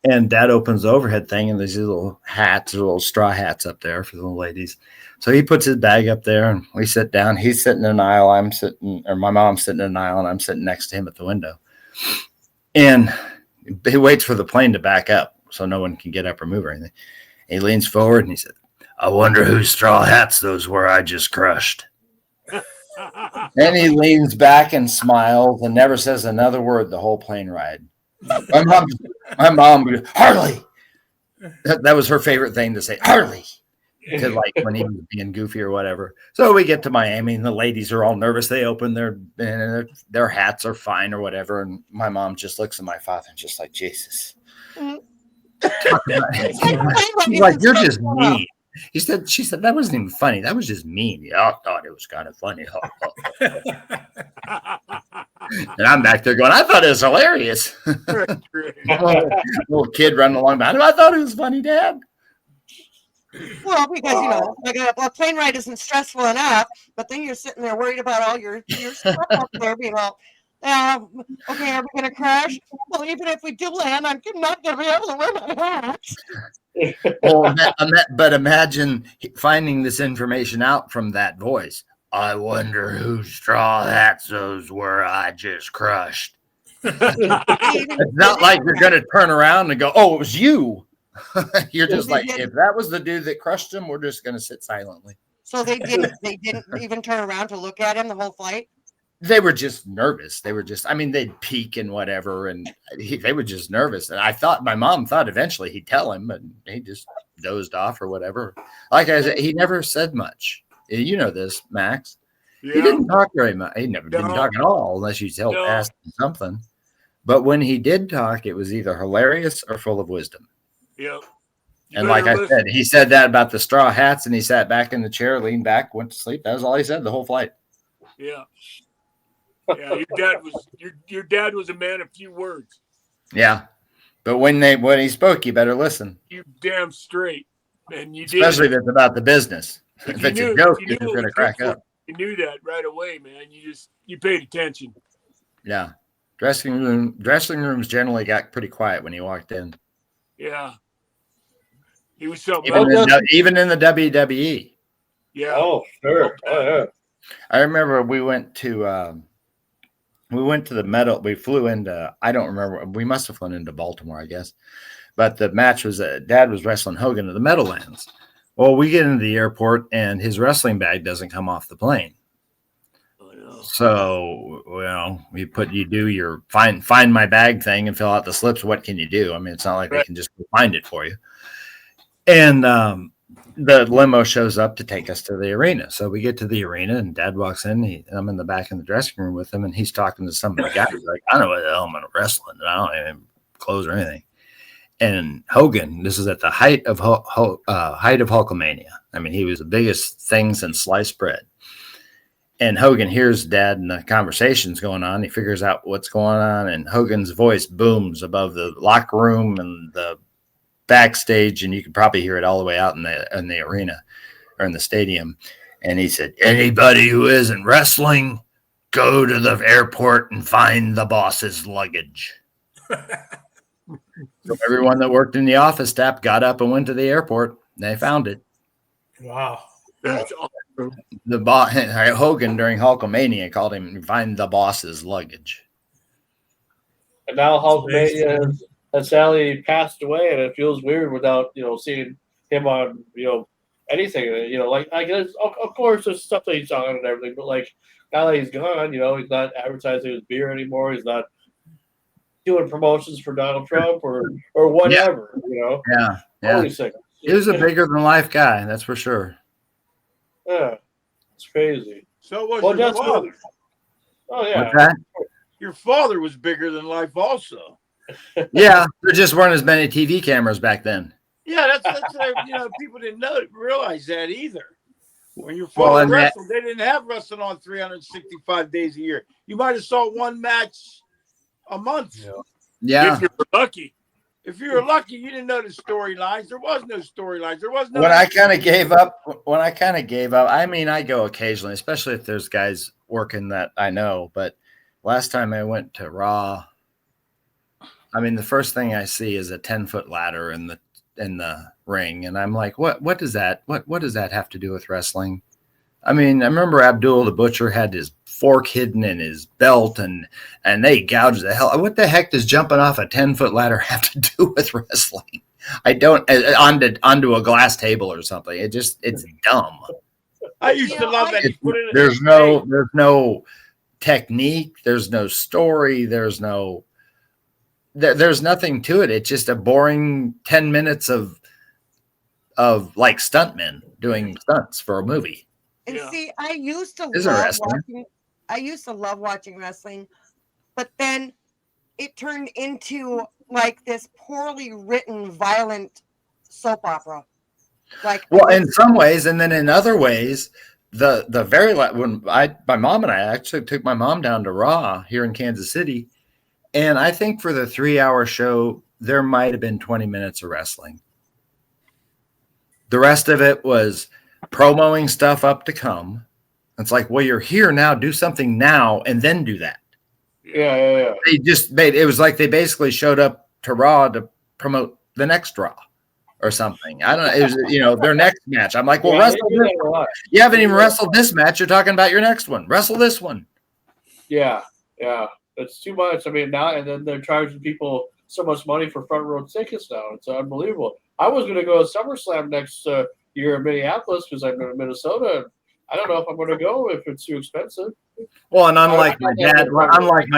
and Dad opens the overhead thing, and there's these little hats, little straw hats up there for the little ladies. So he puts his bag up there, and we sit down. He's sitting in an aisle. My mom's sitting in an aisle, and I'm sitting next to him at the window. And he waits for the plane to back up so no one can get up or move or anything. He leans forward, and he said, "I wonder whose straw hats those were I just crushed." Then he leans back and smiles and never says another word the whole plane ride. My mom would go, "Harley." That was her favorite thing to say, "Harley." To like when he was being goofy or whatever. So we get to Miami and the ladies are all nervous. They open their hats are fine or whatever. And my mom just looks at my father and just like, Jesus. She's like, "You're just mean." She said, "That wasn't even funny. That was just mean." Yeah, I thought it was kind of funny. And I'm back there going, "I thought it was hilarious." Little kid running along behind him. "I thought it was funny, Dad." Well, because like a plane ride isn't stressful enough, but then you're sitting there worried about all your stuff up there being all, okay, are we going to crash? Well, even if we do land, I'm not going to be able to wear my hat. Well, but imagine finding this information out from that voice. "I wonder whose straw hats those were I just crushed." It's not like you're going to turn around and go, "Oh, it was you." You're just like, if that was the dude that crushed him, we're just going to sit silently. So they didn't even turn around to look at him the whole flight? They were just nervous. They'd peek and whatever, and they were just nervous. And my mom thought eventually he'd tell him, but he just dozed off or whatever. Like I said, he never said much. You know this, Max. Yeah. He didn't talk very much. He never didn't talk at all unless you asked him something. But when he did talk, it was either hilarious or full of wisdom. Yep. And like I said, he said that about the straw hats, and he sat back in the chair, leaned back, went to sleep. That was all he said the whole flight. Yeah. Yeah, your dad was a man of few words. Yeah. But when he spoke, you better listen. You damn straight. And you did. Especially if it's about the business. If it's a joke, you're going to crack up. You knew that right away, man. You paid attention. Yeah. Dressing rooms generally got pretty quiet when he walked in. Yeah. He was something. Even in the WWE. Yeah. Oh, sure. Oh, yeah. I remember we went to the Meadow. We flew into, I don't remember. We must have flown into Baltimore, I guess. But the match was Dad was wrestling Hogan at the Meadowlands. Well, we get into the airport and his wrestling bag doesn't come off the plane. Oh, no. So, you do your find my bag thing and fill out the slips. What can you do? I mean, it's not like they can just find it for you. And the limo shows up to take us to the arena. So we get to the arena, and Dad walks in. I'm in the back in the dressing room with him, and he's talking to some of the guys. Like, I know what the hell I'm wrestling, and I don't even clothes or anything. And Hogan, this is at the height of Hulkamania. I mean, he was the biggest thing since sliced bread. And Hogan hears Dad and the conversations going on. He figures out what's going on, and Hogan's voice booms above the locker room and the backstage, and you can probably hear it all the way out in the arena or in the stadium. And he said, "Anybody who isn't wrestling, go to the airport and find the boss's luggage." So everyone that worked in the office staff got up and went to the airport. They found it. Wow. That's awesome. The boss, Hogan, during Hulkamania, called him "find the boss's luggage." And now Hulkamania has sadly passed away, and it feels weird without seeing him on anything. Like I guess of course there's stuff that he's on and everything, but like now that he's gone, he's not advertising his beer anymore. He's not doing promotions for Donald Trump or whatever. Yeah. Holy sick. He was a bigger than life guy, that's for sure. Yeah, it's crazy. So was your father. Oh yeah. What's that? Your father was bigger than life, also. Yeah, there just weren't as many TV cameras back then. Yeah, that's people didn't realize that either. When your father wrestled, they didn't have wrestling on 365 days a year. You might have saw one match a month. Yeah. If you're lucky. If you were lucky, you didn't know the storylines. There was no storylines. There was no. When I kind of gave up, I mean, I go occasionally, especially if there's guys working that I know. But last time I went to Raw, I mean, the first thing I see is a 10-foot ladder in the ring, and I'm like, what does that have to do with wrestling? I mean, I remember Abdul the Butcher had his fork hidden in his belt, and they gouged the hell. What the heck does jumping off a 10-foot ladder have to do with wrestling? I don't onto a glass table or something. It's dumb. I used to love that. There's no technique. There's no story. There's nothing to it. It's just a boring 10 minutes of like stuntmen doing stunts for a movie. And see, I used to love watching wrestling, but then it turned into like this poorly written, violent soap opera. Well, in some ways, and then in other ways, when my mom and I actually took my mom down to Raw here in Kansas City, and I think for the 3-hour show there might have been 20 minutes of wrestling. The rest of it was promoting stuff up to come. It's like, well, you're here now, do something now and then do that. Yeah. It was like they basically showed up to Raw to promote the next Raw or something. I don't know. It was, their next match. I'm like, well, wrestle this one. You haven't even wrestled this match. You're talking about your next one. Wrestle this one. Yeah. It's too much. I mean, now and then they're charging people so much money for front row tickets now. It's unbelievable. I was going to go to SummerSlam next year in Minneapolis because I'm in Minnesota. I don't know if I'm going to go if it's too expensive. Well, and unlike my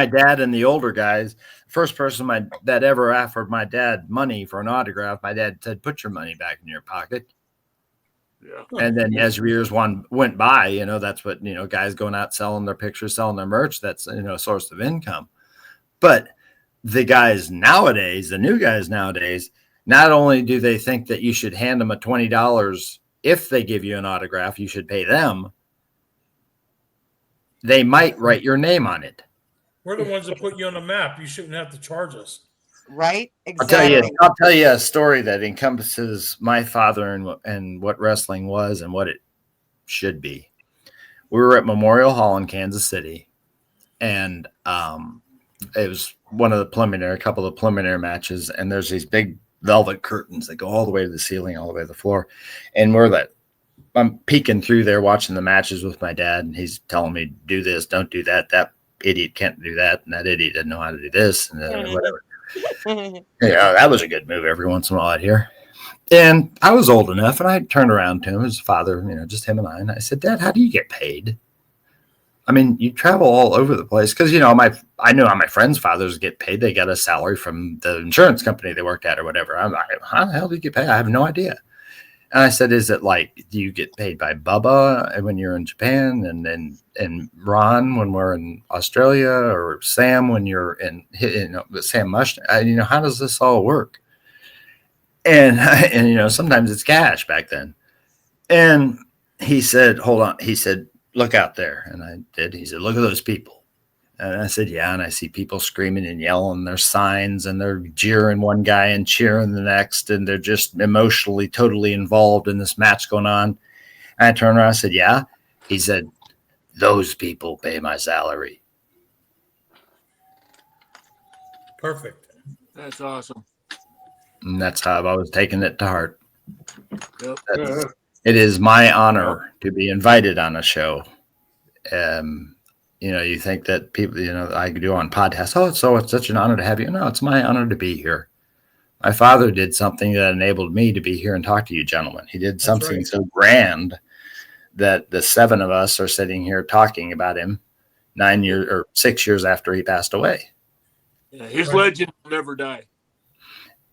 dad and the older guys, first person that ever offered my dad money for an autograph, my dad said, "Put your money back in your pocket." Yeah. And then as years went by, that's what, guys going out selling their pictures, selling their merch, that's, a source of income. But the guys nowadays, the new guys nowadays, not only do they think that you should hand them a $20 if they give you an autograph, you should pay them. They might write your name on it. We're the ones that put you on the map. You shouldn't have to charge us. Right? Exactly. I'll tell you a story that encompasses my father and what wrestling was and what it should be. We were at Memorial Hall in Kansas City, and it was a couple of preliminary matches, and there's these big velvet curtains that go all the way to the ceiling, all the way to the floor. And I'm peeking through there watching the matches with my dad, and he's telling me, do this, don't do that. That idiot can't do that. And that idiot doesn't know how to do this and whatever. Yeah, that was a good move every once in a while I'd hear. And I was old enough, and I turned around to him, his father, just him and I said, "Dad, how do you get paid? I mean, you travel all over the place." Because, I knew how my friends' fathers get paid. They got a salary from the insurance company they worked at or whatever. I'm like, how the hell do you get paid? I have no idea. And I said, is it like, do you get paid by Bubba when you're in Japan, and Ron when we're in Australia, or Sam when you're in, Sam Mush? How does this all work? And sometimes it's cash back then. And he said, hold on. He said, look out there. And I did. He said, look at those people. And I said, yeah. And I see people screaming and yelling. There's signs, and they're jeering one guy and cheering the next. And they're just emotionally totally involved in this match going on. And I turned around and I said, yeah. He said, those people pay my salary. Perfect. That's awesome. And that's how I've always taken it to heart. Yep. It is my honor to be invited on a show. You think that people, I could do on podcasts. Oh, so it's such an honor to have you. No, it's my honor to be here. My father did something that enabled me to be here and talk to you gentlemen. He did something so grand that the 7 of us are sitting here talking about him 6 years after he passed away. Yeah, his legend will never die.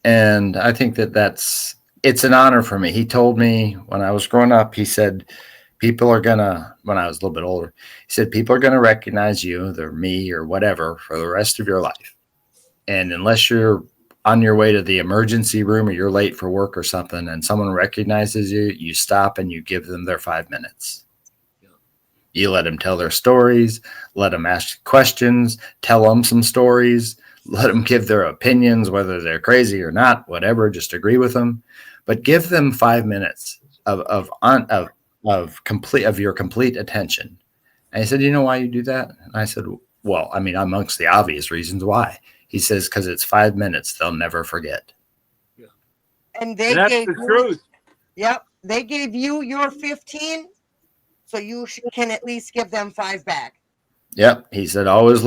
And I think it's an honor for me. He told me when I was growing up, he said, when I was a little bit older, he said, people are going to recognize you, either me or whatever, for the rest of your life. And unless you're on your way to the emergency room or you're late for work or something and someone recognizes you, you stop and you give them their 5 minutes. You let them tell their stories, let them ask questions, tell them some stories, let them give their opinions, whether they're crazy or not, whatever, just agree with them. But give them 5 minutes of your complete attention. And he said, you know why you do that? And I said, well, I mean, amongst the obvious reasons why. He says, because it's 5 minutes they'll never forget. Yeah. And that's the truth. Yep. They gave you your 15, so you can at least give them 5 back. Yep. He said, always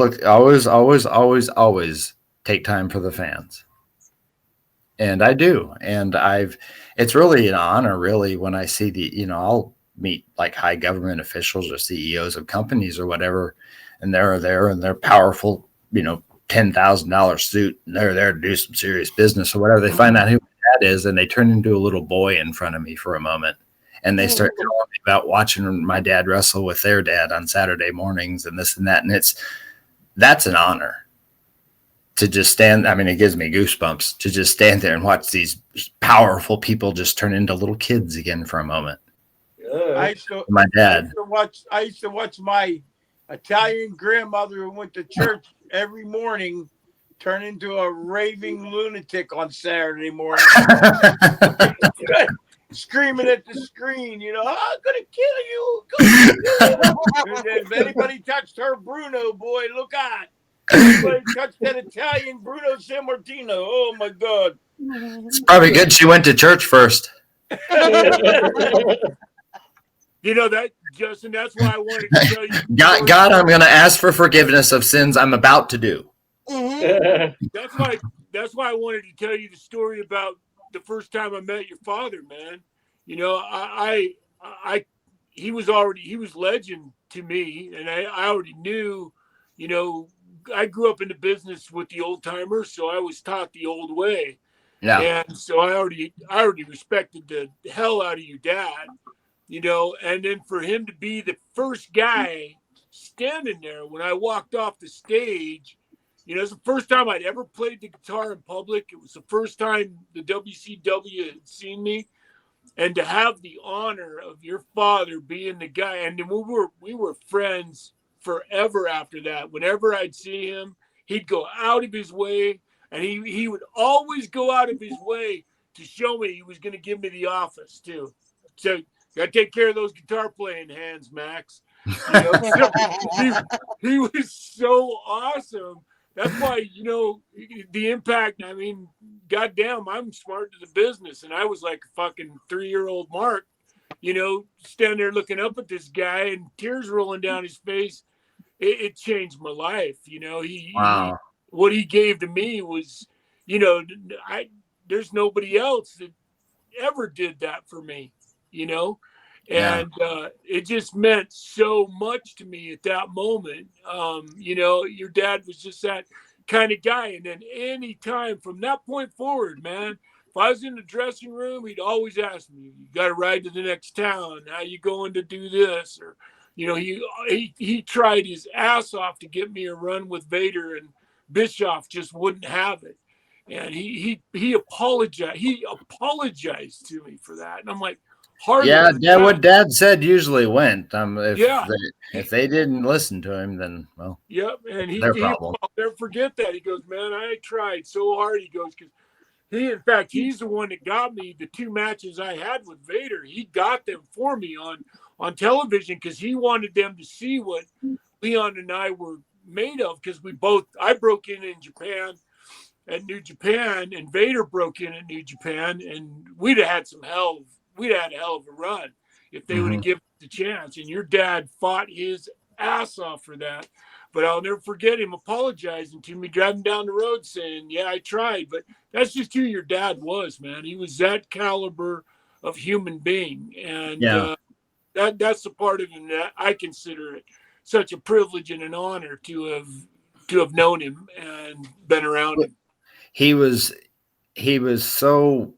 take time for the fans. And I do. And it's really an honor, really, when I see I'll meet like high government officials or CEOs of companies or whatever, and they're there and they're powerful, $10,000 suit, and they're there to do some serious business or whatever. They find out who my dad is, and they turn into a little boy in front of me for a moment. And they start telling me about watching my dad wrestle with their dad on Saturday mornings and this and that. And that's an honor to just stand. I mean, it gives me goosebumps to just stand there and watch these powerful people just turn into little kids again for a moment. My dad. I used to watch my Italian grandmother who went to church every morning turn into a raving lunatic on Saturday morning. Screaming at the screen, I'm gonna kill you. If anybody touched her Bruno, boy, look out. Anybody touched that Italian Bruno Sammartino, oh my God. It's probably good she went to church first. That, Justin, that's why I wanted to tell you. God, I'm going to ask for forgiveness of sins I'm about to do. That's why I wanted to tell you the story about the first time I met your father, man. He was legend to me, and I already knew, I grew up in the business with the old timers, so I was taught the old way. Yeah. And so I already respected the hell out of your dad. And then for him to be the first guy standing there when I walked off the stage, it's the first time I'd ever played the guitar in public. It was the first time the WCW had seen me. And to have the honor of your father being the guy, and then we were friends forever after that. Whenever I'd see him, he'd go out of his way, and he would always go out of his way to show me he was going to give me the office too. So got to take care of those guitar playing hands, Max. He was so awesome. That's why, the impact, I mean, goddamn, I'm smart to the business. And I was like a fucking 3-year-old Mark, standing there looking up at this guy and tears rolling down his face. It changed my life. Wow. What he gave to me was, there's nobody else that ever did that for me, And it just meant so much to me at that moment. Your dad was just that kind of guy. And then any time from that point forward, man, if I was in the dressing room, he'd always ask me, "You got to ride to the next town? How you going to do this?" Or, he tried his ass off to get me a run with Vader, and Bischoff just wouldn't have it. And he apologized. He apologized to me for that, and I'm like, Harley. Yeah, what Dad said usually went. Yeah. If they didn't listen to him, then well, Yep, and their problem. I'll never forget that. He goes, "Man, I tried so hard." He goes, because in fact, he's the one that got me the 2 matches I had with Vader. He got them for me on television because he wanted them to see what Leon and I were made of. Because I broke in Japan at New Japan, and Vader broke in at New Japan, and we'd have had a hell of a run if they would have given us the chance. And your dad fought his ass off for that. But I'll never forget him apologizing to me driving down the road saying, "Yeah, I tried." But that's just who your dad was, man. He was that caliber of human being. And that's the part of him that I consider it such a privilege and an honor to have known him and been around him. He was so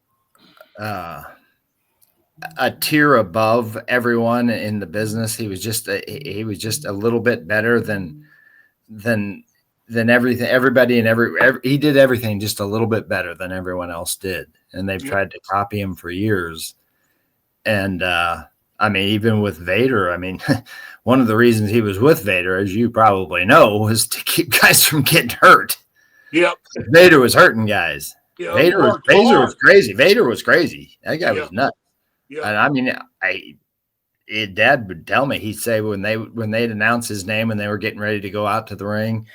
a tier above everyone in the business. He was just a little bit better than everything, everybody, and he did everything just a little bit better than everyone else did. And they've tried to copy him for years. And I mean, even with Vader, I mean, one of the reasons he was with Vader, as you probably know, was to keep guys from getting hurt. Yep. Vader was hurting guys. Yep. Vader was crazy. Vader was crazy. That guy was nuts. Yep. And I mean, Dad would tell me, he'd say when they'd announce his name and they were getting ready to go out to the ring,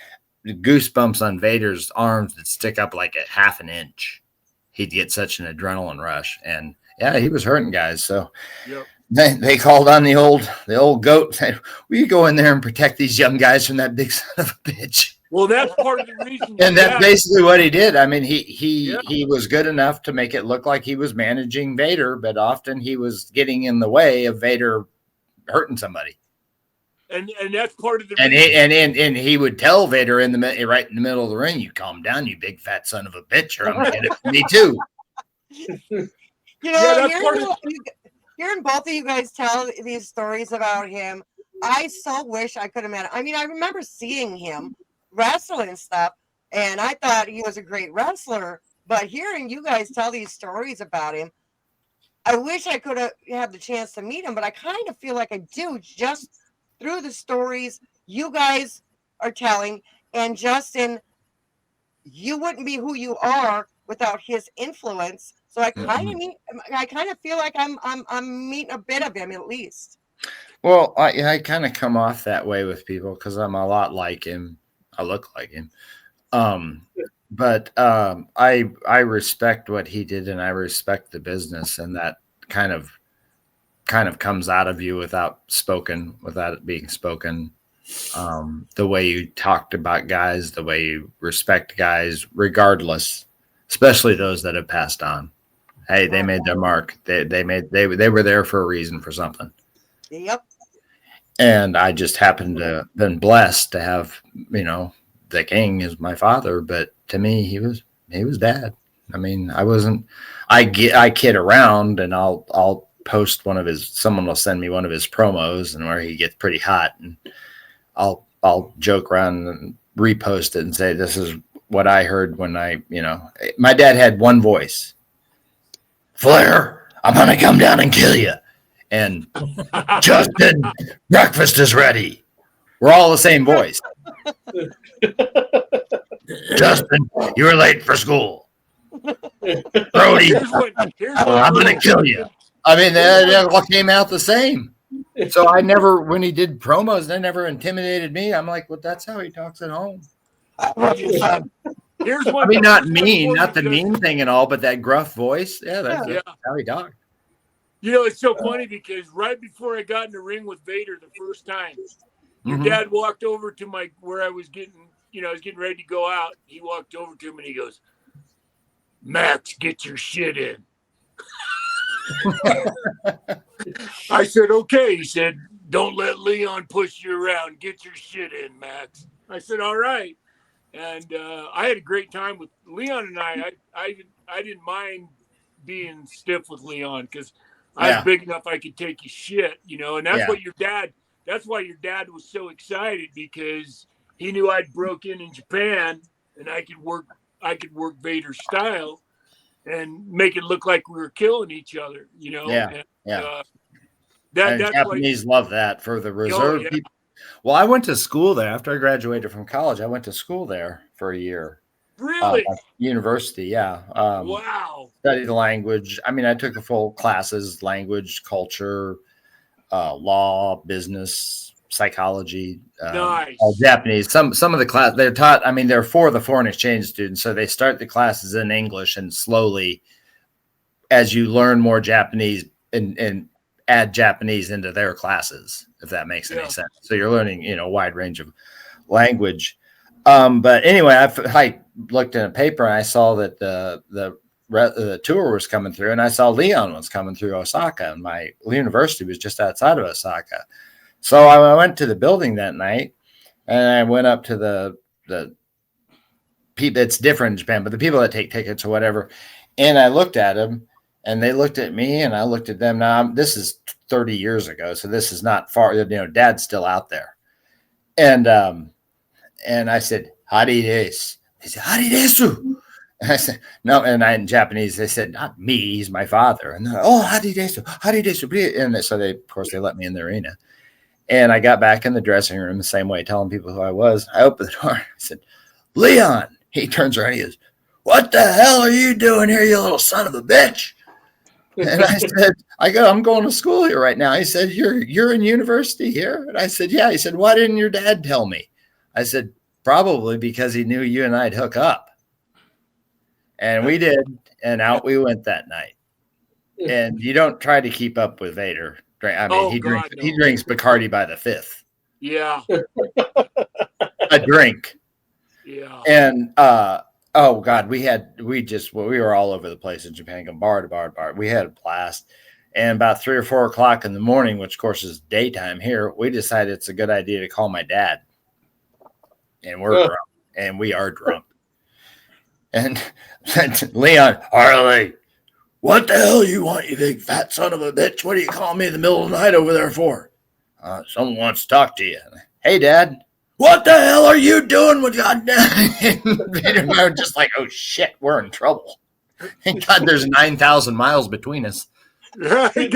the goosebumps on Vader's arms would stick up like a half an inch. He'd get such an adrenaline rush. And yeah, he was hurting guys. So they called on the old goat and said, "Will you go in there and protect these young guys from that big son of a bitch?" Well, that's part of the reason. And that's basically what he did. I mean, he was good enough to make it look like he was managing Vader, but often he was getting in the way of Vader hurting somebody. And that's part of the reason. And he would tell Vader right in the middle of the ring, "You calm down, you big fat son of a bitch, or I'm gonna get it from me too." Hearing both of you guys tell these stories about him, I so wish I could have met him. I mean, I remember seeing him wrestle and stuff, and I thought he was a great wrestler. But hearing you guys tell these stories about him, I wish I could have had the chance to meet him. But I kind of feel like I do, just through the stories you guys are telling. And Justin, you wouldn't be who you are without his influence. So I kind of feel like I'm meeting a bit of him at least. Well, I kind of come off that way with people because I'm a lot like him. I look like him. But I respect what he did, and I respect the business, and that kind of comes out of you without it being spoken. The way you talked about guys, the way you respect guys, regardless, especially those that have passed on. Hey, they made their mark. They were there for a reason, for something. Yep. And I just happened to been blessed to have, the king is my father, but to me, he was dad. I mean, I kid around, and I'll post someone will send me one of his promos, and where he gets pretty hot, and I'll joke around and repost it and say, "This is what I heard when my dad had one voice. Flair, I'm going to come down and kill you. And Justin, breakfast is ready." We're all the same voice. "Justin, you were late for school. Brody, I'm going to kill you." I mean, they all came out the same. So when he did promos, they never intimidated me. I'm like, well, that's how he talks at home. Not the mean thing and all, but that gruff voice. Yeah, that's how he talked. It's so funny because right before I got in the ring with Vader the first time, your dad walked over to where I was getting ready to go out. He walked over to him and he goes, "Max, get your shit in." I said, "Okay." He said, "Don't let Leon push you around. Get your shit in, Max." I said, "All right." And I had a great time with Leon, and I didn't mind being stiff with Leon because I was big enough I could take his shit, you know, and that's what your dad. That's why your dad was so excited because he knew I'd broke in Japan and I could work Vader's style and make it look like we were killing each other, you know. Yeah, And, and that's Japanese love that for the reserve people. Well, I went to school there after I graduated from college. I went to school there for a year. Really? University, yeah. Wow. Studied the language. I mean, I took the full classes: language, culture, law, business, psychology. Nice. All Japanese. Some of the class they're taught. I mean, they're for the foreign exchange students, so they start the classes in English, and slowly, as you learn more Japanese and add Japanese into their classes, if that makes any sense. So you're learning, you know, a wide range of language. But anyway, I looked in a paper and I saw that the tour was coming through, and I saw Leon was coming through Osaka, and my university was just outside of Osaka. So I went to the building that night, and I went up to the people. It's different in Japan, but the people that take tickets or whatever, and I looked at them. And they looked at me, and I looked at them. Now, this is 30 years ago, so this is not far. You know, Dad's still out there. And I said, "Hari desu." They said, "Hari desu." And I said, "No." And in Japanese, they said, "Not me. He's my father." And they're like, "Oh, hari desu, hari desu." And so of course, they let me in the arena. And I got back in the dressing room the same way, telling people who I was. I opened the door. I said, "Leon." He turns around. He goes, "What the hell are you doing here, you little son of a bitch?" And I said, I'm going to school here right now. He said, you're in university here? And I said, yeah. He said, why didn't your dad tell me? I said, probably because he knew you and I'd hook up. And we did. And out we went that night. And you don't try to keep up with Vader. I mean, he drinks Bacardi by the fifth. Yeah. A drink. Yeah. And, oh God, we were all over the place in Japan, going bar to bar to bar. We had a blast. And about 3 or 4 o'clock in the morning, which of course is daytime here, we decided it's a good idea to call my dad. And we're drunk, and we are drunk. And Leon, "Harley, what the hell you want, you big fat son of a bitch? What are you calling me in the middle of the night over there for?" "Someone wants to talk to you." "Hey, Dad." "What the hell are you doing with goddamn?" And we're just like, oh shit, we're in trouble. Thank God there's 9,000 miles between us. He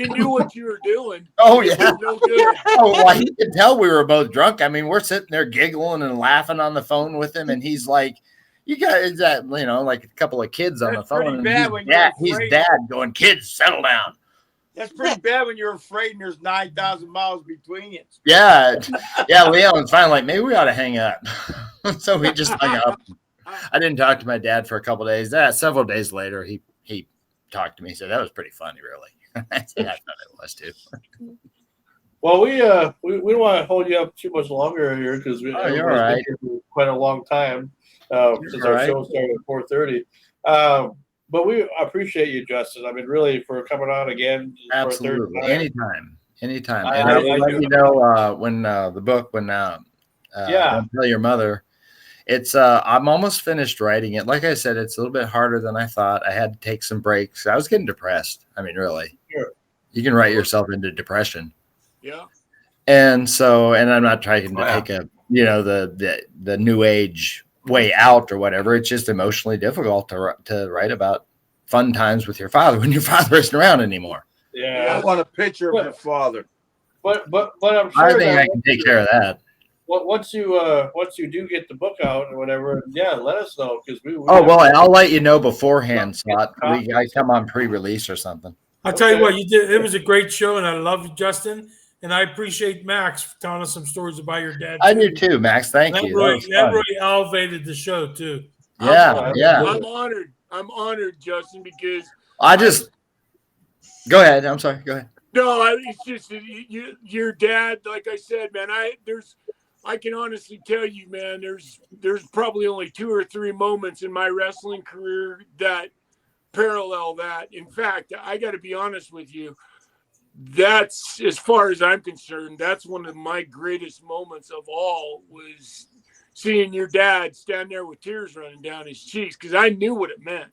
knew what you were doing. Oh yeah. No good. Oh, well, he could tell we were both drunk. I mean, we're sitting there giggling and laughing on the phone with him, and he's like, "You guys, you know, like a couple of kids on the phone." And he's dad going, "Kids, settle down." That's pretty bad when you're afraid and there's 9,000 miles between you. Yeah. Leon's finally like, maybe we ought to hang up. So we just hung up. I didn't talk to my dad for a couple of days. Several days later, he talked to me. He said, "That was pretty funny, really." I said, "I thought it was too." Well, we don't want to hold you up too much longer here because you're all right. Been here for quite a long time since our show started at 4:30. But we appreciate you, Justin. I mean, really, for coming on again. Absolutely. For a third time. Anytime. And I will let you know when the book, Don't Tell Your Mother, it's I'm almost finished writing it. Like I said, it's a little bit harder than I thought. I had to take some breaks. I was getting depressed. I mean, really. Sure. You can write yourself into depression. Yeah. And so, and I'm not trying to take the new age way out or whatever. It's just emotionally difficult to write about fun times with your father when your father isn't around anymore. Yeah, I want a picture of your father. But I'm sure I think I can take care of that. Once you do get the book out or whatever, let us know because we. I'll let you know beforehand, Scott. I come on pre-release or something. I'll tell you what, you did. It was a great show, and I love you, Justin. And I appreciate Max for telling us some stories about your dad. I do too, Max. Thank you. That really elevated the show too. Yeah. I'm honored, Justin, because go ahead. I'm sorry. Go ahead. No, it's just your dad. Like I said, man, I can honestly tell you, man, there's probably only 2 or 3 moments in my wrestling career that parallel that. In fact, I got to be honest with you. That's, as far as I'm concerned, that's one of my greatest moments of all was seeing your dad stand there with tears running down his cheeks because I knew what it meant.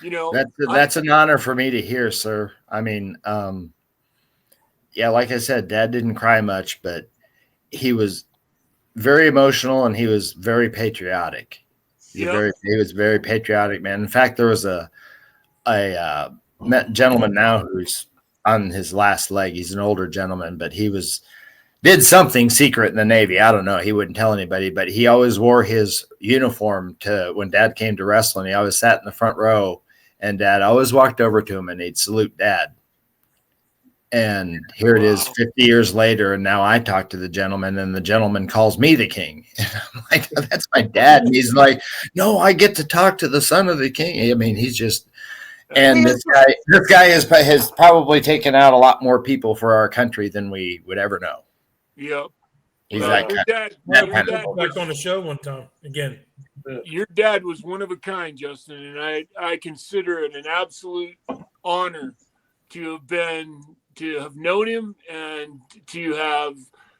You know, that's an honor for me to hear, sir. I mean, yeah, like I said, Dad didn't cry much, but he was very emotional and he was very patriotic. He was very patriotic, man. In fact, there was a gentleman now who's on his last leg. He's an older gentleman, but he did something secret in the Navy. I don't know. He wouldn't tell anybody, but he always wore his uniform to when Dad came to wrestling. He always sat in the front row, and Dad always walked over to him and he'd salute Dad. And here it is 50 years later, and now I talk to the gentleman, and the gentleman calls me the king. And I'm like, that's my dad. And he's like, no, I get to talk to the son of the king. I mean, he's just, and this guy has probably taken out a lot more people for our country than we would ever know. Yep. He's back on the show one time again. Your dad was one of a kind, Justin, and I consider it an absolute honor to have known him and to have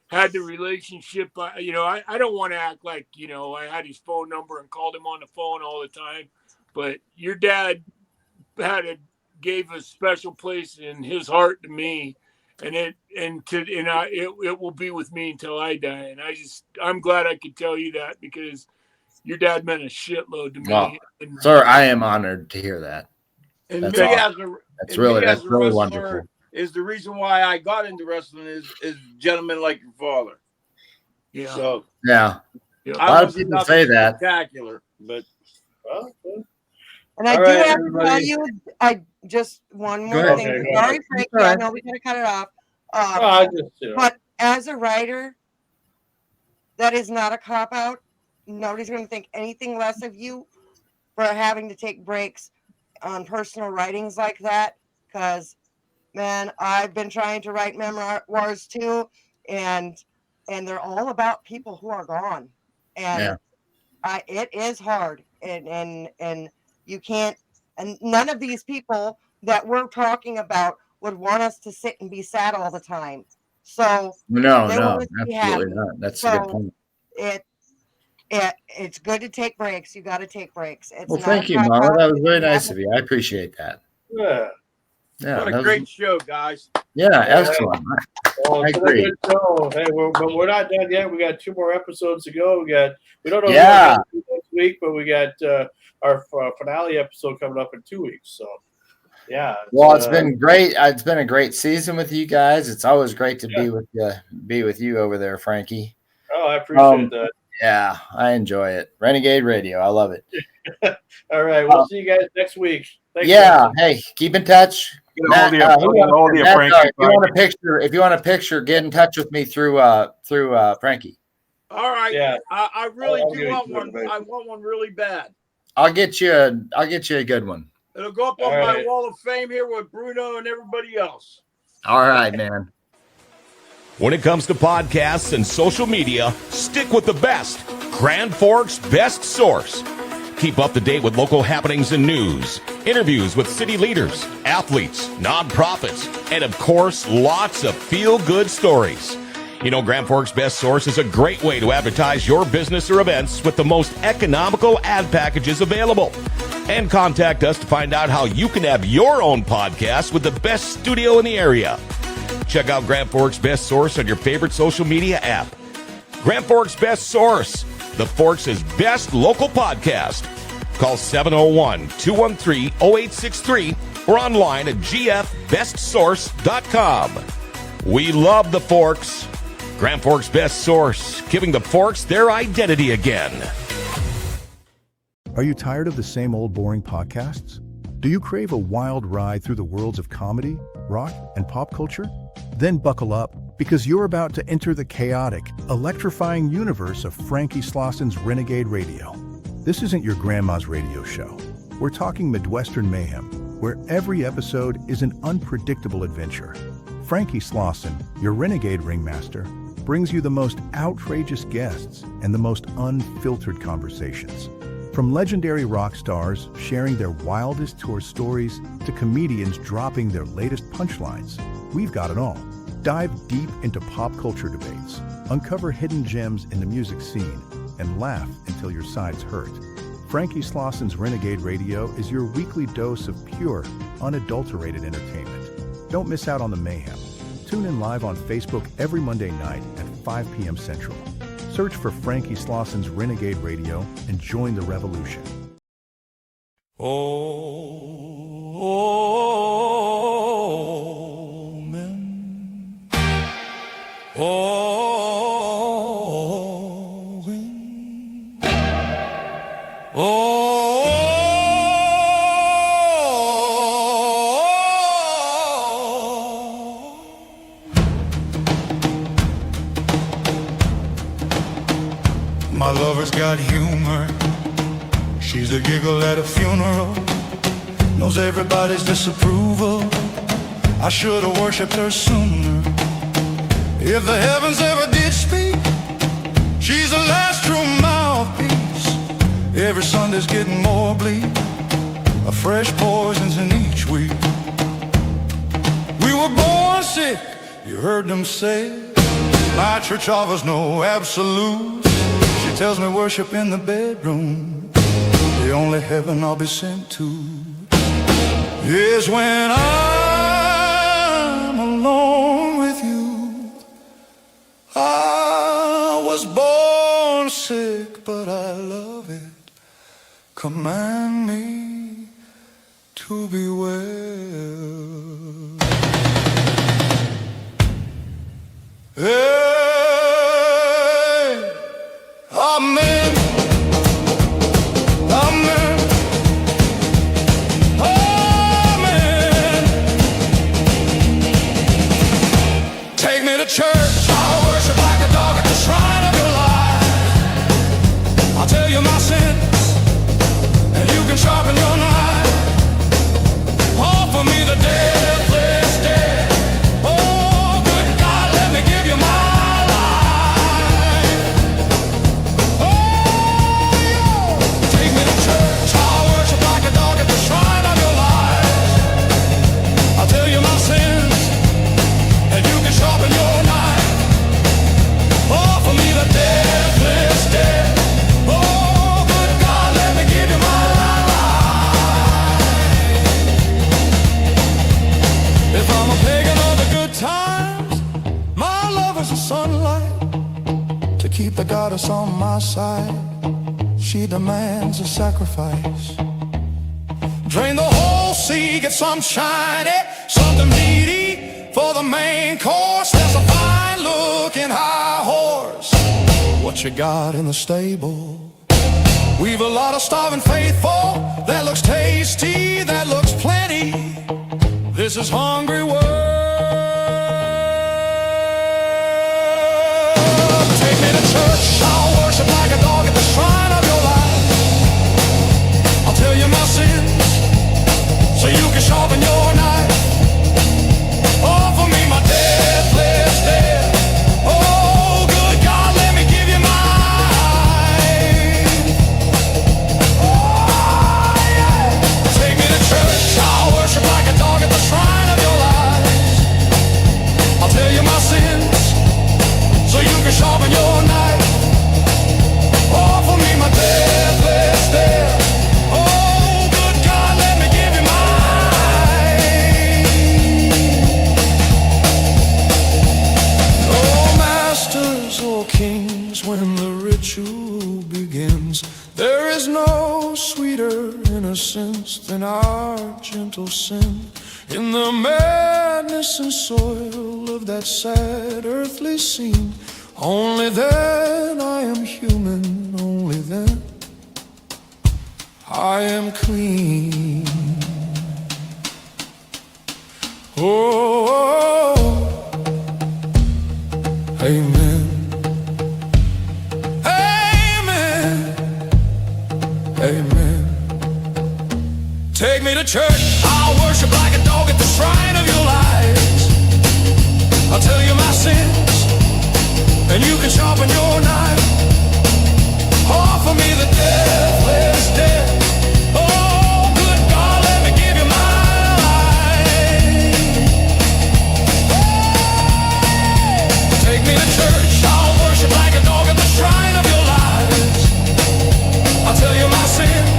had the relationship. You know, I don't want to act like, you know, I had his phone number and called him on the phone all the time, but your dad gave a special place in his heart to me, and it will be with me until I die. And I'm glad I could tell you that, because your dad meant a shitload to me. Well, sir, I am honored to hear that. And that's me awesome. That's really wonderful. Is the reason why I got into wrestling is gentlemen like your father. Yeah. So yeah. A lot of people say that. Spectacular, but and I do have to tell you, just one more thing. Sorry, Frankie, I know we gotta cut it off. But as a writer, that is not a cop out. Nobody's going to think anything less of you for having to take breaks on personal writings like that, because man, I've been trying to write memoirs too, and they're all about people who are gone, and it is hard, and you can't, and none of these people that we're talking about would want us to sit and be sad all the time. So no, absolutely not. That's a good point. It's good to take breaks. You got to take breaks. Well, thank you, Mama. That was very nice of you. I appreciate that. What a great show, guys. Yeah, excellent. Well, I agree. Good show. Hey, but we're not done yet. We got 2 more episodes to go. We don't know Yeah. what we're gonna do next week, but we got our finale episode coming up in 2 weeks. So yeah. Well, it's been great. It's been a great season with you guys. It's always great to be with you over there, Frankie. Oh, I appreciate that. Yeah, I enjoy it. Renegade Radio. I love it. All right. We'll see you guys next week. Thanks, hey, keep in touch. Matt, if you want a picture, get in touch with me through Frankie. All right. Yeah. I really do want one. I want one really bad. I'll get you a good one. It'll go up on my wall of fame here with Bruno and everybody else. All right, man. When it comes to podcasts and social media, stick with the best. Grand Forks' best source. Keep up to date with local happenings and news, interviews with city leaders, athletes, nonprofits, and of course, lots of feel-good stories. You know, Grand Forks' best source is a great way to advertise your business or events with the most economical ad packages available. And contact us to find out how you can have your own podcast with the best studio in the area. Check out Grand Forks' best source on your favorite social media app. Grand Forks' best source, the Forks' best local podcast. Call 701-213-0863 or online at gfbestsource.com. We love the Forks. Grand Forks' best source, giving the Forks their identity again. Are you tired of the same old boring podcasts? Do you crave a wild ride through the worlds of comedy, rock, and pop culture? Then buckle up, because you're about to enter the chaotic, electrifying universe of Frankie Slosson's Renegade Radio. This isn't your grandma's radio show. We're talking Midwestern mayhem, where every episode is an unpredictable adventure. Frankie Slosson, your Renegade ringmaster, brings you the most outrageous guests and the most unfiltered conversations. From legendary rock stars sharing their wildest tour stories to comedians dropping their latest punchlines, we've got it all. Dive deep into pop culture debates, uncover hidden gems in the music scene, and laugh until your sides hurt. Frankie Slosson's Renegade Radio is your weekly dose of pure, unadulterated entertainment. Don't miss out on the mayhem. Tune in live on Facebook every Monday night at 5 p.m. Central. Search for Frankie Slosson's Renegade Radio and join the revolution. Oh, man. Oh, when. Oh. My lover's got humor. She's a giggle at a funeral. Knows everybody's disapproval. I should have worshipped her sooner. If the heavens ever did speak, she's the last true mouthpiece. Every Sunday's getting more bleak. A fresh poison's in each week. We were born sick, you heard them say. My church offers no absolutes. She tells me worship in the bedroom. The only heaven I'll be sent to is when I'm alone with you. I was born sick, but I love it. Command me to be well. Hey, amen. Amen. Amen. Take me to church. I'll worship like a dog at the shrine of your life. I'll tell you my sins, and you can sharpen your knife. Offer me the deathless dead. Oh, good God, let me give you my life. Oh, take me to church. I'll worship like a dog at the shrine of your life. I'll tell you my sins, and you can sharpen your knife. Offer me the deathless dead. Oh, good God, let me give you my life. If I'm a pagan of the good times, my love is the sunlight. To keep the goddess on my side, she demands a sacrifice. Drain the whole sea, get some shiny, something meaty for the main course. There's a fine looking high horse. What you got in the stable? We've a lot of starving faithful. That looks tasty, that looks plenty. This is hungry world. Take me to church. I'll worship like a dog at the shrine of your life. I'll tell you my sins, so you can sharpen your knife. Offer me my deathless dead. Oh, good God, let me give you mine. Oh, yeah. Take me to church. I'll worship like a dog at the shrine of your life. I'll tell you my sins, so you can sharpen your knife. Offer me my deathless dead. Oh, good God, let me give you mine. Oh, masters, oh, kings, when the ritual begins, there is no sweeter innocence than our gentle sin. In the madness and soil of that sad earthly scene, only then I am human, only then I am clean. Oh, amen. Amen. Amen. Take me to church. I'll worship like a dog at the shrine of your lives. I'll tell you my sins, and you can sharpen your knife. Offer me the deathless dead. Oh, good God, let me give you my life. Take me to church. I'll worship like a dog at the shrine of your lives. I'll tell you my sins,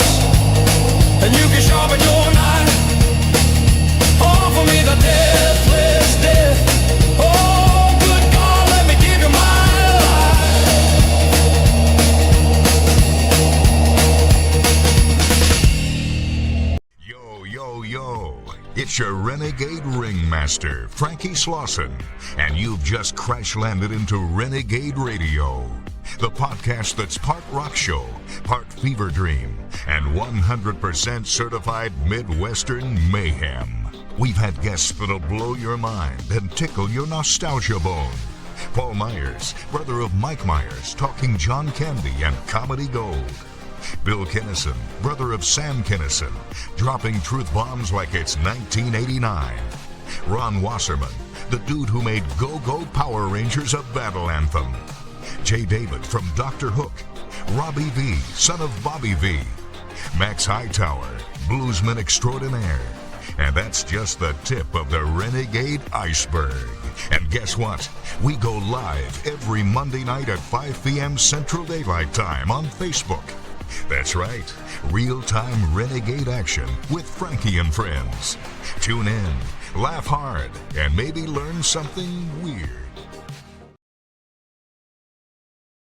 your Renegade ringmaster, Frankie Slauson, and you've just crash-landed into Renegade Radio, the podcast that's part rock show, part fever dream, and 100% certified Midwestern mayhem. We've had guests that'll blow your mind and tickle your nostalgia bone. Paul Myers, brother of Mike Myers, talking John Candy and comedy gold. Bill Kinnison, brother of Sam Kinnison, dropping truth bombs like it's 1989. Ron Wasserman, the dude who made Go-Go Power Rangers a battle anthem. Jay David from Dr. Hook. Robbie V, son of Bobby V. Max Hightower, bluesman extraordinaire. And that's just the tip of the Renegade iceberg. And guess what? We go live every Monday night at 5 p.m. Central Daylight Time on Facebook. That's right, real-time Renegade action with Frankie and friends. Tune in, laugh hard, and maybe learn something weird.